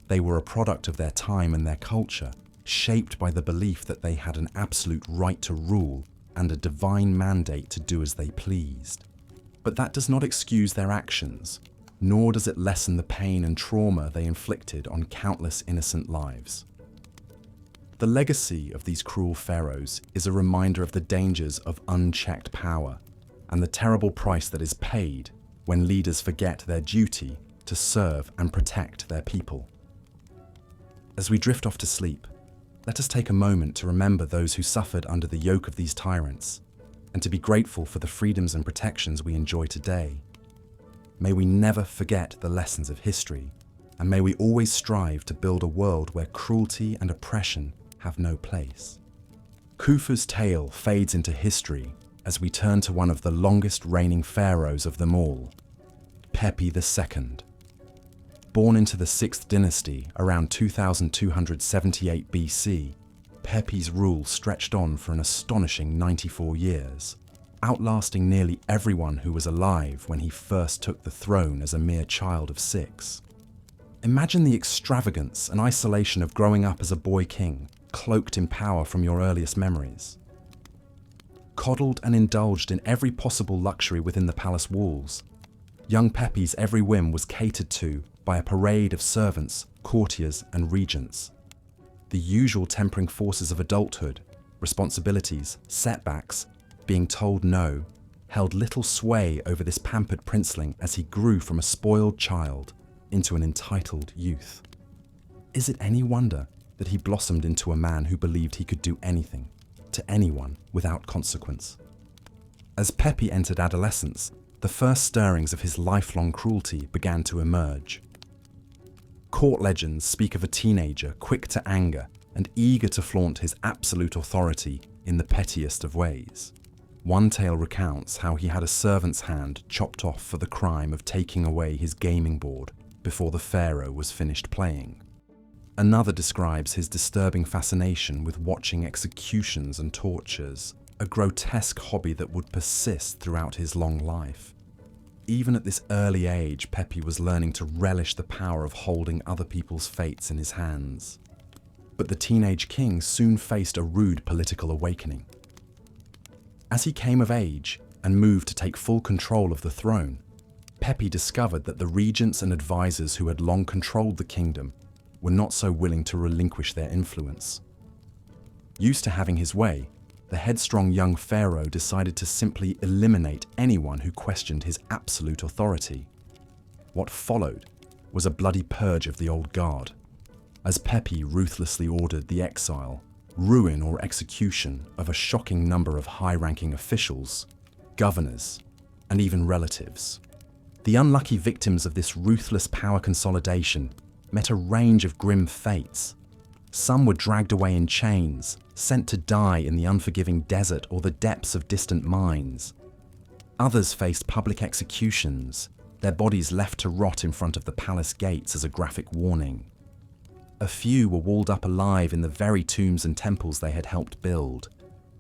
They were a product of their time and their culture, shaped by the belief that they had an absolute right to rule and a divine mandate to do as they pleased. But that does not excuse their actions, nor does it lessen the pain and trauma they inflicted on countless innocent lives. The legacy of these cruel pharaohs is a reminder of the dangers of unchecked power and the terrible price that is paid when leaders forget their duty to serve and protect their people. As we drift off to sleep, let us take a moment to remember those who suffered under the yoke of these tyrants and to be grateful for the freedoms and protections we enjoy today. May we never forget the lessons of history, and may we always strive to build a world where cruelty and oppression have no place. Khufu's tale fades into history as we turn to one of the longest reigning pharaohs of them all, Pepi II. Born into the 6th dynasty around 2278 BC, Pepi's rule stretched on for an astonishing 94 years, outlasting nearly everyone who was alive when he first took the throne as a mere child of 6. Imagine the extravagance and isolation of growing up as a boy king, cloaked in power from your earliest memories. Coddled and indulged in every possible luxury within the palace walls, young Pepi's every whim was catered to by a parade of servants, courtiers, and regents. The usual tempering forces of adulthood, responsibilities, setbacks, being told no, held little sway over this pampered princeling as he grew from a spoiled child into an entitled youth. Is it any wonder that he blossomed into a man who believed he could do anything, to anyone, without consequence? As Pepi entered adolescence, the first stirrings of his lifelong cruelty began to emerge. Court legends speak of a teenager quick to anger and eager to flaunt his absolute authority in the pettiest of ways. One tale recounts how he had a servant's hand chopped off for the crime of taking away his gaming board before the pharaoh was finished playing. Another describes his disturbing fascination with watching executions and tortures, a grotesque hobby that would persist throughout his long life. Even at this early age, Pepi was learning to relish the power of holding other people's fates in his hands. But the teenage king soon faced a rude political awakening. As he came of age and moved to take full control of the throne, Pepi discovered that the regents and advisors who had long controlled the kingdom were not so willing to relinquish their influence. Used to having his way, the headstrong young pharaoh decided to simply eliminate anyone who questioned his absolute authority. What followed was a bloody purge of the old guard, as Pepi ruthlessly ordered the exile, ruin or execution of a shocking number of high-ranking officials, governors, and even relatives. The unlucky victims of this ruthless power consolidation met a range of grim fates. Some were dragged away in chains, sent to die in the unforgiving desert or the depths of distant mines. Others faced public executions, their bodies left to rot in front of the palace gates as a graphic warning. A few were walled up alive in the very tombs and temples they had helped build,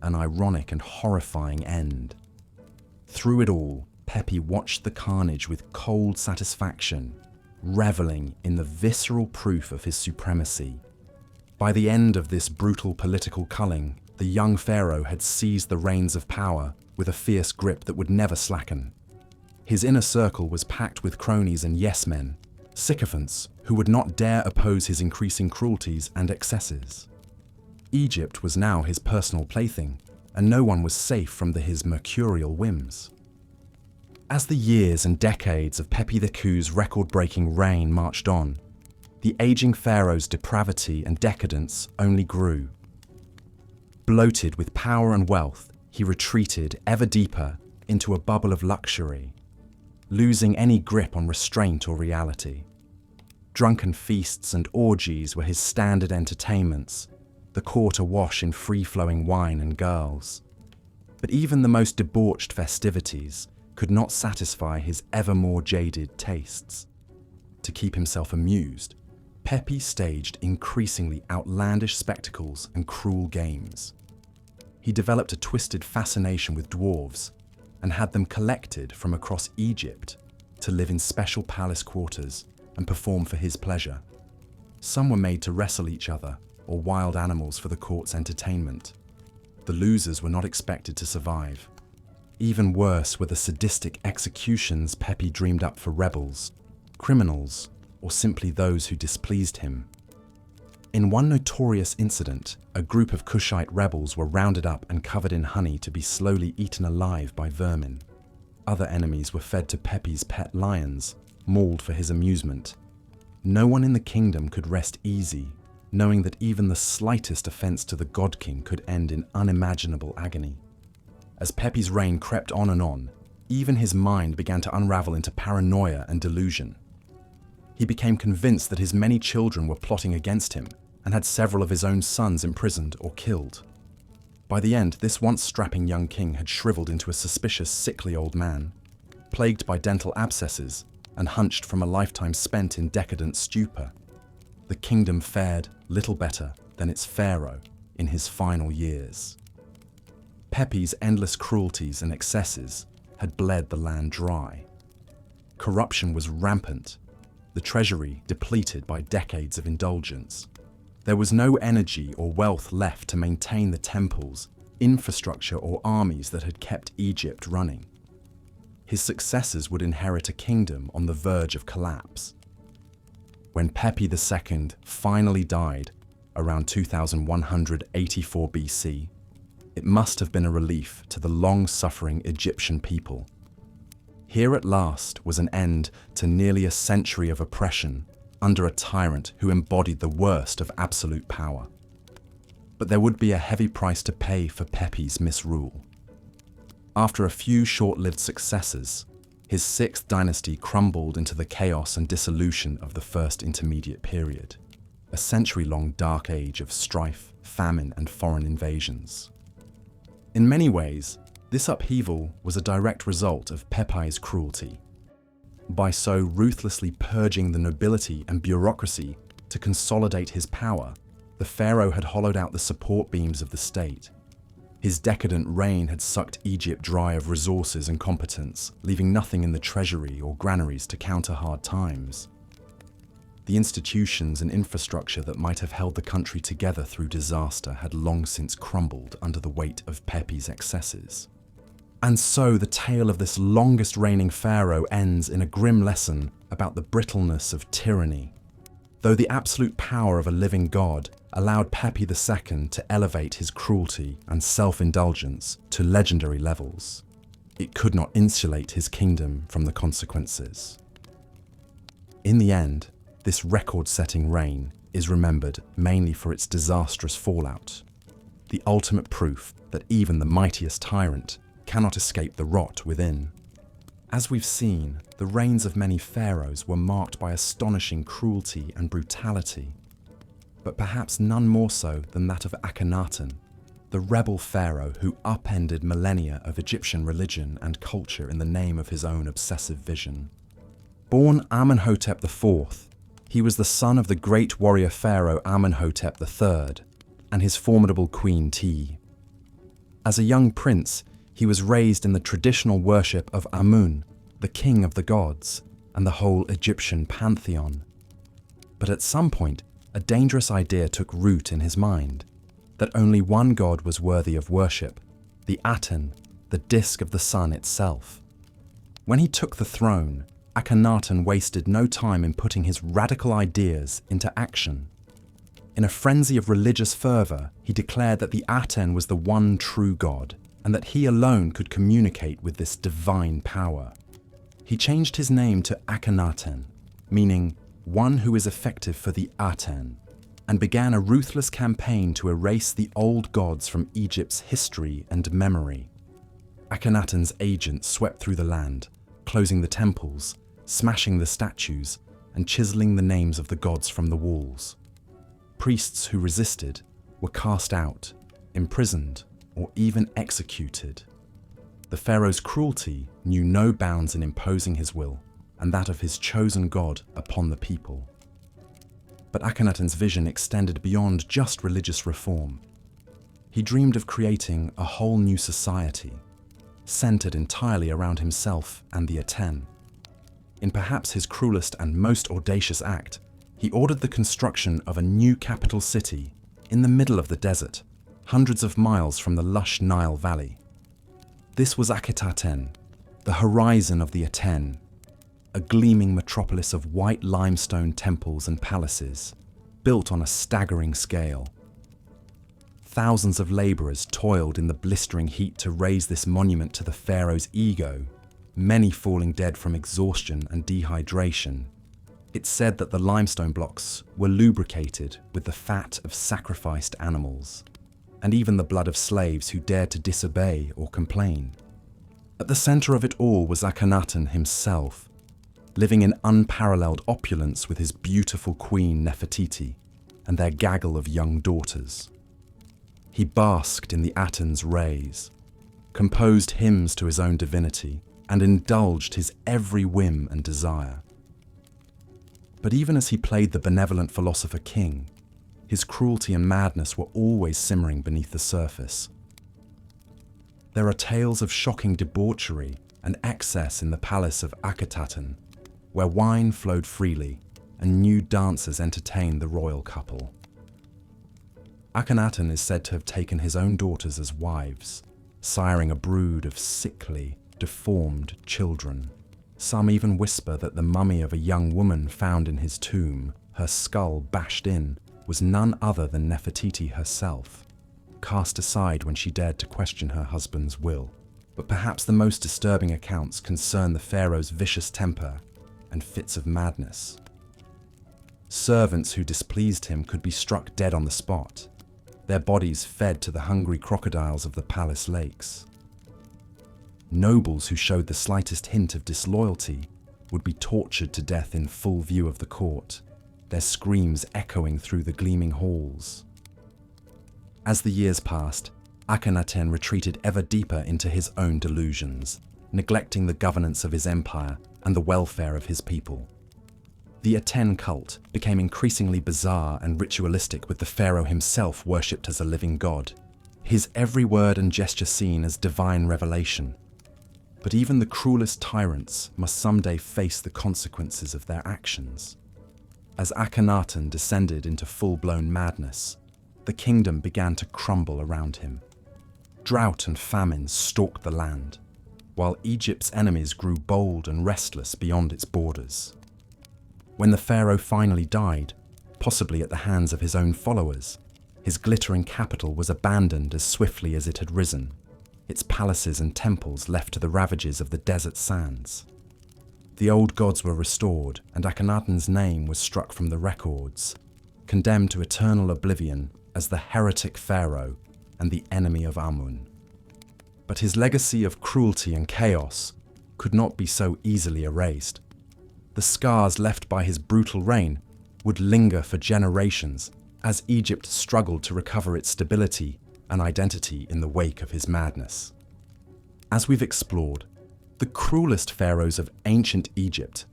an ironic and horrifying end. Through it all, Pepi watched the carnage with cold satisfaction, reveling in the visceral proof of his supremacy. By the end of this brutal political culling, the young pharaoh had seized the reins of power with a fierce grip that would never slacken. His inner circle was packed with cronies and yes-men, sycophants who would not dare oppose his increasing cruelties and excesses. Egypt was now his personal plaything, and no one was safe from his mercurial whims. As the years and decades of Pepi II's record-breaking reign marched on, the aging pharaoh's depravity and decadence only grew. Bloated with power and wealth, he retreated ever deeper into a bubble of luxury, losing any grip on restraint or reality. Drunken feasts and orgies were his standard entertainments, the court awash in free-flowing wine and girls. But even the most debauched festivities could not satisfy his ever more jaded tastes. To keep himself amused, Pepi staged increasingly outlandish spectacles and cruel games. He developed a twisted fascination with dwarves and had them collected from across Egypt to live in special palace quarters and perform for his pleasure. Some were made to wrestle each other or wild animals for the court's entertainment. The losers were not expected to survive. Even worse were the sadistic executions Pepi dreamed up for rebels, criminals, or simply those who displeased him. In one notorious incident, a group of Kushite rebels were rounded up and covered in honey to be slowly eaten alive by vermin. Other enemies were fed to Pepi's pet lions, mauled for his amusement. No one in the kingdom could rest easy, knowing that even the slightest offense to the God King could end in unimaginable agony. As Pepi's reign crept on and on, even his mind began to unravel into paranoia and delusion. He became convinced that his many children were plotting against him and had several of his own sons imprisoned or killed. By the end, this once strapping young king had shriveled into a suspicious, sickly old man, plagued by dental abscesses and hunched from a lifetime spent in decadent stupor. The kingdom fared little better than its pharaoh in his final years. Pepi's endless cruelties and excesses had bled the land dry. Corruption was rampant, the treasury depleted by decades of indulgence. There was no energy or wealth left to maintain the temples, infrastructure, or armies that had kept Egypt running. His successors would inherit a kingdom on the verge of collapse. When Pepi II finally died around 2184 BC, it must have been a relief to the long-suffering Egyptian people. Here at last was an end to nearly a century of oppression under a tyrant who embodied the worst of absolute power. But there would be a heavy price to pay for Pepi's misrule. After a few short-lived successors, his sixth dynasty crumbled into the chaos and dissolution of the First Intermediate Period, a century-long dark age of strife, famine, and foreign invasions. In many ways, this upheaval was a direct result of Pepi's cruelty. By so ruthlessly purging the nobility and bureaucracy to consolidate his power, the pharaoh had hollowed out the support beams of the state. His decadent reign had sucked Egypt dry of resources and competence, leaving nothing in the treasury or granaries to counter hard times. The institutions and infrastructure that might have held the country together through disaster had long since crumbled under the weight of Pepi's excesses. And so the tale of this longest reigning pharaoh ends in a grim lesson about the brittleness of tyranny. Though the absolute power of a living god allowed Pepi II to elevate his cruelty and self-indulgence to legendary levels, it could not insulate his kingdom from the consequences. In the end, this record-setting reign is remembered mainly for its disastrous fallout, the ultimate proof that even the mightiest tyrant cannot escape the rot within. As we've seen, the reigns of many pharaohs were marked by astonishing cruelty and brutality, but perhaps none more so than that of Akhenaten, the rebel pharaoh who upended millennia of Egyptian religion and culture in the name of his own obsessive vision. Born Amenhotep IV, he was the son of the great warrior pharaoh Amenhotep III and his formidable queen Ti. As a young prince, he was raised in the traditional worship of Amun, the king of the gods, and the whole Egyptian pantheon. But at some point, a dangerous idea took root in his mind, that only one god was worthy of worship, the Aten, the disk of the sun itself. When he took the throne, Akhenaten wasted no time in putting his radical ideas into action. In a frenzy of religious fervor, he declared that the Aten was the one true god, and that he alone could communicate with this divine power. He changed his name to Akhenaten, meaning one who is effective for the Aten, and began a ruthless campaign to erase the old gods from Egypt's history and memory. Akhenaten's agents swept through the land, closing the temples, smashing the statues, and chiseling the names of the gods from the walls. Priests who resisted were cast out, imprisoned, or even executed. The pharaoh's cruelty knew no bounds in imposing his will, and that of his chosen god upon the people. But Akhenaten's vision extended beyond just religious reform. He dreamed of creating a whole new society, centered entirely around himself and the Aten. In perhaps his cruelest and most audacious act, he ordered the construction of a new capital city in the middle of the desert, hundreds of miles from the lush Nile Valley. This was Akhetaten, the horizon of the Aten, a gleaming metropolis of white limestone temples and palaces, built on a staggering scale. Thousands of laborers toiled in the blistering heat to raise this monument to the pharaoh's ego, many falling dead from exhaustion and dehydration. It's said that the limestone blocks were lubricated with the fat of sacrificed animals, and even the blood of slaves who dared to disobey or complain. At the center of it all was Akhenaten himself, living in unparalleled opulence with his beautiful queen Nefertiti and their gaggle of young daughters. He basked in the Aten's rays, composed hymns to his own divinity, and indulged his every whim and desire. But even as he played the benevolent philosopher king, his cruelty and madness were always simmering beneath the surface. There are tales of shocking debauchery and excess in the palace of Akhetaten, where wine flowed freely and nude dancers entertained the royal couple. Akhenaten is said to have taken his own daughters as wives, siring a brood of sickly, deformed children. Some even whisper that the mummy of a young woman found in his tomb, her skull bashed in, was none other than Nefertiti herself, cast aside when she dared to question her husband's will. But perhaps the most disturbing accounts concern the pharaoh's vicious temper and fits of madness. Servants who displeased him could be struck dead on the spot, their bodies fed to the hungry crocodiles of the palace lakes. Nobles who showed the slightest hint of disloyalty would be tortured to death in full view of the court, their screams echoing through the gleaming halls. As the years passed, Akhenaten retreated ever deeper into his own delusions, neglecting the governance of his empire and the welfare of his people. The Aten cult became increasingly bizarre and ritualistic, with the pharaoh himself worshipped as a living god, his every word and gesture seen as divine revelation. But even the cruelest tyrants must someday face the consequences of their actions. As Akhenaten descended into full-blown madness, the kingdom began to crumble around him. Drought and famine stalked the land, while Egypt's enemies grew bold and restless beyond its borders. When the pharaoh finally died, possibly at the hands of his own followers, his glittering capital was abandoned as swiftly as it had risen, its palaces and temples left to the ravages of the desert sands. The old gods were restored, and Akhenaten's name was struck from the records, condemned to eternal oblivion as the heretic pharaoh and the enemy of Amun. But his legacy of cruelty and chaos could not be so easily erased. The scars left by his brutal reign would linger for generations as Egypt struggled to recover its stability and identity in the wake of his madness. As we've explored, the cruelest pharaohs of ancient Egypt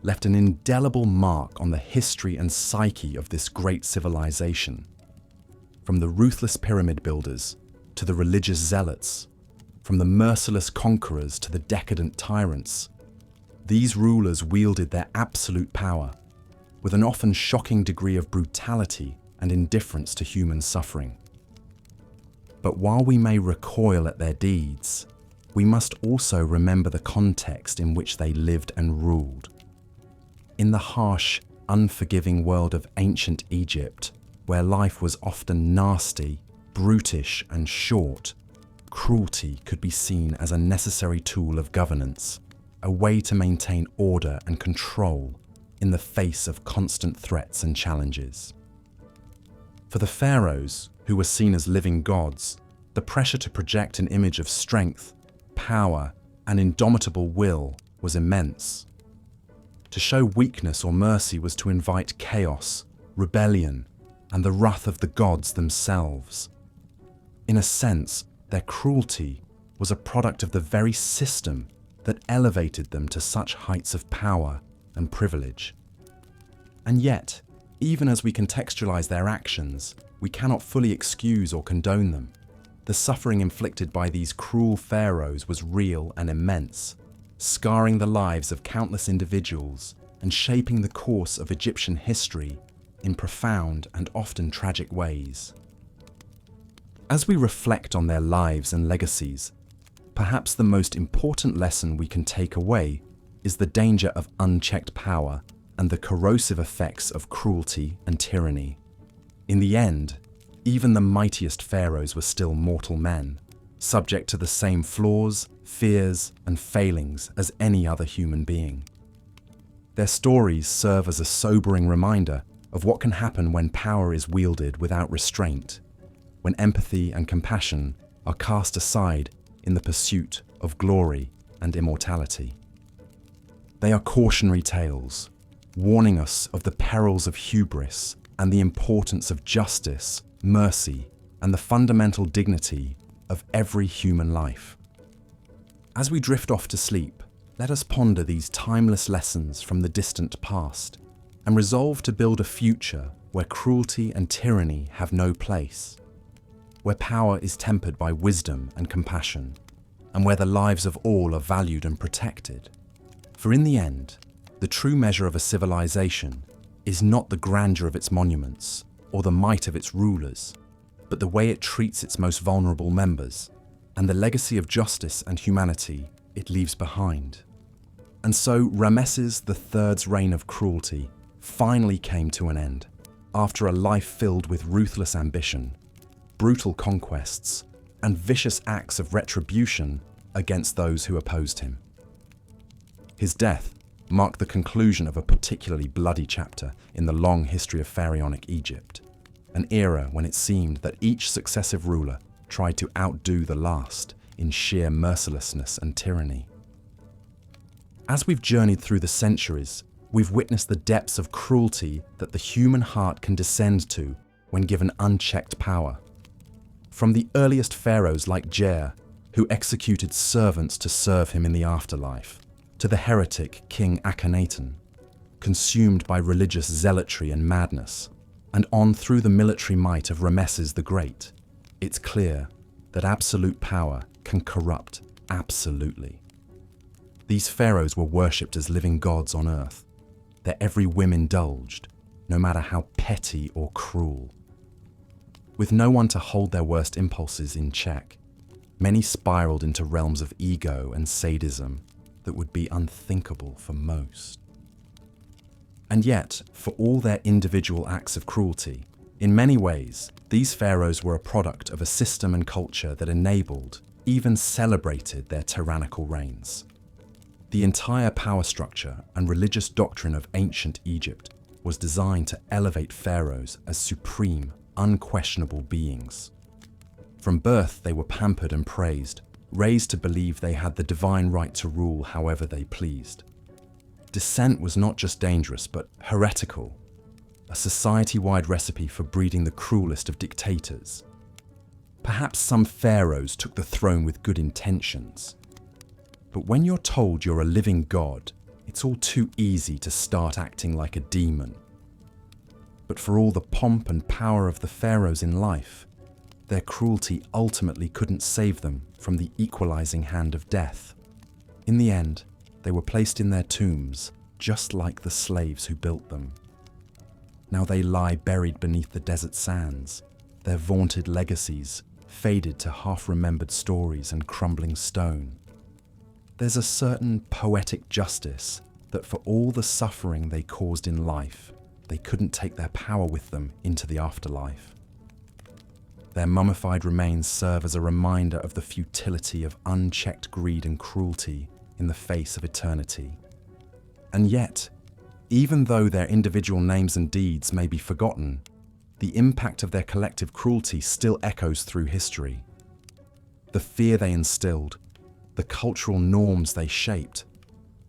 left an indelible mark on the history and psyche of this great civilization. From the ruthless pyramid builders to the religious zealots, from the merciless conquerors to the decadent tyrants, These rulers wielded their absolute power with an often shocking degree of brutality and indifference to human suffering. But while we may recoil at their deeds, we must also remember the context in which they lived and ruled. In the harsh, unforgiving world of ancient Egypt, where life was often nasty, brutish, and short, cruelty could be seen as a necessary tool of governance, a way to maintain order and control in the face of constant threats and challenges. For the pharaohs, who were seen as living gods, the pressure to project an image of strength, power, and indomitable will was immense. To show weakness or mercy was to invite chaos, rebellion, and the wrath of the gods themselves. In a sense, their cruelty was a product of the very system that elevated them to such heights of power and privilege. And yet, even as we contextualize their actions, we cannot fully excuse or condone them. The suffering inflicted by these cruel pharaohs was real and immense, scarring the lives of countless individuals and shaping the course of Egyptian history in profound and often tragic ways. As we reflect on their lives and legacies, perhaps the most important lesson we can take away is the danger of unchecked power and the corrosive effects of cruelty and tyranny. In the end, even the mightiest pharaohs were still mortal men, subject to the same flaws, fears, and failings as any other human being. Their stories serve as a sobering reminder of what can happen when power is wielded without restraint, when empathy and compassion are cast aside in the pursuit of glory and immortality. They are cautionary tales, warning us of the perils of hubris and the importance of justice, mercy, and the fundamental dignity of every human life. As we drift off to sleep, let us ponder these timeless lessons from the distant past and resolve to build a future where cruelty and tyranny have no place, where power is tempered by wisdom and compassion, and where the lives of all are valued and protected. For in the end, the true measure of a civilization is not the grandeur of its monuments or the might of its rulers, but the way it treats its most vulnerable members and the legacy of justice and humanity it leaves behind. And so Ramesses III's reign of cruelty finally came to an end, after a life filled with ruthless ambition, brutal conquests, and vicious acts of retribution against those who opposed him. His death marked the conclusion of a particularly bloody chapter in the long history of pharaonic Egypt, an era when it seemed that each successive ruler tried to outdo the last in sheer mercilessness and tyranny. As we've journeyed through the centuries, we've witnessed the depths of cruelty that the human heart can descend to when given unchecked power. From the earliest pharaohs like Jer, who executed servants to serve him in the afterlife, to the heretic King Akhenaten, consumed by religious zealotry and madness, and on through the military might of Ramesses the Great, it's clear that absolute power can corrupt absolutely. These pharaohs were worshipped as living gods on earth, their every whim indulged, no matter how petty or cruel. With no one to hold their worst impulses in check, many spiraled into realms of ego and sadism that would be unthinkable for most. And yet, for all their individual acts of cruelty, in many ways, these pharaohs were a product of a system and culture that enabled, even celebrated their tyrannical reigns. The entire power structure and religious doctrine of ancient Egypt was designed to elevate pharaohs as supreme, unquestionable beings. From birth, they were pampered and praised, raised to believe they had the divine right to rule however they pleased. Dissent was not just dangerous, but heretical, a society-wide recipe for breeding the cruelest of dictators. Perhaps some pharaohs took the throne with good intentions, but when you're told you're a living god, it's all too easy to start acting like a demon. But for all the pomp and power of the pharaohs in life, their cruelty ultimately couldn't save them from the equalizing hand of death. In the end, they were placed in their tombs, just like the slaves who built them. Now they lie buried beneath the desert sands, their vaunted legacies faded to half-remembered stories and crumbling stone. There's a certain poetic justice that for all the suffering they caused in life, they couldn't take their power with them into the afterlife. Their mummified remains serve as a reminder of the futility of unchecked greed and cruelty in the face of eternity. And yet, even though their individual names and deeds may be forgotten, the impact of their collective cruelty still echoes through history. The fear they instilled, the cultural norms they shaped,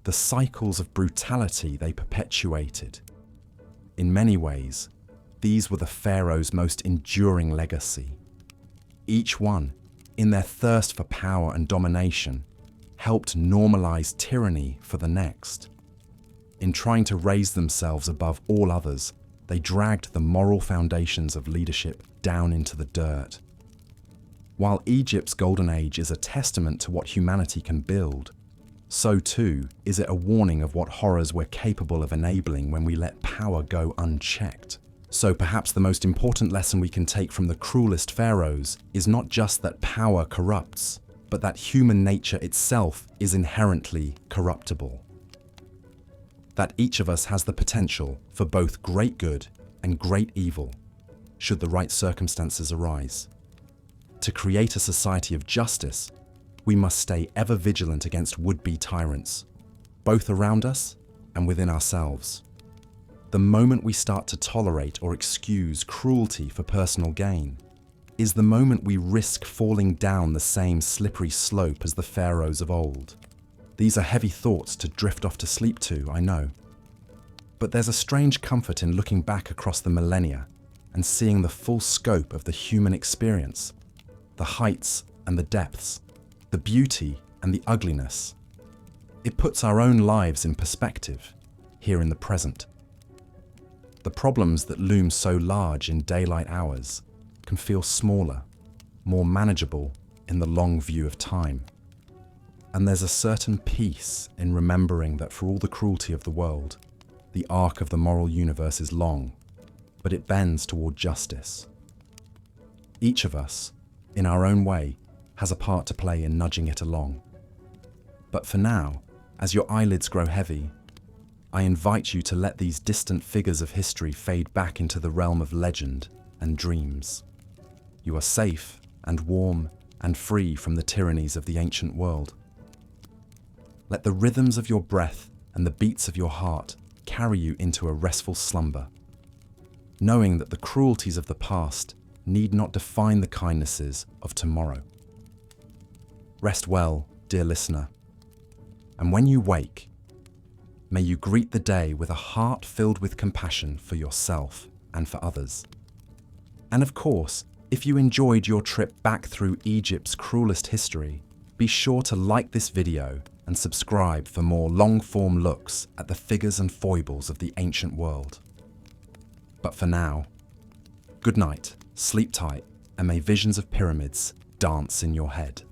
the cycles of brutality they perpetuated. In many ways, these were the Pharaohs' most enduring legacy. Each one, in their thirst for power and domination, helped normalize tyranny for the next. In trying to raise themselves above all others, they dragged the moral foundations of leadership down into the dirt. While Egypt's golden age is a testament to what humanity can build, so too is it a warning of what horrors we're capable of enabling when we let power go unchecked. So perhaps the most important lesson we can take from the cruelest pharaohs is not just that power corrupts, but that human nature itself is inherently corruptible. That each of us has the potential for both great good and great evil, should the right circumstances arise. To create a society of justice, we must stay ever vigilant against would-be tyrants, both around us and within ourselves. The moment we start to tolerate or excuse cruelty for personal gain is the moment we risk falling down the same slippery slope as the pharaohs of old. These are heavy thoughts to drift off to sleep to, I know. But there's a strange comfort in looking back across the millennia and seeing the full scope of the human experience, the heights and the depths, the beauty and the ugliness. It puts our own lives in perspective, here in the present. The problems that loom so large in daylight hours can feel smaller, more manageable in the long view of time. And there's a certain peace in remembering that for all the cruelty of the world, the arc of the moral universe is long, but it bends toward justice. Each of us, in our own way, has a part to play in nudging it along. But for now, as your eyelids grow heavy, I invite you to let these distant figures of history fade back into the realm of legend and dreams. You are safe and warm and free from the tyrannies of the ancient world. Let the rhythms of your breath and the beats of your heart carry you into a restful slumber, knowing that the cruelties of the past need not define the kindnesses of tomorrow. Rest well, dear listener, and when you wake, may you greet the day with a heart filled with compassion for yourself and for others. And of course, if you enjoyed your trip back through Egypt's cruelest history, be sure to like this video and subscribe for more long-form looks at the figures and foibles of the ancient world. But for now, good night, sleep tight, and may visions of pyramids dance in your head.